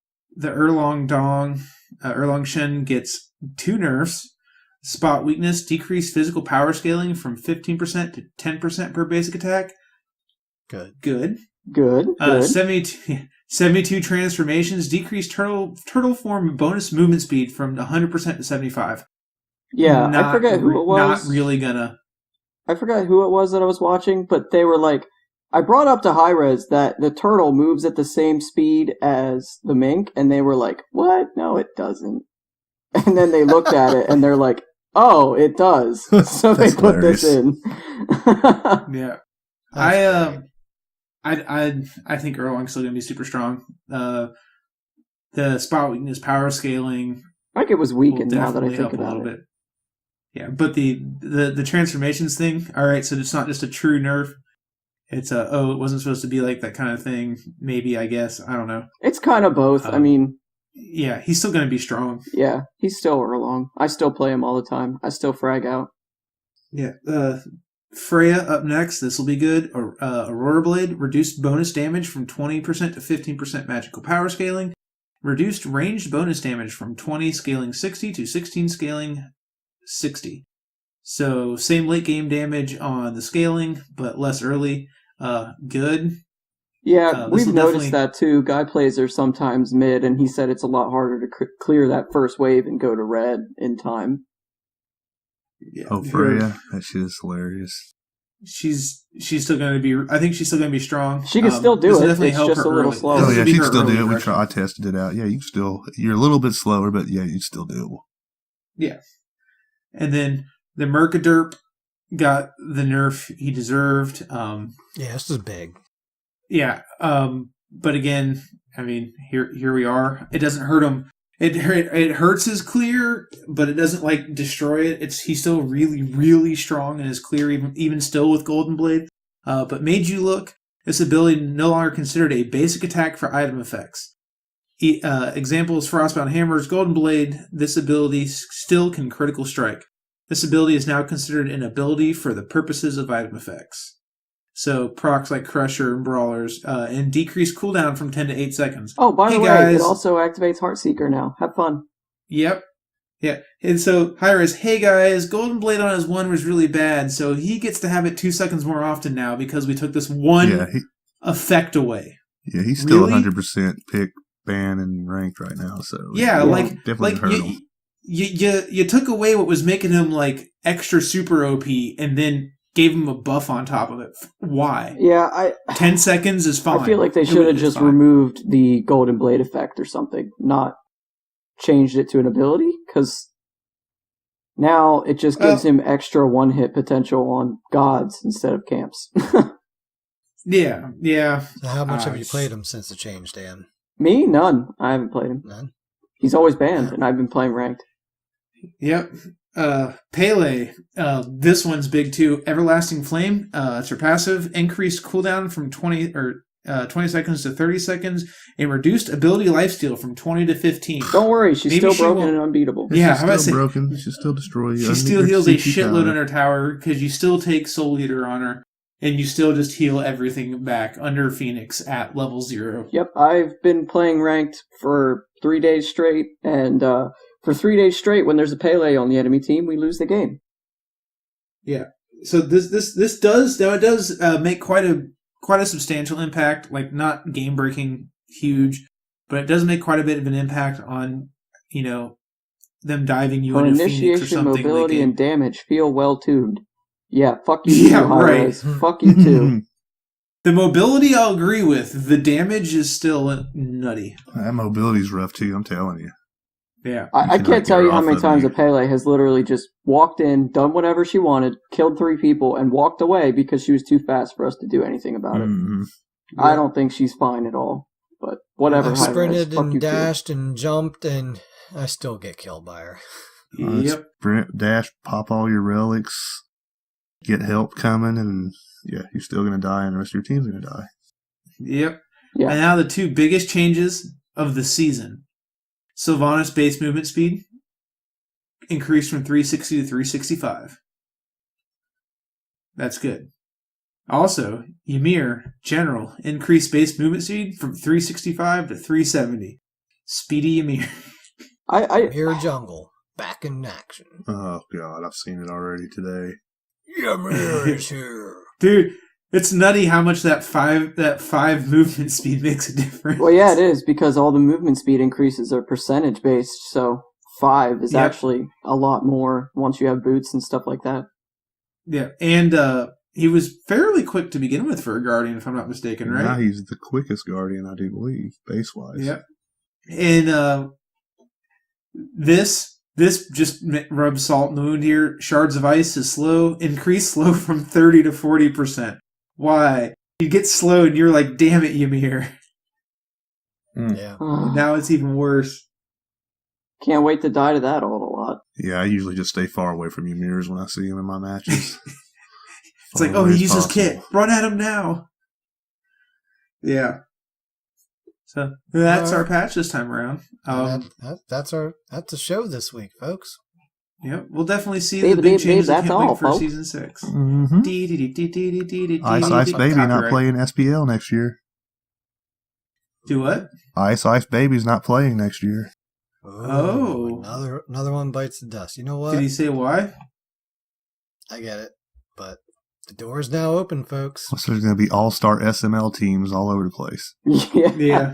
Erlong Shen gets 2 nerfs. Spot weakness, decreased physical power scaling from 15% to 10% per basic attack. Good. 72 transformations, decreased turtle form bonus movement speed from 100% to 75. Yeah, I forget who it was. Not really gonna. I forgot who it was that I was watching, but they were like, I brought up to high res that the turtle moves at the same speed as the mink, and they were like, what? No, it doesn't. And then they looked at it, and they're like, oh, it does. So they put hilarious. this in. Yeah. I think Erlong's still gonna be super strong. The spot weakness power scaling I think it was will weakened now that I definitely think help a little about it. bit. Yeah, but the transformations thing, alright, so it's not just a true nerf. It's it wasn't supposed to be like that kind of thing. Maybe, I guess. I don't know. It's kind of both. I mean... Yeah, he's still going to be strong. Yeah, he's still Erlong. I still play him all the time. I still frag out. Yeah. Freya up next. This will be good. Aurora Blade, reduced bonus damage from 20% to 15% magical power scaling. Reduced ranged bonus damage from 20 scaling 60 to 16 scaling 60. So same late game damage on the scaling, but less early. Good. Yeah, we've noticed that too. Guy plays her sometimes mid, and he said it's a lot harder to clear that first wave and go to red in time. Yeah, oh, Freya, that shit is hilarious. She's still going to be. I think she's still going to be strong. She can still do it. It's just a little early. slower. Oh yeah, she can still do it. Rush. I tested it out. Yeah, you're a little bit slower, but yeah, you still doable. Yeah, and then the Mercaderp got the nerf he deserved. Yeah, this is big. Yeah, but again, I mean, here we are. It doesn't hurt him. It hurts his clear, but it doesn't like destroy it. He's still really, really strong in his clear, even still with Golden Blade. But Made You Look, this ability no longer considered a basic attack for item effects. Examples: Frostbound Hammer's Golden Blade. This ability still can critical strike. This ability is now considered an ability for the purposes of item effects. So procs like Crusher and Brawlers, and decreased cooldown from 10 to 8 seconds. Oh, by the way, guys. It also activates Heartseeker now. Have fun. Yep. Yeah. And so Hyra's, hey guys, Golden Blade on his 1 was really bad, so he gets to have it 2 seconds more often now because we took this one effect away. Yeah, he's still 100% pick, ban, and ranked right now. So yeah, definitely hurt him. You took away what was making him like extra super OP, and then gave him a buff on top of it. Why? Yeah, 10 seconds is fine. I feel like they should have just removed the Golden Blade effect or something, not changed it to an ability, because now it just gives him extra one-hit potential on gods instead of camps. Yeah. So how much have you played him since the change, Dan? Me? None. I haven't played him. None? He's always banned, and I've been playing ranked. Yep. Pele, this one's big too. Everlasting Flame, it's her passive. Increased cooldown from 20 seconds to 30 seconds, and reduced ability lifesteal from 20 to 15. Don't worry, she's still broken and unbeatable. Yeah, how about broken? She still destroy you. She still heals a shitload on her tower because you still take Soul Eater on her, and you still just heal everything back under Phoenix at level 0. Yep, I've been playing ranked for 3 days straight, and for 3 days straight, when there's a Pele on the enemy team, we lose the game. Yeah. So this does make quite a substantial impact. Like not game breaking, huge, but it does make quite a bit of an impact on them diving you into Phoenix or something. Mobility, and damage feel well tuned. Yeah, fuck you too, right. Fuck you too. The mobility I'll agree with. The damage is still nutty. That mobility's rough too. I'm telling you. Yeah, I can't tell you how many times a Pele has literally just walked in, done whatever she wanted, killed 3 people, and walked away because she was too fast for us to do anything about it. Mm-hmm. I don't think she's fine at all, but whatever. I sprinted and dashed and jumped, and I still get killed by her. Yep. Sprint, dash, pop all your relics, get help coming, and yeah, you're still going to die, and the rest of your team's going to die. Yep. Yeah. And now the 2 biggest changes of the season. Sylvanas base movement speed increased from 360 to 365. That's good. Also, Ymir, general, increased base movement speed from 365 to 370. Speedy Ymir. Ymir jungle, back in action. Oh god, I've seen it already today. Ymir is here. Dude, it's nutty how much that five movement speed makes a difference. Well, yeah, it is, because all the movement speed increases are percentage based, so 5 is actually a lot more once you have boots and stuff like that. Yeah, and he was fairly quick to begin with for a Guardian, if I'm not mistaken, right? Now he's the quickest Guardian, I do believe, base-wise. Yep. And this just rubs salt in the wound here. Shards of Ice is increased slow from 30 to 40%. Why? You get slowed and you're like, damn it, Ymir. Yeah. And now it's even worse. Can't wait to die to that all a lot. Yeah, I usually just stay far away from Ymirs when I see him in my matches. It's like, oh, he uses kit. Run at him now. Yeah. So that's our patch this time around. That's the show this week, folks. Yep, we'll definitely see Babe, the big babe, changes. I that's can't all, wait for folks. season 6. Mm-hmm. Ice Baby not playing SPL next year. Do what? Ice Baby's not playing next year. Oh. Another one bites the dust. You know what? Did he say why? I get it, but the door's now open, folks. So there's going to be all-star SML teams all over the place. Yeah.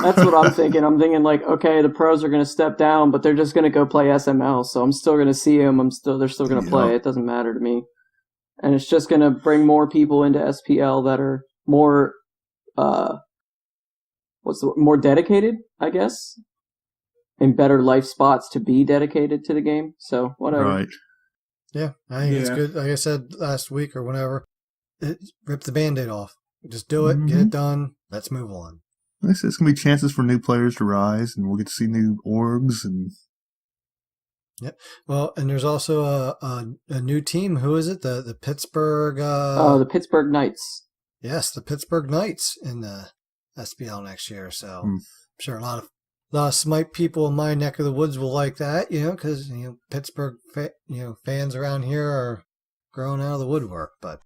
That's what I'm thinking. I'm thinking like, okay, the pros are going to step down, but they're just going to go play SML. So I'm still going to see them. They're still going to play. It doesn't matter to me. And it's just going to bring more people into SPL that are more, more dedicated, I guess, in better life spots to be dedicated to the game. So whatever. Right. Yeah, I think it's good. Like I said last week or whenever, rip the Band-Aid off. Just do it. Get it done. Let's move on. It's going to be chances for new players to rise, and we'll get to see new orgs. And Yep. Well, and there's also a new team. Who is it? The Pittsburgh. The Pittsburgh Knights. Yes, the Pittsburgh Knights in the SPL next year. So I'm sure a lot of Smite people in my neck of the woods will like that. Because Pittsburgh fans around here are growing out of the woodwork. But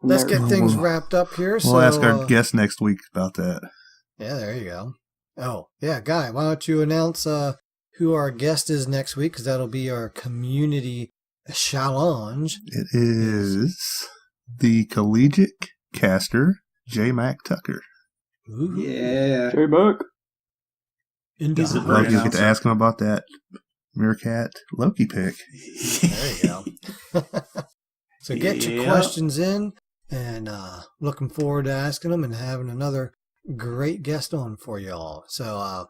let's get things wrapped up here. We'll ask our guest next week about that. Yeah, there you go. Oh, yeah, Guy, why don't you announce who our guest is next week? Because that'll be our community challenge. It is the collegiate caster, J. Mac Tucker. Ooh. Yeah. J. Mac. He's a Well, great you get to ask him about that Meerkat Loki pick. There you go. So get your questions in, and looking forward to asking them and having another great guest on for y'all. So,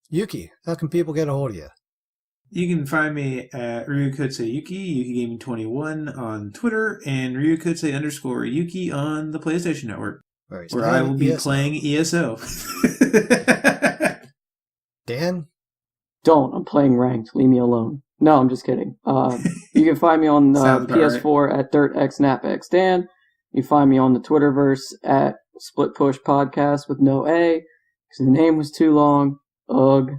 Yuki, how can people get a hold of you? You can find me at Ryukutse Yuki Gaming21 on Twitter, and Ryukutse_Yuki on the PlayStation Network, where I will be playing ESO. Dan? Don't. I'm playing ranked. Leave me alone. No, I'm just kidding. You can find me on PS4 at DirtXNapX. Dan, you find me on the Twitterverse at Split Push Podcast with no A, because the name was too long. Ugh.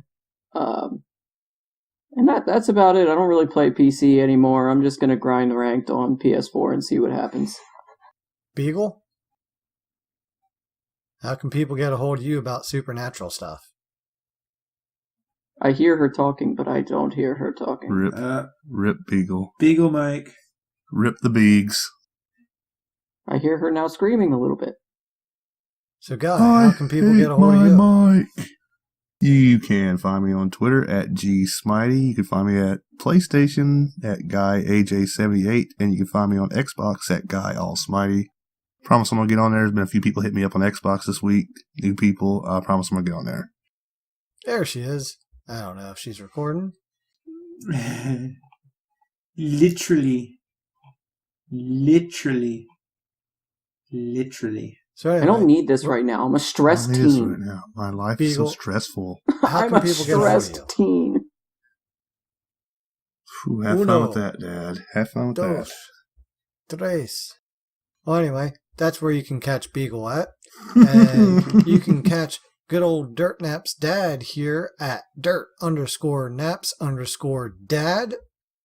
And that's about it. I don't really play PC anymore. I'm just going to grind ranked on PS4 and see what happens. Beagle? How can people get a hold of you about supernatural stuff? I hear her talking, but I don't hear her talking. Rip Beagle. Beagle Mike. Rip the Beegs. I hear her now screaming a little bit. So, Guy, how can people get a hold of you? Mike. You can find me on Twitter at GSmitey. You can find me at PlayStation at GuyAJ78. And you can find me on Xbox at GuyAllSmitey. Promise I'm going to get on there. There's been a few people hit me up on Xbox this week. New people. I promise I'm going to get on there. There she is. I don't know if she's recording. Literally. So anyway, I don't need this right now. I'm a stressed teen. Right now. My life Beagle. is so stressful. How I'm can a people get a hold of stressed you? teen. Have fun with that, Dad. Have fun with that. Tres. Well, anyway, that's where you can catch Beagle at. And you can catch good old Dirt Naps Dad here at dirt_naps_dad.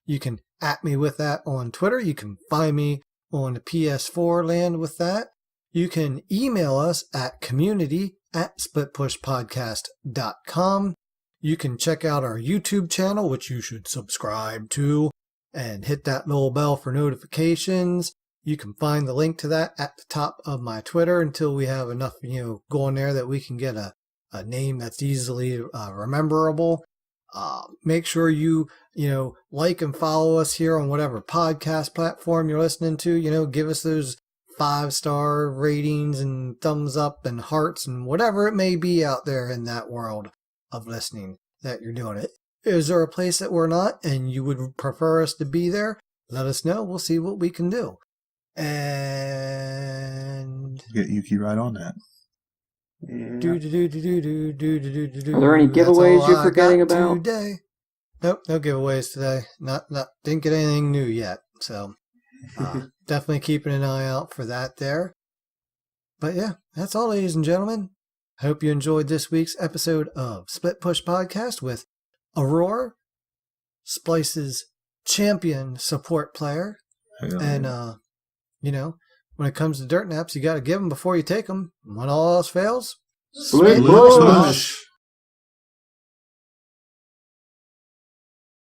You can at me with that on Twitter. You can find me on the PS4 land with that. You can email us at community@splitpushpodcast.com. You can check out our YouTube channel, which you should subscribe to, and hit that little bell for notifications. You can find the link to that at the top of my Twitter until we have enough, going there that we can get a name that's easily rememberable. Make sure you like and follow us here on whatever podcast platform you're listening to. Give us those 5-star ratings and thumbs up and hearts and whatever it may be out there in that world of listening that you're doing it. Is there a place that we're not and you would prefer us to be there? Let us know. We'll see what we can do. And Get Yuki right on that. Are there any giveaways you're forgetting about? Today. Nope, no giveaways today. Didn't get anything new yet. So definitely keeping an eye out for that there. But yeah, that's all, ladies and gentlemen. I hope you enjoyed this week's episode of Split Push Podcast with Aror, Splyce's champion support player. And, you know, when it comes to dirt naps, you got to give them before you take them. When all else fails, Split push.